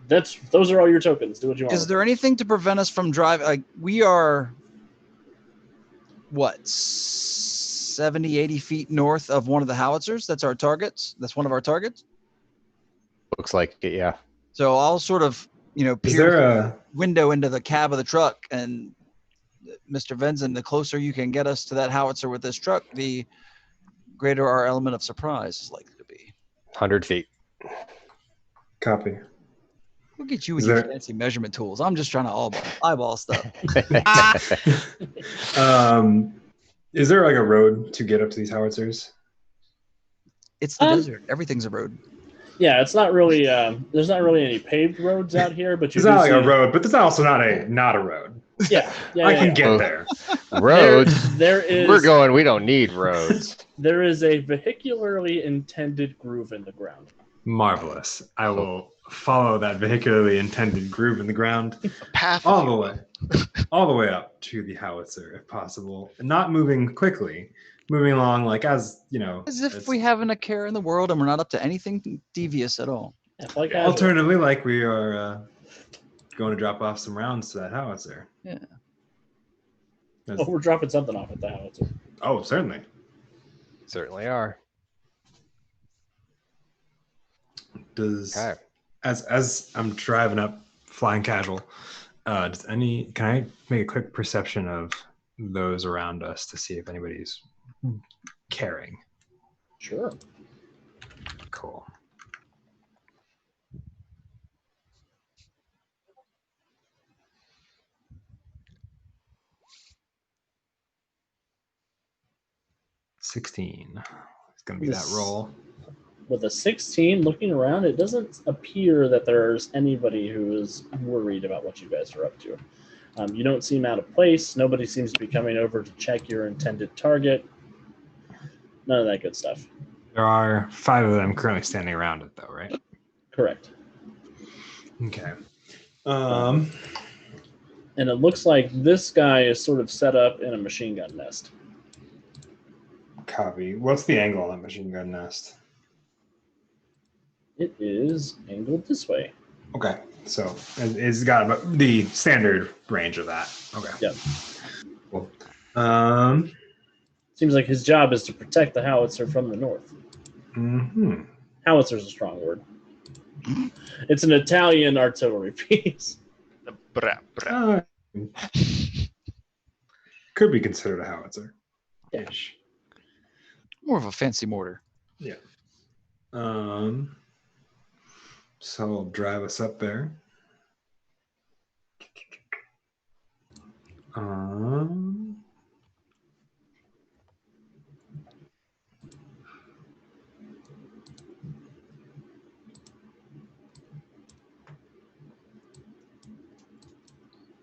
those are all your tokens. Do what you want. Is there anything to prevent us from driving? Like, we are, what, 70, 80 feet north of one of the howitzers? That's our targets. That's one of our targets. Looks like it, yeah. So I'll sort of, Is peer there through the window into the cab of the truck. And Mr. Venzen, the closer you can get us to that howitzer with this truck, the greater our element of surprise is likely to be. 100 feet. copy? Look at you Is with your there- fancy measurement tools. I'm just trying to eyeball stuff. Is there like a road to get up to these howitzers? It's the desert. Everything's a road. Yeah, it's not really. There's not really any paved roads out here, but you It's do not like see, a road, but it's also not a road. Yeah, I can yeah. get Oh. there. Roads. There is. We're going. We don't need roads. There is a vehicularly intended groove in the ground. Marvelous. I will follow that vehicularly intended groove in the ground Path all the way up to the howitzer, if possible, and not moving quickly, moving along like as As if it's- we haven't a care in the world and we're not up to anything devious at all. It's like Alternatively, like we are going to drop off some rounds to that howitzer. Yeah. That's- we're dropping something off at the howitzer. oh, certainly. Certainly are. Does Okay. as I'm driving up, flying casual, Can I make a quick perception of those around us to see if anybody's caring? Sure. Cool. $16. It's gonna be that roll. With a 16, looking around, it doesn't appear that there's anybody who is worried about what you guys are up to. You don't seem out of place. Nobody seems to be coming over to check your intended target. None of that good stuff. There are 5 of them currently standing around it, though, right? Correct. Okay. And it looks like this guy is sort of set up in a machine gun nest. Copy. What's the angle on that machine gun nest? It is angled this way. Okay. So it's got about the standard range of that. Okay. Yep. Cool. Seems like his job is to protect the howitzer from the north. Mm-hmm. Howitzer is a strong word. It's an Italian artillery piece. Could be considered a howitzer. Ish. More of a fancy mortar. Yeah. So I'll drive us up there.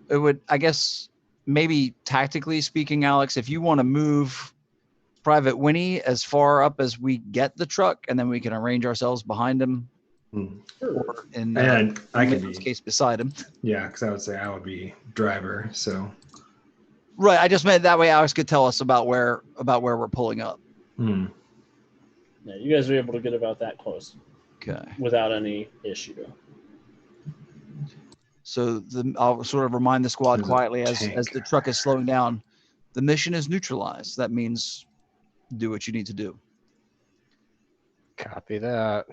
It would, I guess, maybe tactically speaking, Alex, if you want to move Private Winnie as far up as we get the truck, and then we can arrange ourselves behind him, or in And I could this be, case beside him. yeah, because I would say I would be driver. So Right. I just meant that way Alex could tell us about where we're pulling up. Yeah, you guys are able to get about that close. Okay. Without any issue. So I'll sort of remind the squad There's a quietly as tank. the truck is slowing down. The mission is neutralized. That means do what you need to do. Copy that.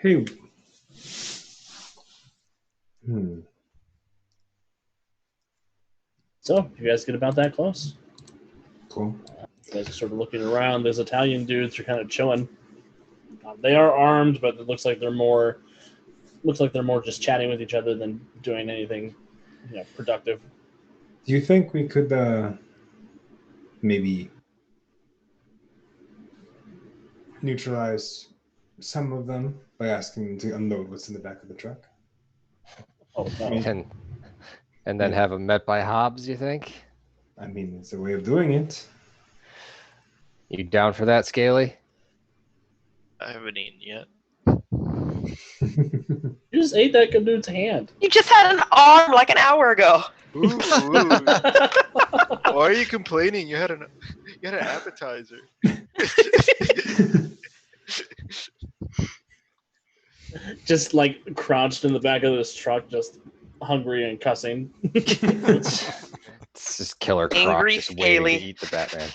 Hey. So, you guys get about that close. Cool. You guys are sort of looking around. Those Italian dudes are kind of chilling. They are armed, but it looks like they're more just chatting with each other than doing anything, productive. Do you think we could maybe neutralize some of them by asking them to unload what's in the back of the truck? Oh, no. And then have them met by Hobbs, you think? I mean, it's a way of doing it. You down for that, Scaly? I haven't eaten yet. You just ate that good dude's hand. You just had an arm like an hour ago. Ooh. Why are you complaining? You had an appetizer. Just like crouched in the back of this truck, just hungry and cussing. It's just Killer Croc Angry just waiting Scaly. to eat the Batman.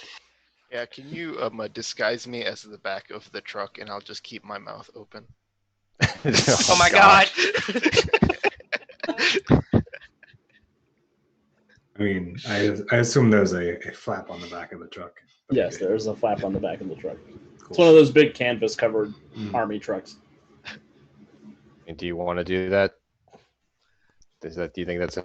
Yeah, can you disguise me as the back of the truck, and I'll just keep my mouth open. Oh my god. I mean, I assume there's a flap on the back of the truck. Yes, there's a flap on the back of the truck. Cool. It's one of those big canvas-covered army trucks. And do you want to do that? Do you think that's I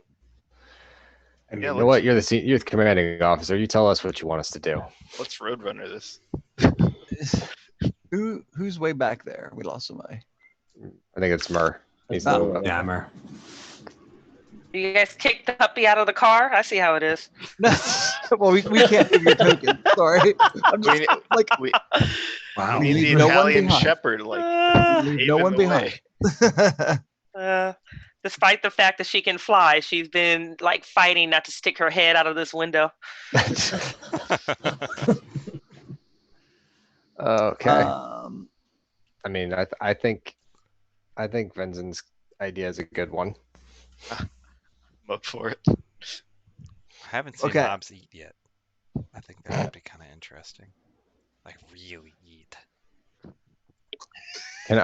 mean, Yeah, You know what? You're the commanding officer. You tell us what you want us to do. Let's roadrunner this. Who's way back there? We lost somebody. I think it's Mur. He's Oh. the little- Yammer. You guys kicked the puppy out of the car? I see how it is. Well, we can't give you a token. Sorry. I'm just, We Wow. need the no one Italian behind. shepherd, like leave no paving one the behind. way. Despite the fact that she can fly, she's been like fighting not to stick her head out of this window. Okay. I I mean, I think Venzen's idea is a good one. I'm up for it. I haven't seen Okay. Hobbs eat yet. I think that would be kind of interesting. I really need. Can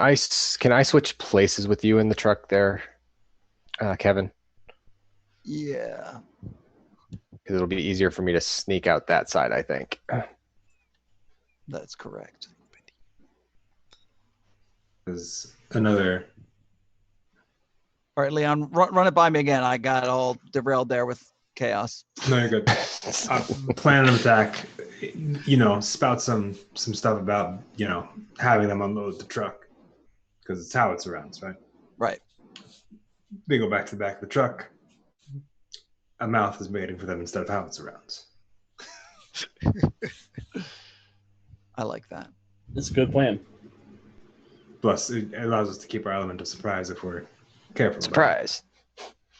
I switch places with you in the truck there, Kevin? Yeah. Because it'll be easier for me to sneak out that side, I think. That's correct. There's another. All right, Leon, run it by me again. I got all derailed there with chaos. No, you're good. Plan an attack. Spout some stuff about having them unload the truck because it's howitzer rounds, right? Right. They go back to the back of the truck. A mouth is waiting for them instead of howitzer rounds. I like that. It's a good plan. Plus, it allows us to keep our element of surprise if we're careful. Surprise.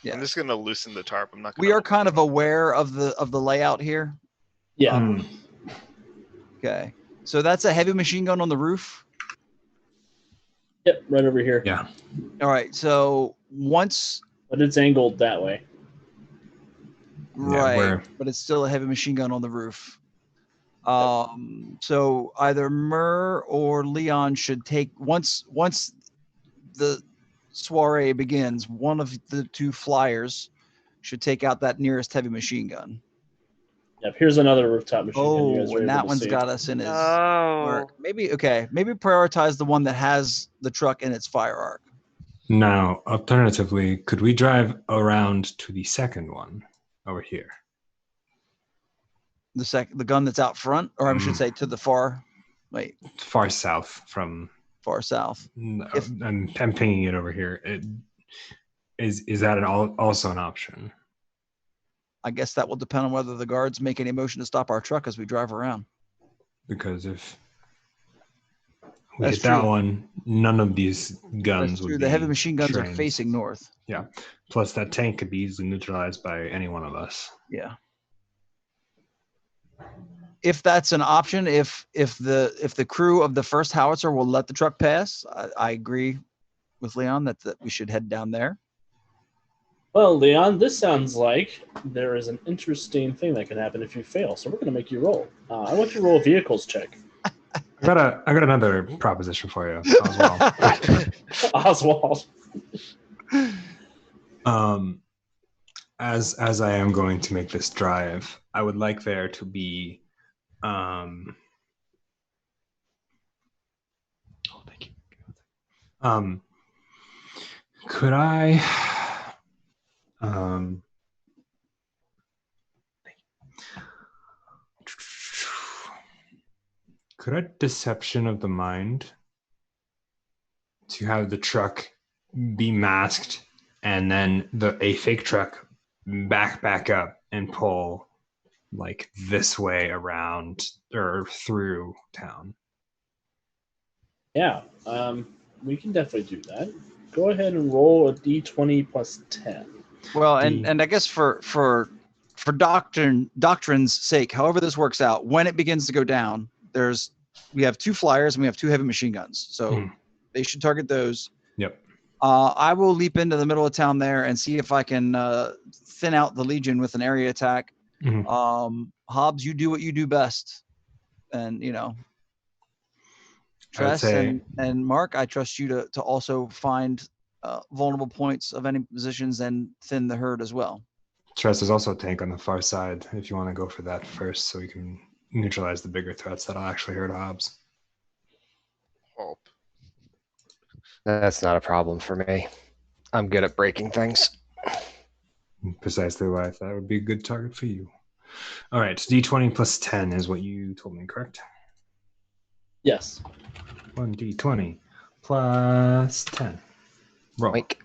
Yeah. I'm just gonna loosen the tarp. I'm not. Gonna We are kind of aware of the layout here. Yeah. Okay. So that's a heavy machine gun on the roof. Yep, right over here. Yeah. All right. So once. But it's angled that way. Right. But it's still a heavy machine gun on the roof. So either Murr or Leon should take once the soiree begins, one of the two flyers should take out that nearest heavy machine gun. Yep, here's another rooftop machine gun. You guys Oh, are and able that to one's see. got us in his Oh. mark. Maybe prioritize the one that has the truck in its fire arc. Now, alternatively, could we drive around to the second one over here? The gun that's out front, or I should say to the far south from far south. I'm pinging it over here. Is that also an option? I guess that will depend on whether the guards make any motion to stop our truck as we drive around. Because if we That's hit that true. one, none of these guns would be The heavy machine guns trained. are facing north. Yeah. Plus, that tank could be easily neutralized by any one of us. Yeah. If that's an option, if the crew of the first howitzer will let the truck pass, I agree with Leon that we should head down there. Well, Leon, this sounds like there is an interesting thing that can happen if you fail. So we're going to make you roll. I want you to roll a vehicles check. I got another proposition for you, Oswald. Oswald. As I am going to make this drive, I would like there to be thank you. Could I could I deception of the mind to have the truck be masked and then a fake truck back up and pull like this way around or through town? Yeah, we can definitely do that. Go ahead and roll a d20 plus 10. Well, and I guess for doctrine's sake, however this works out, when it begins to go down, we have two flyers and we have two heavy machine guns, so they should target those. Yep. I will leap into the middle of town there and see if I can thin out the Legion with an area attack. Hobbs, you do what you do best, and Tress and Mark, I trust you to also find vulnerable points of any positions and thin the herd as well. Tress is also a tank on the far side if you want to go for that first so we can neutralize the bigger threats that'll actually hurt Hobbs. Hope. That's not a problem for me. I'm good at breaking things. Precisely why I thought it would be a good target for you. All right, d20 plus 10 is what you told me, correct? Yes. 1d20 plus 10. Roll. Wink.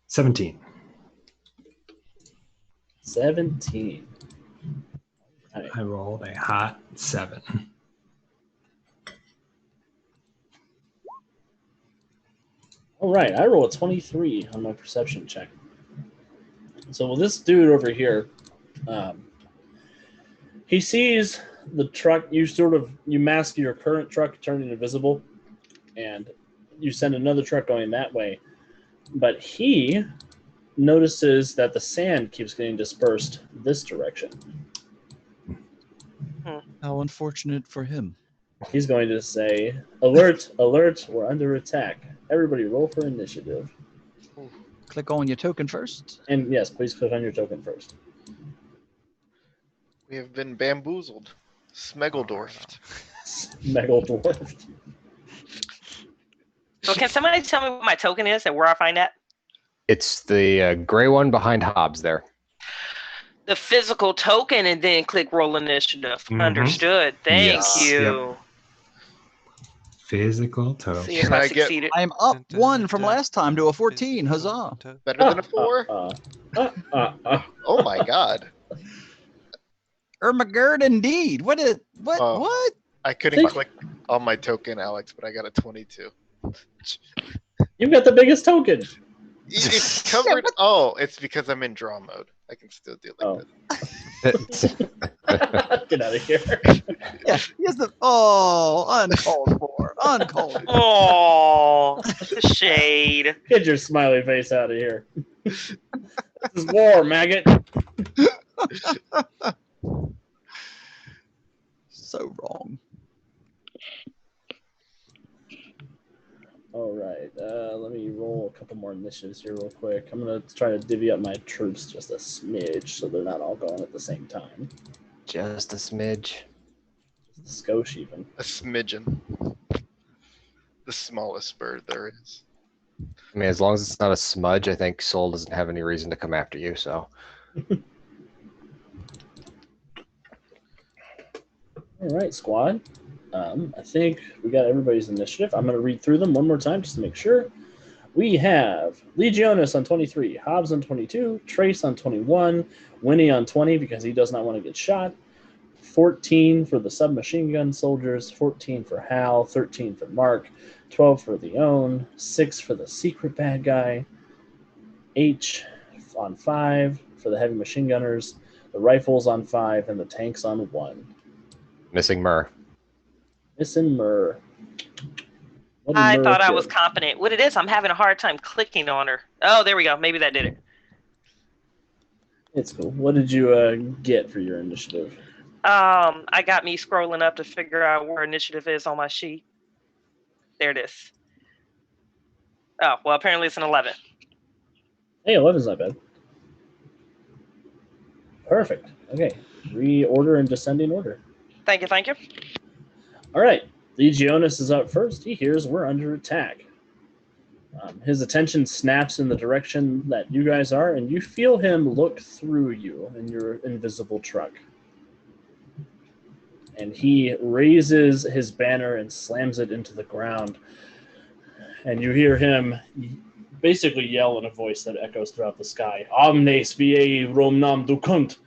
17. 17. Right. I rolled a hot 7. All right, I roll a 23 on my perception check. So this dude over here, he sees the truck. You mask your current truck, turn it invisible, and you send another truck going that way. But he notices that the sand keeps getting dispersed this direction. How unfortunate for him. He's going to say, "Alert! Alert! We're under attack. Everybody, roll for initiative." Click on your token first. And yes, please click on your token first. We have been bamboozled. Smegeldorfed. Megal-dwarfed. So can somebody tell me what my token is and where I find that? It's the gray one behind Hobbs there. The physical token and then click roll initiative. Mhm. Understood. Thank Yes, you. Physical toe. See if Can I I get- succeeded. I'm up 1 from last time to a 14. Huzzah. Better than a 4? Oh my god. Ermagerd indeed. What? Oh. What? I couldn't click on my token, Alex, but I got a 22. You've got the biggest token. It's covered. Oh, it's because I'm in draw mode. I can still do like this. Get out of here. Yeah, he has the uncalled for. Uncalled for. Oh, the shade. Get your smiley face out of here. This is war, maggot. So wrong. All right, let me roll a couple more initiatives here real quick. I'm going to try to divvy up my troops just a smidge so they're not all going at the same time. Just a smidge. Just a skosh even. A smidgen. The smallest bird there is. I mean, as long as it's not a smudge, I think Soul doesn't have any reason to come after you. So All right, squad. I think we got everybody's initiative. I'm going to read through them one more time just to make sure. We have Legionis on 23, Hobbs on 22, Trace on 21, Winnie on 20 because he does not want to get shot, 14 for the submachine gun soldiers, 14 for Hal, 13 for Mark, 12 for the Own, 6 for the secret bad guy, H on 5 for the heavy machine gunners, the rifles on 5, and the tanks on 1. missing Myrrh. Missing Myrrh. What did I Myrrh thought I get? was competent. What it is, I'm having a hard time clicking on her. Oh, there we go. Maybe that did it. It's cool. What did you get for your initiative? I got me scrolling up to figure out where initiative is on my sheet. There it is. Oh, well, apparently it's an 11. Hey, 11's not bad. Perfect. Okay. Reorder in descending order. Thank you, thank you. All right. Legionis is up first. He hears we're under attack. His attention snaps in the direction that you guys are, and you feel him look through you in your invisible truck. And he raises his banner and slams it into the ground. And you hear him basically yell in a voice that echoes throughout the sky, Omnes vie romnam ducunt.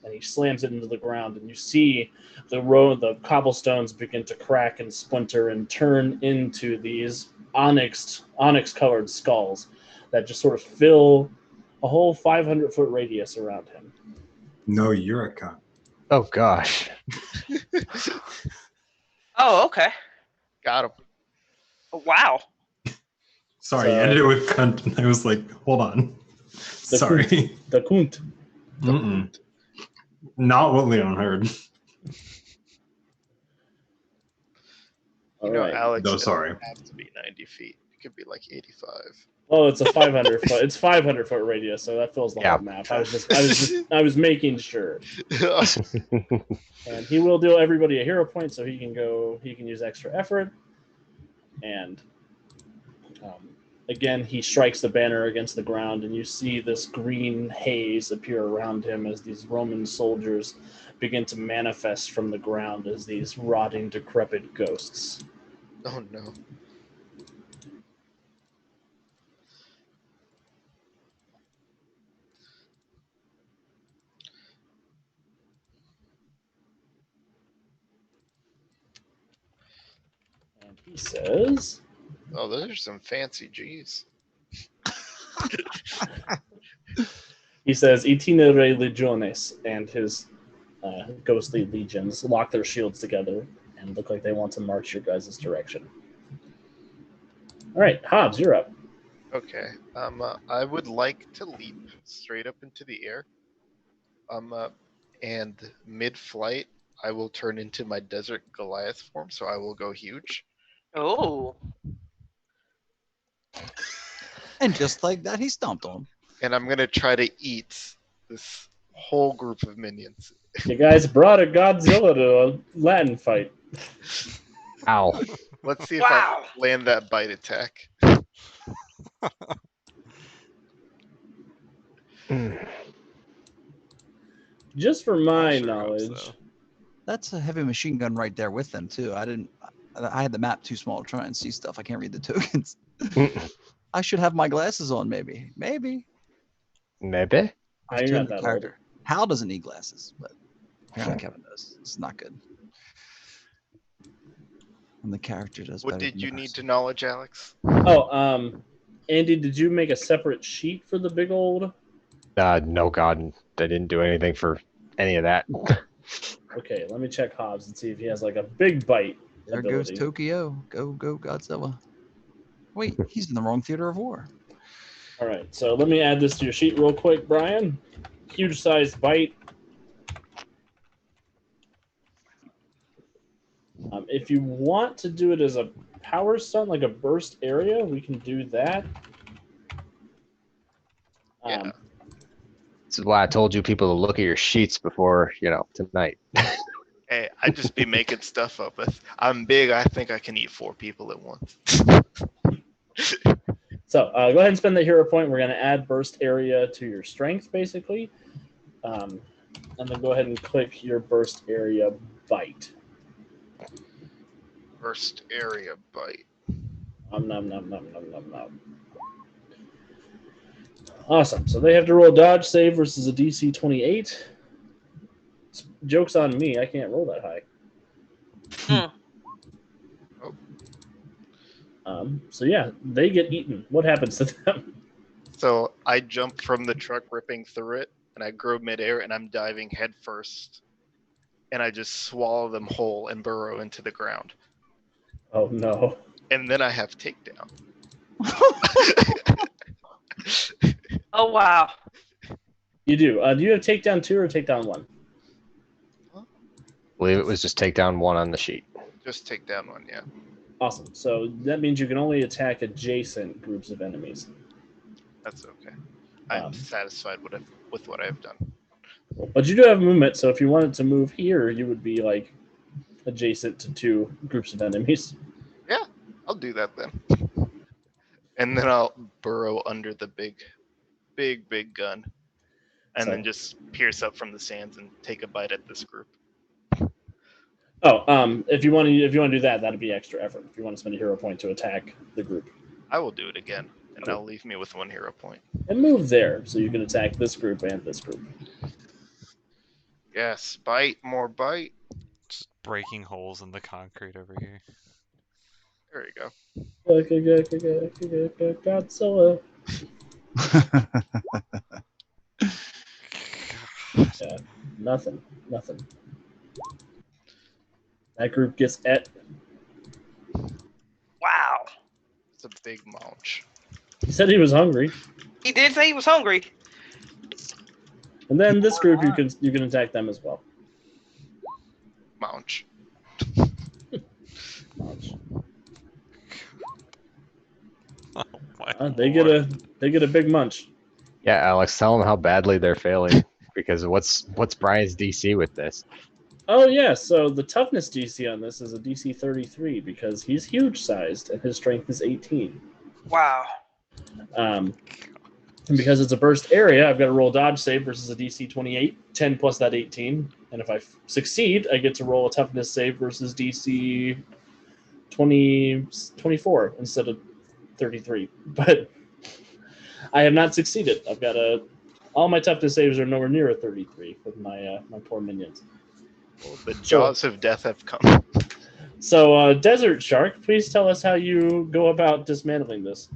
And he slams it into the ground, and you see the cobblestones begin to crack and splinter and turn into these onyx-colored skulls that just sort of fill a whole 500-foot radius around him. No, you're a cunt. Oh gosh. Oh, okay. Got him. Wow. Sorry, So- you ended it with cunt. And I was like, hold on. The Sorry. The Kunt. Mm-mm. Not what Leon heard. All You know, right. Alex No, doesn't sorry. have to be 90 feet. It could be like 85. Oh, it's a 500-foot. It's 500-foot radius, so that fills the Yeah. whole map. I was making sure. And he will deal everybody a hero point, so he can use extra effort. And again, he strikes the banner against the ground, and you see this green haze appear around him as these Roman soldiers begin to manifest from the ground as these rotting, decrepit ghosts. Oh no. And he says, Oh, those are some fancy G's. Itinere legiones, and his ghostly legions lock their shields together and look like they want to march your guys' direction. All right, Hobbs, you're up. Okay. I would like to leap straight up into the air. And mid-flight, I will turn into my desert Goliath form, so I will go huge. Oh. And just like that, he stomped on him. And I'm gonna try to eat this whole group of minions. You guys brought a Godzilla to a Latin fight. Ow. Let's see if Wow. I land that bite attack. Just for my sure hope knowledge, so. That's a heavy machine gun right there with them too. I had the map too small to try and see stuff. I can't read the tokens. I should have my glasses on, maybe. Maybe. you're Doing not the that character. Hal doesn't need glasses, but apparently Kevin does. It's not good. And the character does. What better did than you the need person. to knowledge, Alex? Oh, Andy, did you make a separate sheet for the big old? No, God, I didn't do anything for any of that. Okay, let me check Hobbs and see if he has like a big bite There ability. goes Tokyo. Go Godzilla. Wait, he's in the wrong theater of war. All right, so let me add this to your sheet real quick, Brian. Huge sized bite. If you want to do it as a power stun, like a burst area, we can do that. Yeah. This is why I told you people to look at your sheets before, tonight. Hey, I'd just be making stuff up. I'm big. I think I can eat 4 people at once. So go ahead and spend the hero point. We're going to add burst area to your strength, basically. And then go ahead and click your burst area bite. First area bite. Nom, nom, nom, nom, nom, nom, nom. Awesome. So they have to roll a dodge save versus a DC 28. Joke's on me. I can't roll that high. So yeah, they get eaten. What happens to them? So I jump from the truck, ripping through it, and I grow midair, and I'm diving head first, and I just swallow them whole and burrow into the ground. Oh no. And then I have takedown. Oh wow. You do. Do you have takedown 2 or takedown 1? I believe it was just takedown 1 on the sheet. Just takedown 1, yeah. Awesome. So that means you can only attack adjacent groups of enemies. That's okay. I'm satisfied with what I've done. But you do have movement, so if you wanted to move here, you would be like adjacent to 2 groups of enemies. Yeah, I'll do that then. And then I'll burrow under the big gun, and then just pierce up from the sands and take a bite at this group. Oh, if you want to do that, that'd be extra effort. If you want to spend a hero point to attack the group, I will do it again, and that'll leave me with 1 hero point. and move there so you can attack this group and this group. Yes, bite, more bite. Just breaking holes in the concrete over here. There you go. Godzilla. Yeah, nothing. That group gets et. Wow. It's a big munch. He said he was hungry. He did say he was hungry. And then this group, you can attack them as well. Munch. Oh my They lord. get a big munch. Yeah, Alex, tell them how badly they're failing. Because what's Brian's DC with this? Oh yeah, so the toughness DC on this is a DC 33 because he's huge sized and his strength is 18. Wow. And because it's a burst area, I've got to roll a dodge save versus a DC 28, 10 plus that 18. And if I succeed, I get to roll a toughness save versus DC 24 instead of 33. But I have not succeeded. I've got all my toughness saves are nowhere near a 33 with my my poor minions. Well, the jaws of death have come. So, Desert Shark, please tell us how you go about dismantling this.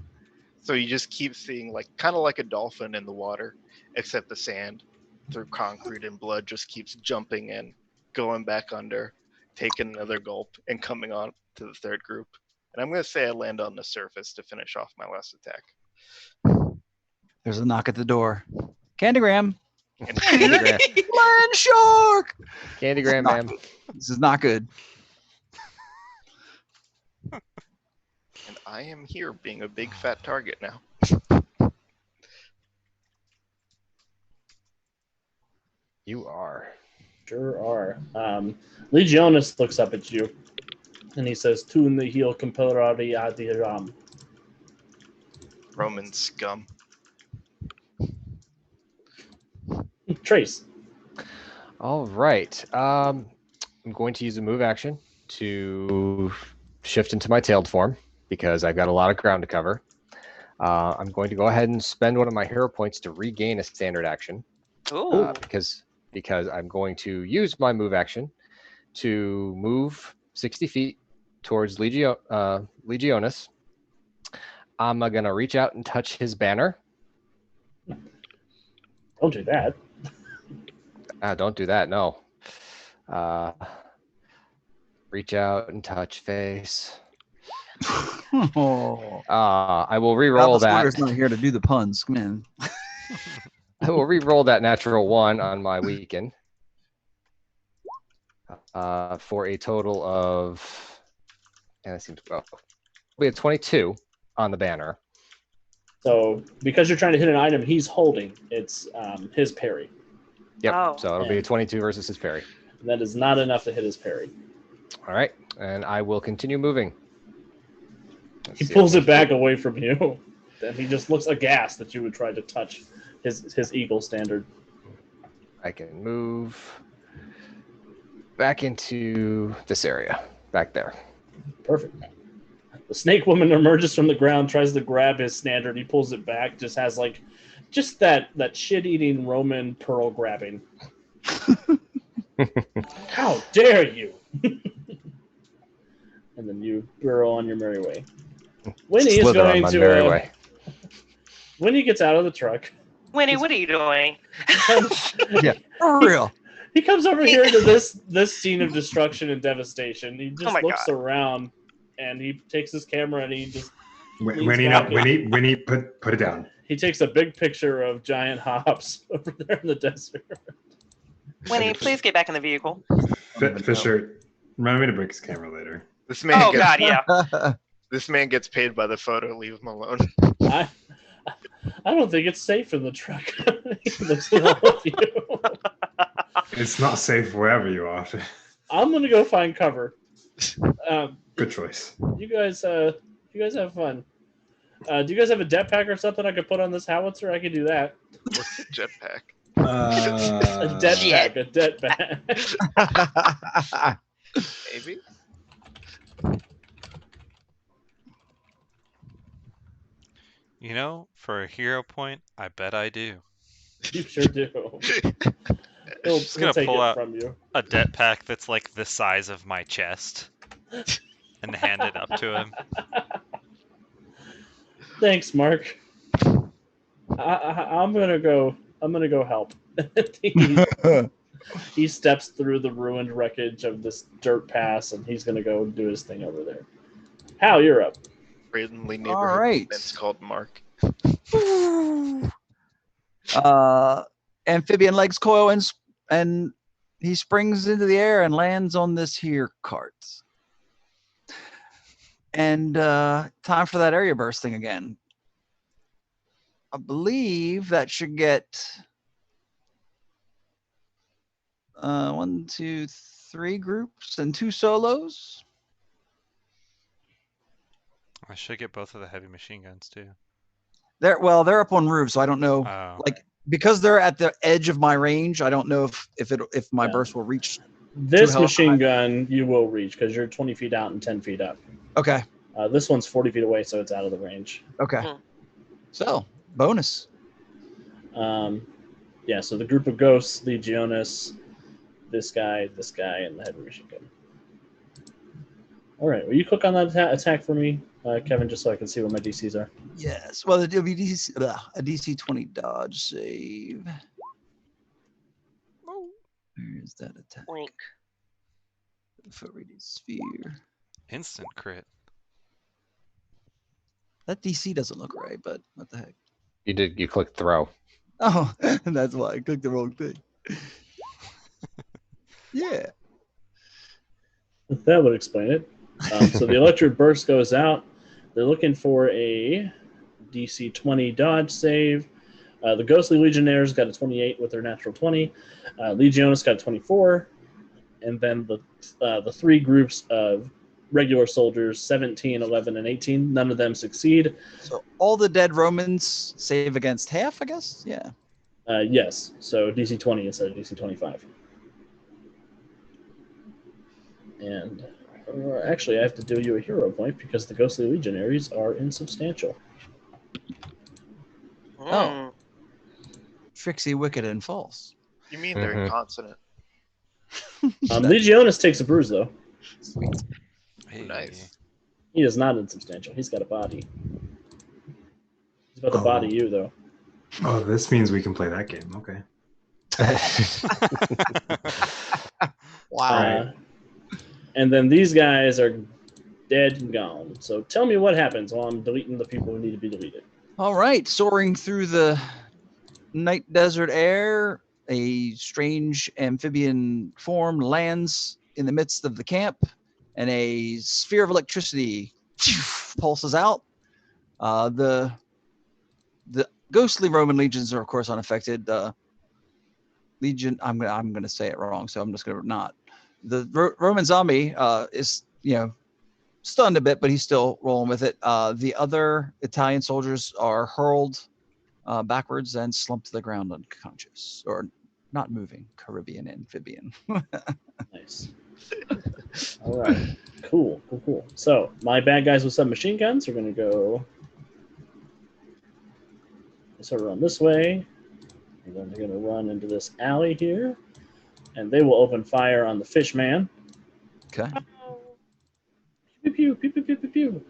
So you just keep seeing kind of like a dolphin in the water, except the sand through concrete and blood just keeps jumping in, going back under, taking another gulp, and coming on to the third group. And I'm going to say I land on the surface to finish off my last attack. There's a knock at the door. Candygram. Candygram. Land shark. Candygram, Not- ma'am. This is not good. And I am here being a big fat target now. You are. Sure are. Legionis looks up at you, and he says, "Tun the heel comparari adiram." Roman scum. Trace. All right. I'm going to use a move action to shift into my tailed form because I've got a lot of ground to cover. I'm going to go ahead and spend one of my hero points to regain a standard action Ooh. because I'm going to use my move action to move 60 feet towards Legionis. I'm going to reach out and touch his banner. Don't do that. Don't do that, no. Reach out and touch face. Oh. I will re-roll that. Slaughters not here to do the puns. Come in. I will re-roll that natural 1 on my weaken for a total of, and that seems well, we have 22 on the banner. So, because you're trying to hit an item he's holding, it's his parry. Yep. Oh. So it'll be a 22 versus his parry. That is not enough to hit his parry. All right, and I will continue moving. He pulls it back away from you, and he just looks aghast that you would try to touch his eagle standard. I can move back into this area, back there. Perfect. The snake woman emerges from the ground, tries to grab his standard. He pulls it back, just has just that shit-eating Roman pearl grabbing. How dare you! And then you burrow on your merry way. Winnie is Slither on going my to. merry way. Winnie gets out of the truck. Winnie, what are you doing? Yeah, for real. He comes over here to this scene of destruction and devastation. He just my looks God. around, and he takes his camera and he just Winnie, no, Winnie, put it down. he takes a big picture of giant hops over there in the desert. Winnie, please get back in the vehicle. Fisher, remind me to break his camera later. This man Oh gets, God, yeah. This man gets paid by the photo. Leave him alone. I don't think it's safe in the truck. He looks at all of you. It's not safe wherever you are. I'm gonna go find cover. Good choice. You guys have fun. Do you guys have a jetpack or something I could put on this howitzer? I could do that. What's a jetpack? A jetpack. Maybe. You know, for a hero point, I bet I do. You sure do. He'll Just gonna take pull it out from you. a jetpack that's like the size of my chest and hand it up to him. Thanks, Mark. I'm gonna go help. He steps through the ruined wreckage of this dirt pass, and he's gonna go do his thing over there. Hal, you're up. Randomly All neighborhood right. events called Mark. Amphibian legs coil and he springs into the air and lands on this here cart. And time for that area bursting again. I believe that should get 1, 2, 3 groups and 2 solos. I should get both of the heavy machine guns too. They're up on roofs, so I don't know. Oh. Like because they're at the edge of my range, I don't know if my Yeah. burst will reach. This hell machine high. gun you will reach because you're 20 feet out and 10 feet up. Okay. This one's 40 feet away, so it's out of the range. Okay. Hmm. So bonus. Yeah, so the group of ghosts, Legionis, this guy, and the heavy machine gun. All right, will you click on that attack for me, Kevin, just so I can see what my DCs are? Yes. Well, it'll be a DC 20 dodge save. Where's that attack? Wink. For radius sphere. Instant crit. That DC doesn't look right, but what the heck? You clicked throw. Oh, that's why I clicked the wrong thing. Yeah. That would explain it. So the electric burst goes out. They're looking for a DC 20 dodge save. The Ghostly Legionnaires got a 28 with their natural 20. Legionis got a 24. And then the three groups of regular soldiers, 17, 11, and 18, none of them succeed. So all the dead Romans save against half, I guess? Yeah. Yes, so DC 20 instead of DC 25. And actually, I have to do you a hero point because the Ghostly Legionaries are insubstantial. Oh. Tricksy, wicked, and false. You mean they're inconsonant? Legionis takes a bruise, though. Sweet. Hey. Nice. He is not insubstantial. He's got a body. He's about to body you, though. Oh, this means we can play that game. Okay. Wow. And then these guys are dead and gone. So tell me what happens while I'm deleting the people who need to be deleted. All right. Soaring through the night desert air, a strange amphibian form lands in the midst of the camp, and a sphere of electricity pulses out. The ghostly Roman legions are, of course, unaffected. Legion, I'm gonna say it wrong, so I'm just gonna not. The Roman zombie is stunned a bit, but he's still rolling with it. The other Italian soldiers are hurled backwards and slumped to the ground unconscious, or not moving. Caribbean amphibian. Nice. All right. Cool. So my bad guys with submachine guns are going to go sort of run this way, and then they're going to run into this alley here, and they will open fire on the fish man. Okay. Pew pew pew pew pew pew pew.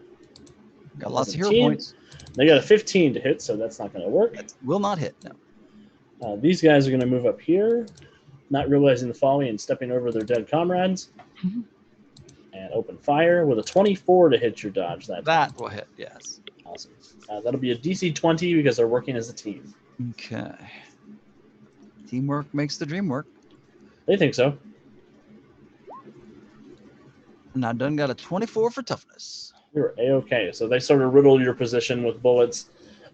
Got lots of hero 17. points. They got a 15 to hit, so that's not going to work. That will not hit. No. These guys are going to move up here, not realizing the folly and stepping over their dead comrades, and open fire with a 24 to hit your dodge. That will hit. Yes. Awesome. That'll be a DC 20 because they're working as a team. Okay. Teamwork makes the dream work. They think so. And I done got a 24 for toughness. You're A-okay. So they sort of riddle your position with bullets.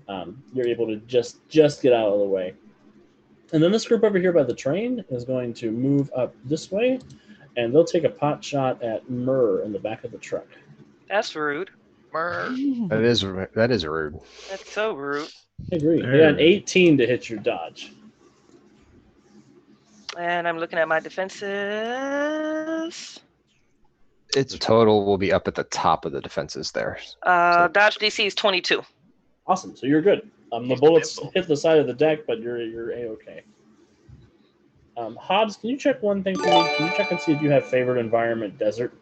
You're able to just get out of the way. And then this group over here by the train is going to move up this way, and they'll take a pot shot at Murr in the back of the truck. That's rude. That is rude. That's so rude. I agree. They got an 18 to hit your dodge. And I'm looking at my defenses. It's The total will be up at the top of the defenses there. Dodge DC is 22. Awesome. So you're good. The bullets hit the side of the deck, but you're A-okay. Hobbs, can you check one thing for me? Can you check and see if you have favorite environment desert?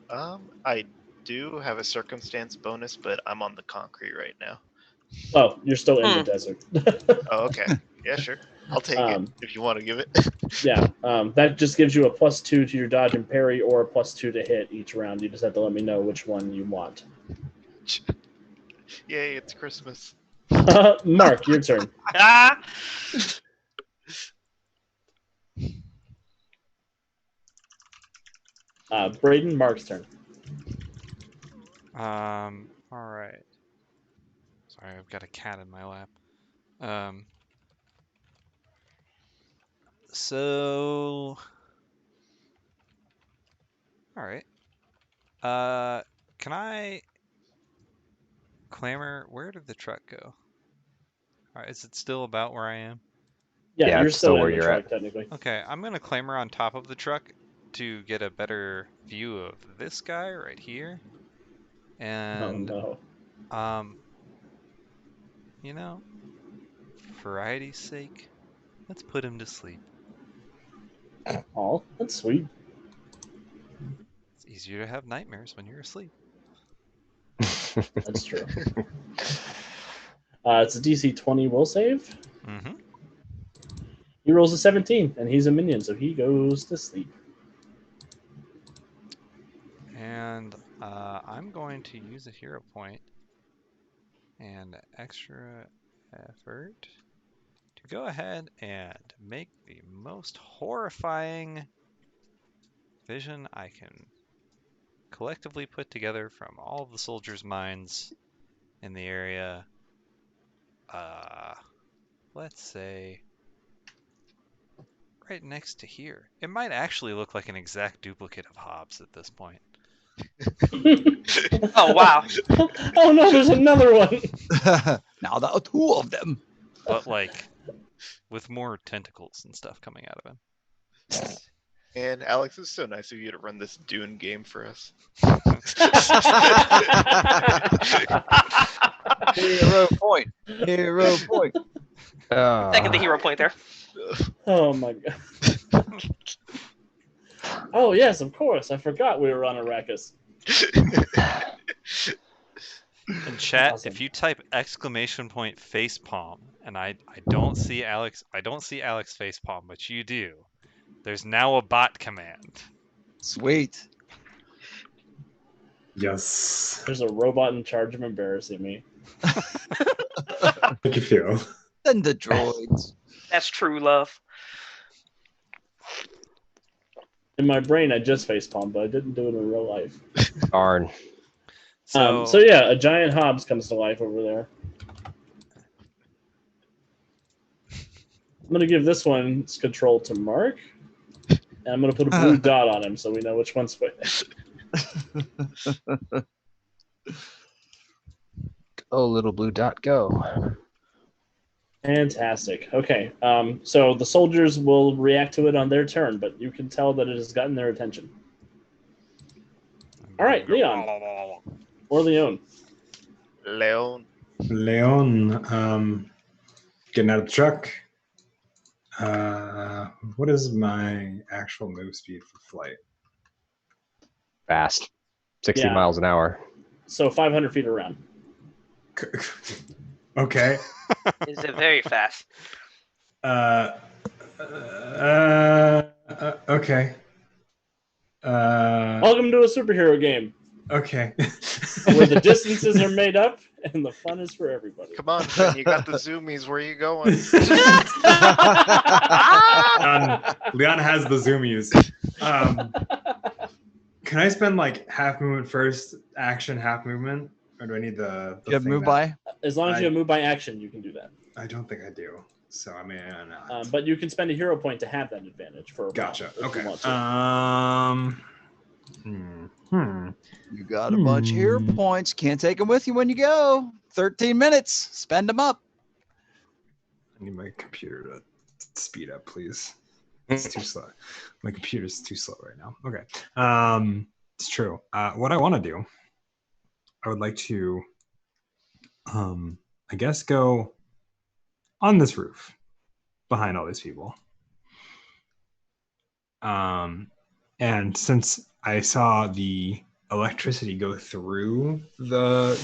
I do have a circumstance bonus, but I'm on the concrete right now. Oh, you're still in the desert. Oh, okay. Yeah, sure. I'll take it if you want to give it. Yeah, that just gives you a +2 to your dodge and parry, or a +2 to hit each round. You just have to let me know which one you want. Yay, it's Christmas. Mark, your turn. Braden, Mark's turn. All right. Sorry, I've got a cat in my lap. So, all right. Can I clamor? Where did the truck go? All right, is it still about where I am? Yeah, you're it's still still where in the you're truck, at. technically. Okay, I'm gonna clamor on top of the truck to get a better view of this guy right here. And Oh, no. for variety's sake, let's put him to sleep. Oh, that's sweet. It's easier to have nightmares when you're asleep. That's true. It's a DC 20 will save. Mm-hmm. He rolls a 17, and he's a minion, so he goes to sleep. And I'm going to use a hero point and extra effort to go ahead and make the most horrifying vision I can collectively put together from all of the soldiers' minds in the area. Let's say right next to here. It might actually look like an exact duplicate of Hobbs at this point. Oh, wow. Oh no, there's another one. Now there are two of them. But like with more tentacles and stuff coming out of him. And Alex, it's so nice of you to run this Dune game for us. Hero point. Hero point. Second the hero point there. Oh my god. Oh yes, of course. I forgot we were on Arrakis. In chat, Awesome. if you type !facepalm and I don't see Alex facepalm, but you do. There's now a bot command. Sweet. Yes. There's a robot in charge of embarrassing me. Make you feel. Send the droids. That's true love. In my brain, I just facepalm, but I didn't do it in real life. Darn. So yeah, a giant Hobbs comes to life over there. I'm gonna give this one's control to Mark, and I'm gonna put a blue dot on him so we know which one's which. Go, little blue dot, go. Fantastic. Okay, so the soldiers will react to it on their turn, but you can tell that it has gotten their attention. All right, Leon. Or Leon. Leon. Leon, getting out of the truck. What is my actual move speed for flight? Fast. 60 Yeah. miles an hour. So 500 feet around. Okay. Is it very fast? Okay. Welcome to a superhero game Okay. where the distances are made up and the fun is for everybody. Come on, Finn, you got the zoomies. Where you going? Leon has the zoomies. Can I spend like half movement first, action, half movement? Or do I need the You have thing move that- by? As long as you have move by action, you can do that. I don't think I do. So I mean, not. But you can spend a hero point to have that advantage for a Gotcha. round if Okay. you want to. You got a bunch of hero points. Can't take them with you when you go. 13 minutes. Spend them up. I need my computer to speed up, please. It's too slow. My computer's too slow right now. Okay. It's true. What I want to do, I would like to, I guess, go on this roof behind all these people. And since I saw the electricity go through the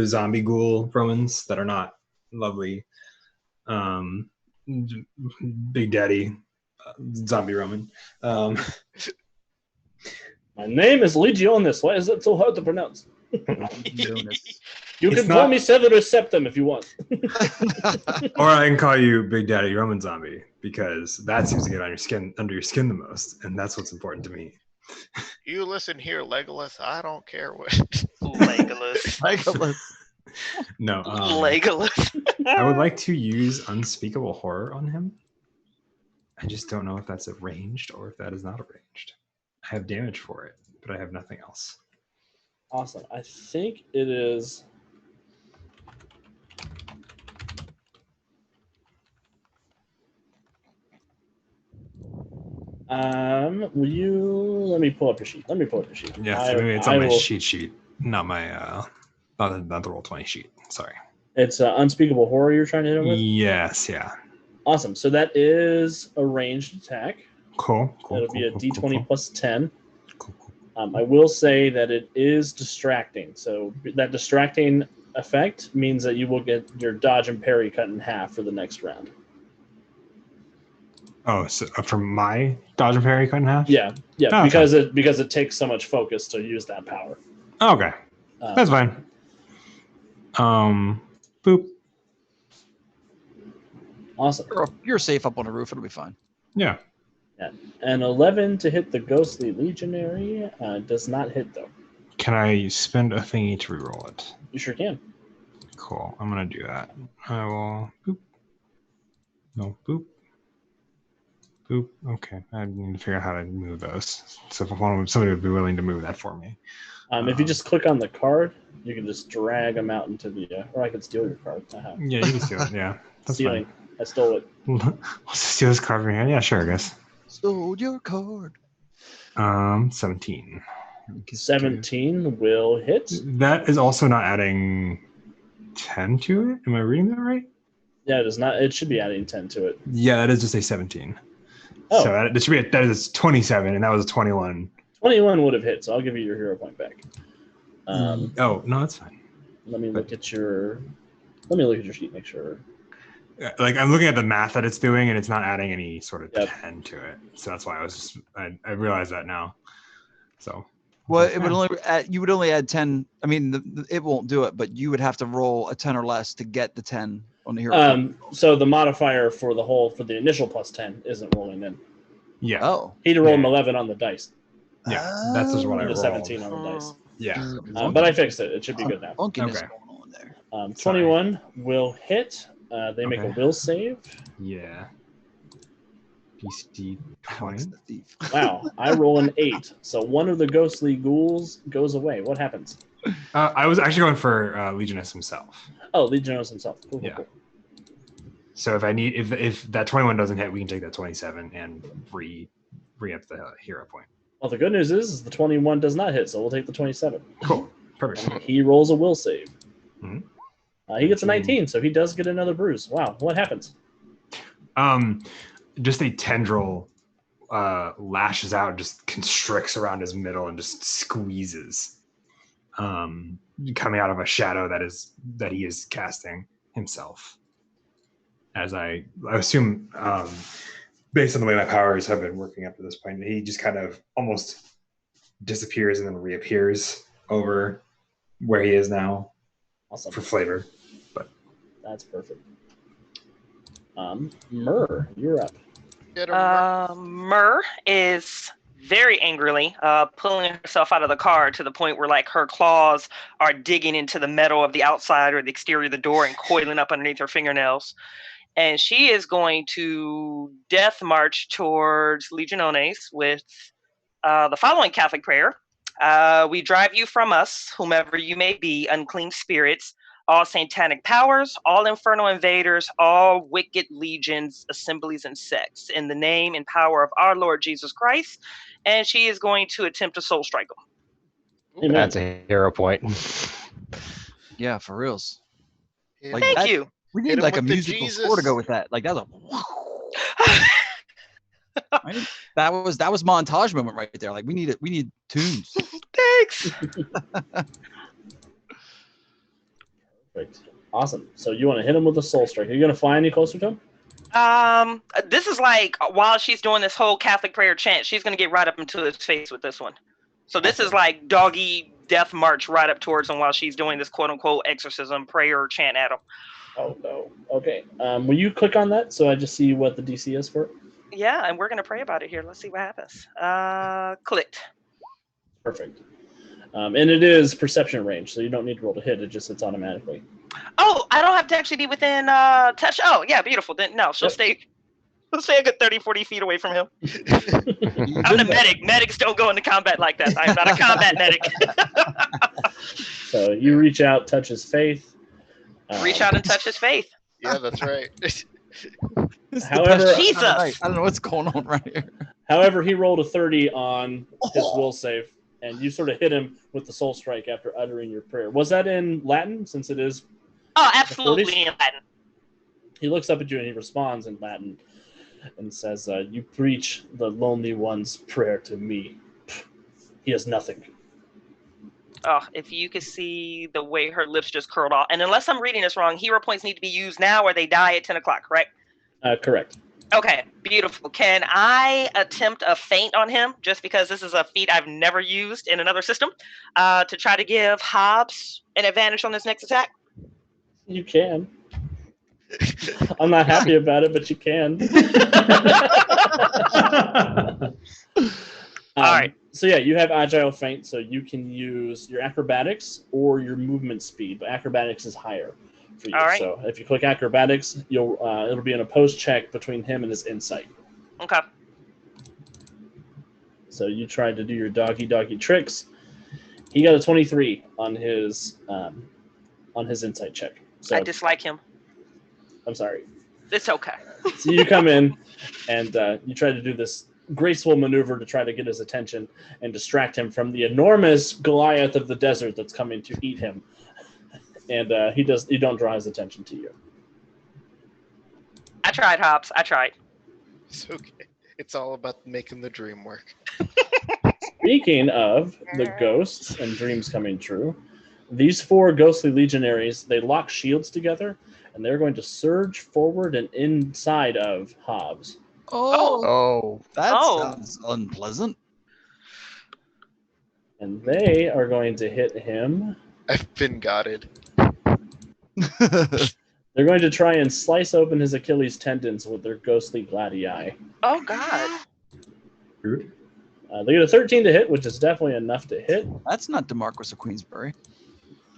zombie ghoul Romans that are not lovely, Big Daddy zombie Roman. My name is Legionis. Why is it so hard to pronounce? You It's can call not- me Severus Septum if you want. Or I can call you Big Daddy Roman Zombie because that seems to get under your skin the most, and that's what's important to me. You listen here, Legolas. I don't care what. Legolas. Legolas. No, Legolas. I would like to use Unspeakable Horror on him. I just don't know if that's arranged or if that is not arranged. I have damage for it, but I have nothing else. Awesome. I think it is. Will you let me pull up your sheet? Yeah, maybe it's on my cheat sheet, not my not the Roll20 sheet. Sorry. It's Unspeakable Horror you're trying to hit him with? Yes, yeah. Awesome. So that is a ranged attack. Cool. That'll be a D20 cool. plus 10. Cool. I will say that it is distracting. So that distracting effect means that you will get your dodge and parry cut in half for the next round. Oh, so from my dodge and parry cut in half? Yeah, Oh, okay. because it takes so much focus to use that power. Okay, that's fine. Boop. Awesome. You're safe up on the roof. It'll be fine. Yeah. An 11 to hit the ghostly legionary does not hit though. Can I spend a thingy to reroll it? You sure can. Cool. I'm gonna do that. I will. Boop. No. Boop. Boop. Okay. I need to figure out how to move those. So if somebody would be willing to move that for me. If you just click on the card, you can just drag them out into the. Or I could steal your card. Yeah, you can steal it. Yeah. That's Stealing. I stole it. fine. Let's steal this card from your hand. Yeah, sure. I guess. Stole your card. 17. 17 will hit. That is also not adding 10 to it. Am I reading that right? Yeah, it is not. It should be adding 10 to it. Yeah, that is just a 17. Oh. So that should be that is 27, and that was a 21. 21 would have hit, so I'll give you your hero point back. Oh no, that's fine. Let me look at your sheet. Make sure. Like I'm looking at the math that it's doing, and it's not adding any sort of Yep. 10 to it. So that's why I realized that now. So. Well, it would you would only add 10. I mean, it won't do it, but you would have to roll a 10 or less to get the 10 on the hero. So the modifier for the initial plus 10 isn't rolling in. Yeah. Oh. He'd roll an 11 on the dice. Yeah. That's just what I The rolled. 17 on the dice. Yeah. But I fixed it. It should be good now. Funkiness Okay. going on there. 21 will hit. They make a Okay. will save. Yeah. PC Alex 20. the thief. Wow, I roll an 8. So one of the ghostly ghouls goes away. What happens? I was actually going for Legionist himself. Oh, Legionnaires himself. Cool, Yeah. cool. So if that 21 doesn't hit, we can take that 27 and re-up the hero point. Well, the good news is the 21 does not hit, so we'll take the 27. Cool. Perfect. He rolls a will save. Mhm. He gets a 19, so he does get another bruise. Wow, what happens? Just a tendril lashes out, just constricts around his middle and just squeezes, coming out of a shadow that he is casting himself. As I assume, based on the way my powers have been working up to this point, he just kind of almost disappears and then reappears over where he is now Awesome. for flavor. That's perfect. Myrrh, you're up. Get him, Mark. Myrrh is very angrily pulling herself out of the car to the point where like her claws are digging into the metal of the outside or the exterior of the door and coiling up underneath her fingernails. And she is going to death march towards Legiones with the following Catholic prayer. We drive you from us, whomever you may be, unclean spirits, all satanic powers, all infernal invaders, all wicked legions, assemblies, and sects, in the name and power of our Lord Jesus Christ. And she is going to attempt to soul strike him. Amen. That's a hero point. Yeah, for reals. Hit Like him. Thank that- you. We Hit need him like a with the musical Jesus. score to go with that. Like that's a. Right? That was montage moment right there. Like we need tunes. Thanks. Perfect. Awesome. So you want to hit him with a soul strike. Are you going to fly any closer to him? This is like while she's doing this whole Catholic prayer chant, she's gonna get right up into his face with this one. So this is like doggy death march right up towards him while she's doing this quote unquote exorcism prayer chant at him. Oh, no. Okay. Will you click on that so I just see what the DC is for it? Yeah, and we're gonna pray about it here. Let's see what happens. Clicked. Perfect. And it is perception range, so you don't need to roll to hit. It just hits automatically. Oh, I don't have to actually be within touch. Oh, yeah, beautiful. Then no, she'll Yep. stay a good 30, 40 feet away from him. I'm the medic. Medics don't go into combat like that. I'm not a combat medic. So you reach out, touch his faith. Reach out and touch his faith. Yeah, that's right. However- Jesus. I don't know what's going on right here. However, he rolled a 30 on his will save, and you sort of hit him with the soul strike after uttering your prayer. Was that in Latin, since it is? Oh, absolutely in Latin. He looks up at you and he responds in Latin and says, you preach the lonely one's prayer to me. He has nothing. Oh, if you could see the way her lips just curled off. And unless I'm reading this wrong, hero points need to be used now or they die at 10 o'clock, correct? Correct. Okay, beautiful. Can I attempt a feint on him, just because this is a feat I've never used in another system, to try to give Hobbs an advantage on this next attack? You can. I'm not happy about it, but you can. All right. So yeah, you have agile feint, so you can use your acrobatics or your movement speed, but acrobatics is higher for you. All right. So if you click acrobatics, it'll be an opposed check between him and his insight. Okay. So you tried to do your doggy tricks. He got a 23 on his insight check. So I dislike him. I'm sorry. It's okay. So you come in and you try to do this graceful maneuver to try to get his attention and distract him from the enormous Goliath of the desert that's coming to eat him. And you don't draw his attention to you. I tried, Hobbs. I tried. It's okay. It's all about making the dream work. Speaking of the ghosts and dreams coming true, these 4 ghostly legionaries, they lock shields together, and they're going to surge forward and inside of Hobbs. That Oh. sounds unpleasant. And they are going to hit him. I've been gotted. They're going to try and slice open his Achilles tendons with their ghostly gladii. Oh, God. Rude. They get a 13 to hit, which is definitely enough to hit. That's not DeMarcus of Queensbury.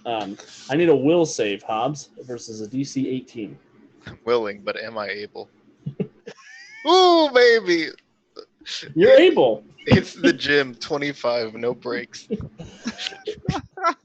I need a will save, Hobbs, versus a DC 18. I'm willing, but am I able? Ooh, baby! You're able. It's the gym, 25, no breaks.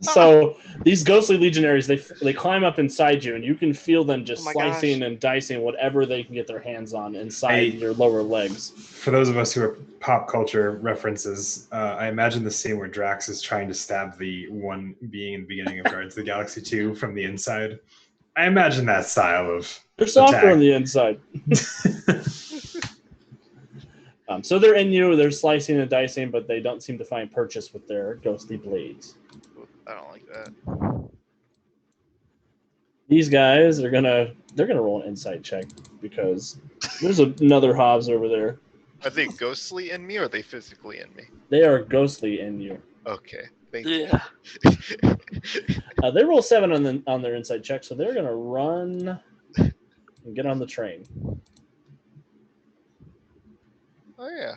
So these ghostly legionaries, they climb up inside you, and you can feel them just Oh my slicing gosh. and dicing whatever they can get their hands on inside Hey. your lower legs. For those of us who are pop culture references, I imagine the scene where Drax is trying to stab the one being in the beginning of Guardians of the Galaxy 2 from the inside. I imagine that style of They're softer attack. on the inside. So they're in you, they're slicing and dicing, but they don't seem to find purchase with their ghostly blades. I don't like that. These guys they're gonna roll an insight check because there's another Hobbs over there. Are they ghostly in me or are they physically in me? They are ghostly in you. Okay, thank you. Yeah. They roll 7 on their insight check, so they're gonna run and get on the train. Oh, yeah.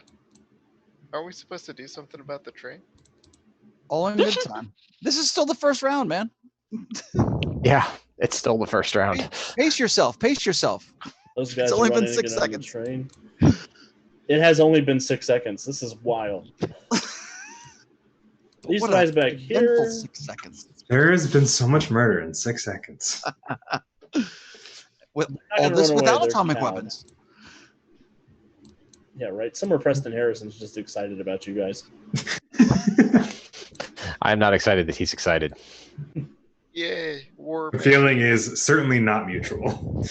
Are we supposed to do something about the train? All in good time. This is still the first round, man. Yeah, it's still the first round. Pace yourself. Pace yourself. Those guys It's only are been running 6 to get on the seconds. train. It has only been 6 seconds. This is wild. These What guys a back eventful here. 6 seconds. There has been so much murder in 6 seconds. With Not all gonna this run away, without they're atomic cowed. weapons. Yeah, right. Somewhere Preston Harrison's just excited about you guys. I'm not excited that he's excited. Yay, war. The feeling is certainly not mutual.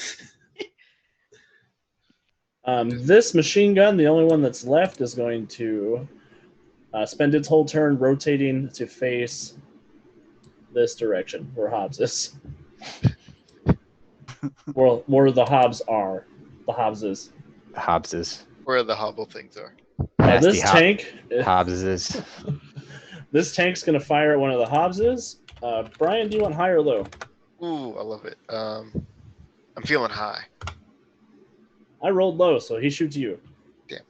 This machine gun, the only one that's left, is going to spend its whole turn rotating to face this direction where Hobbs is. Where the Hobbs are. The Hobbs is. Hobbs is. Where the hobble things are. Nasty This tank. Hobbs is. This tank's going to fire at one of the Hobbses. Brian, do you want high or low? Ooh, I love it. I'm feeling high. I rolled low, so he shoots you. Damn.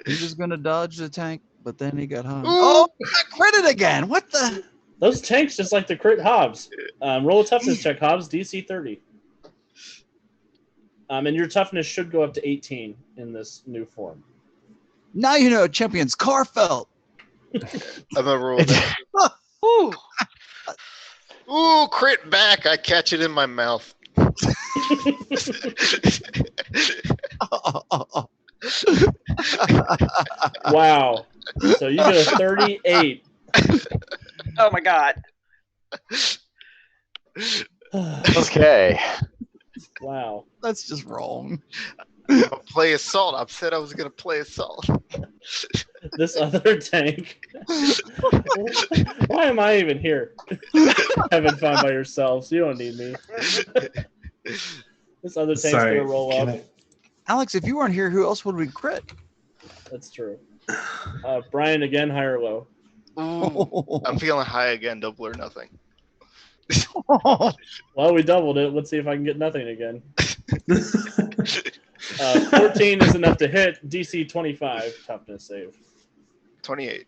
He was gonna dodge the tank, but then he got hung. Ooh. Oh, I critted again. What the? Those tanks just like the crit Hobbs. Roll a toughness check, Hobbs, DC 30. And your toughness should go up to 18 in this new form. Now you know champion's car felt. I'm gonna roll that. Ooh. Ooh, crit back. I catch it in my mouth. Wow. So you get a 38. Oh my God. Okay. Wow. That's just wrong. I'll play assault. I said I was gonna play assault. This other tank. Why am I even here? Having fun by yourselves. You don't need me. This other tank's Sorry. gonna roll can up. I- Alex, if you weren't here, who else would we crit? That's true. Brian again, high or low? Ooh, I'm feeling high again. Double or nothing. Well, we doubled it. Let's see if I can get nothing again. 14 is enough to hit. DC 25 toughness save. 28.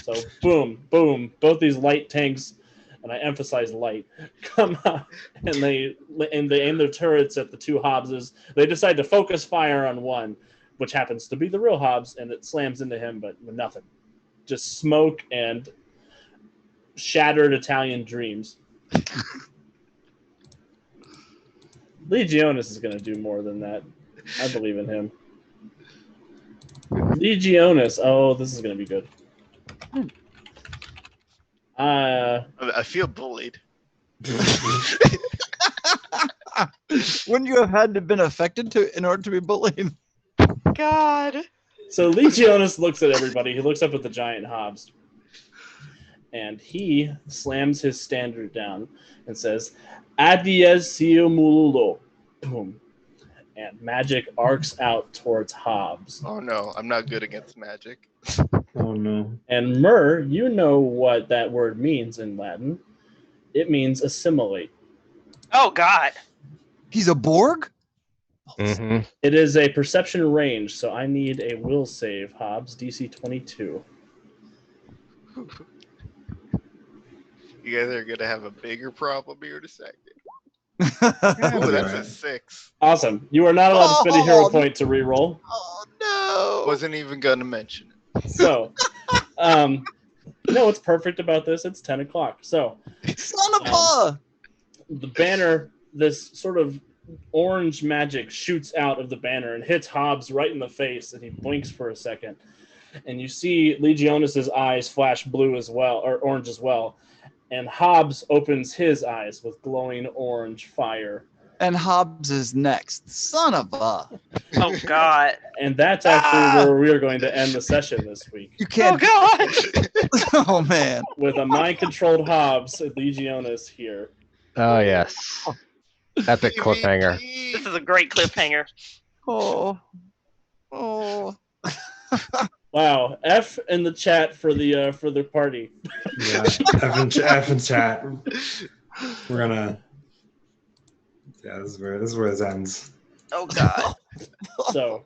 So boom, boom. Both these light tanks, and I emphasize light, come out and they aim their turrets at the two Hobbses. They decide to focus fire on one, which happens to be the real Hobbs, and it slams into him, but with nothing. Just smoke and shattered Italian dreams. Legionis is going to do more than that. I believe in him. Legionis. Oh, this is going to be good. I feel bullied. Wouldn't you have had to been affected in order to be bullied? God. So Legionis looks at everybody. He looks up at the giant Hobbs. And he slams his standard down and says, Adies sio mululo. Boom. And magic arcs out towards Hobbs. Oh no, I'm not good against magic. Oh no. And Myrrh, you know what that word means in Latin. It means assimilate. Oh God. He's a Borg? Mm-hmm. It is a perception range, so I need a will save, Hobbs, DC 22. You guys are gonna have a bigger problem here in a second. Oh, Oh, that's a Alright. 6. Awesome. You are not allowed to spend a hero point to reroll. no. Wasn't even gonna mention it. So, you know what's perfect about this? It's 10 o'clock. So, Son of a... the banner, this sort of orange magic shoots out of the banner and hits Hobbs right in the face, and he blinks for a second. And you see Legionis' eyes flash blue as well, or orange as well. And Hobbs opens his eyes with glowing orange fire. And Hobbs is next. Son of a... Oh God. And that's actually where we are going to end the session this week. You Oh can't... God. Oh, man. With a mind-controlled Hobbs, Legionis here. Oh yes. Epic cliffhanger. This is a great cliffhanger. Oh. Oh. Wow, F in the chat for the party. Yeah. F in chat. We're gonna. Yeah, this is where this ends. Oh God. So,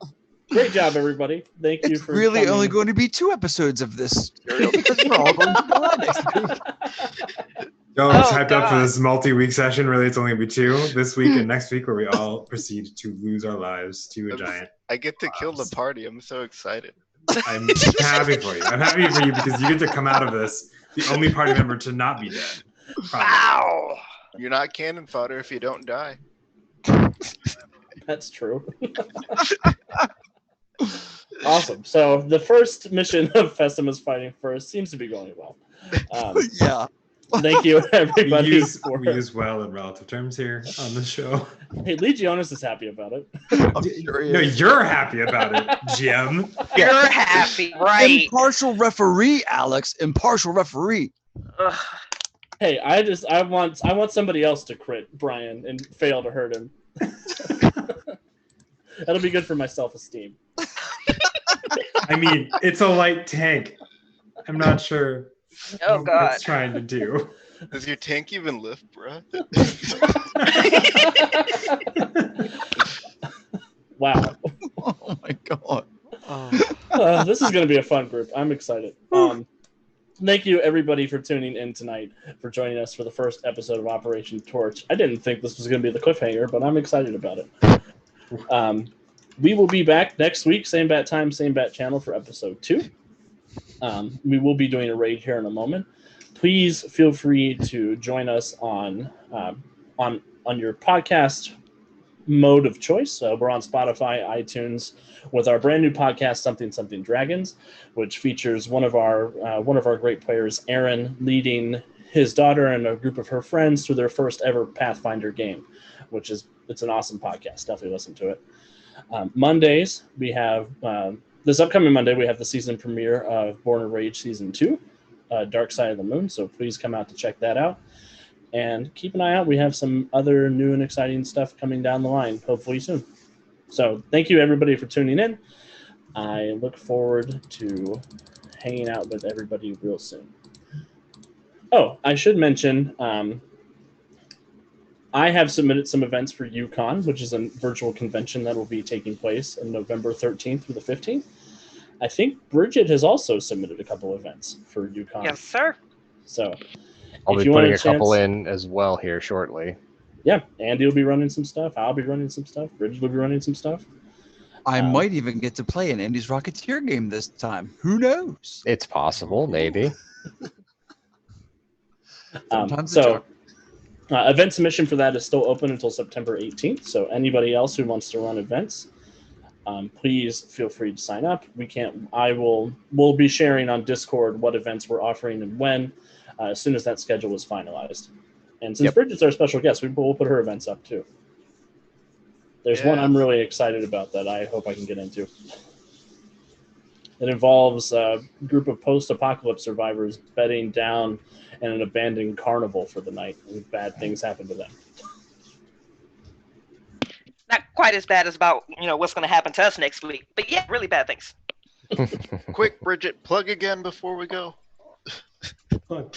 great job, everybody. Thank you It's for really coming. only going to be 2 episodes of this serial because we're all going to go live next week. Yo, Oh, I'm hyped up for God. this multi-week session. Really, it's only gonna be 2 this week and next week, where we all proceed to lose our lives to a giant. I get to kill the party. I'm so excited. I'm happy for you. I'm happy for you because you get to come out of this the only party member to not be dead. Probably. Ow. You're not cannon fodder if you don't die. That's true. Awesome. So the first mission of Festimus Fighting First seems to be going well. Yeah. Thank you, everybody. We use well in relative terms here on the show. Hey, Legionis is happy about it. I'm sure he No, is. you're happy about it, Jim. You're happy, right? Impartial referee, Alex. Impartial referee. Ugh. Hey, I want somebody else to crit Brian and fail to hurt him. That'll be good for my self-esteem. I mean, it's a light tank. I'm not sure Oh what God. it's trying to do. Does your tank even lift, bruh? Wow. Oh my god. This is going to be a fun group. I'm excited. Thank you, everybody, for tuning in tonight, for joining us for the first episode of Operation Torch. I didn't think this was going to be the cliffhanger, but I'm excited about it. We will be back next week, same bat time, same bat channel for episode 2. We will be doing a raid here in a moment. Please feel free to join us on your podcast mode of choice. We're on Spotify, iTunes, with our brand new podcast, Something Dragons, which features one of our great players, Aaron, leading his daughter and a group of her friends through their first ever Pathfinder game, it's an awesome podcast. Definitely listen to it. Mondays, we have this upcoming Monday, we have the season premiere of Born of Rage Season 2, Dark Side of the Moon, so please come out to check that out. And keep an eye out. We have some other new and exciting stuff coming down the line, hopefully soon. So thank you, everybody, for tuning in. I look forward to hanging out with everybody real soon. Oh, I should mention, I have submitted some events for UConn, which is a virtual convention that will be taking place on November 13th through the 15th. I think Bridget has also submitted a couple events for UConn. Yes, sir. So I'll if be you want putting a a couple chance- in as well here shortly. Yeah, Andy will be running some stuff. I'll be running some stuff. Bridget will be running some stuff. I might even get to play an Andy's Rocketeer game this time. Who knows? It's possible, maybe. Sometimes a So joke. event submission for that is still open until September 18th. So anybody else who wants to run events, please feel free to sign up. We'll be sharing on Discord what events we're offering and when, as soon as that schedule is finalized. And since Bridget's our special guest, we'll put her events up too. There's one I'm really excited about that I hope I can get into. It involves a group of post-apocalypse survivors bedding down in an abandoned carnival for the night, and bad things happen to them. Not quite as bad as about what's going to happen to us next week, but yeah, really bad things. Quick, Bridget, plug again before we go. Plug.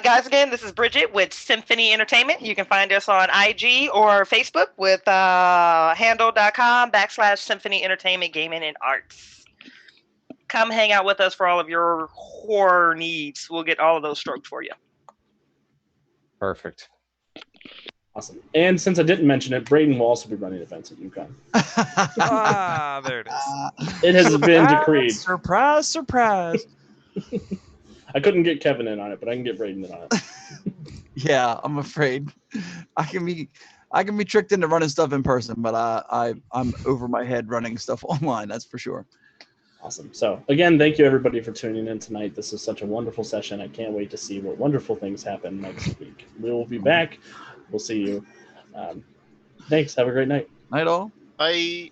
Guys, again, this is Bridget with Symphony Entertainment. You can find us on IG or Facebook with handle.com/Symphony Entertainment Gaming and Arts. Come hang out with us for all of your horror needs. We'll get all of those stroked for you. Perfect. Awesome. And since I didn't mention it, Braden will also be running events at UConn. There it is. It has been decreed. Surprise, surprise. I couldn't get Kevin in on it, but I can get Braden in on it. Yeah, I'm afraid I can be tricked into running stuff in person, but I'm over my head running stuff online. That's for sure. Awesome. So again, thank you everybody for tuning in tonight. This is such a wonderful session. I can't wait to see what wonderful things happen next week. We will be back. We'll see you. Thanks. Have a great night. Night all. Bye.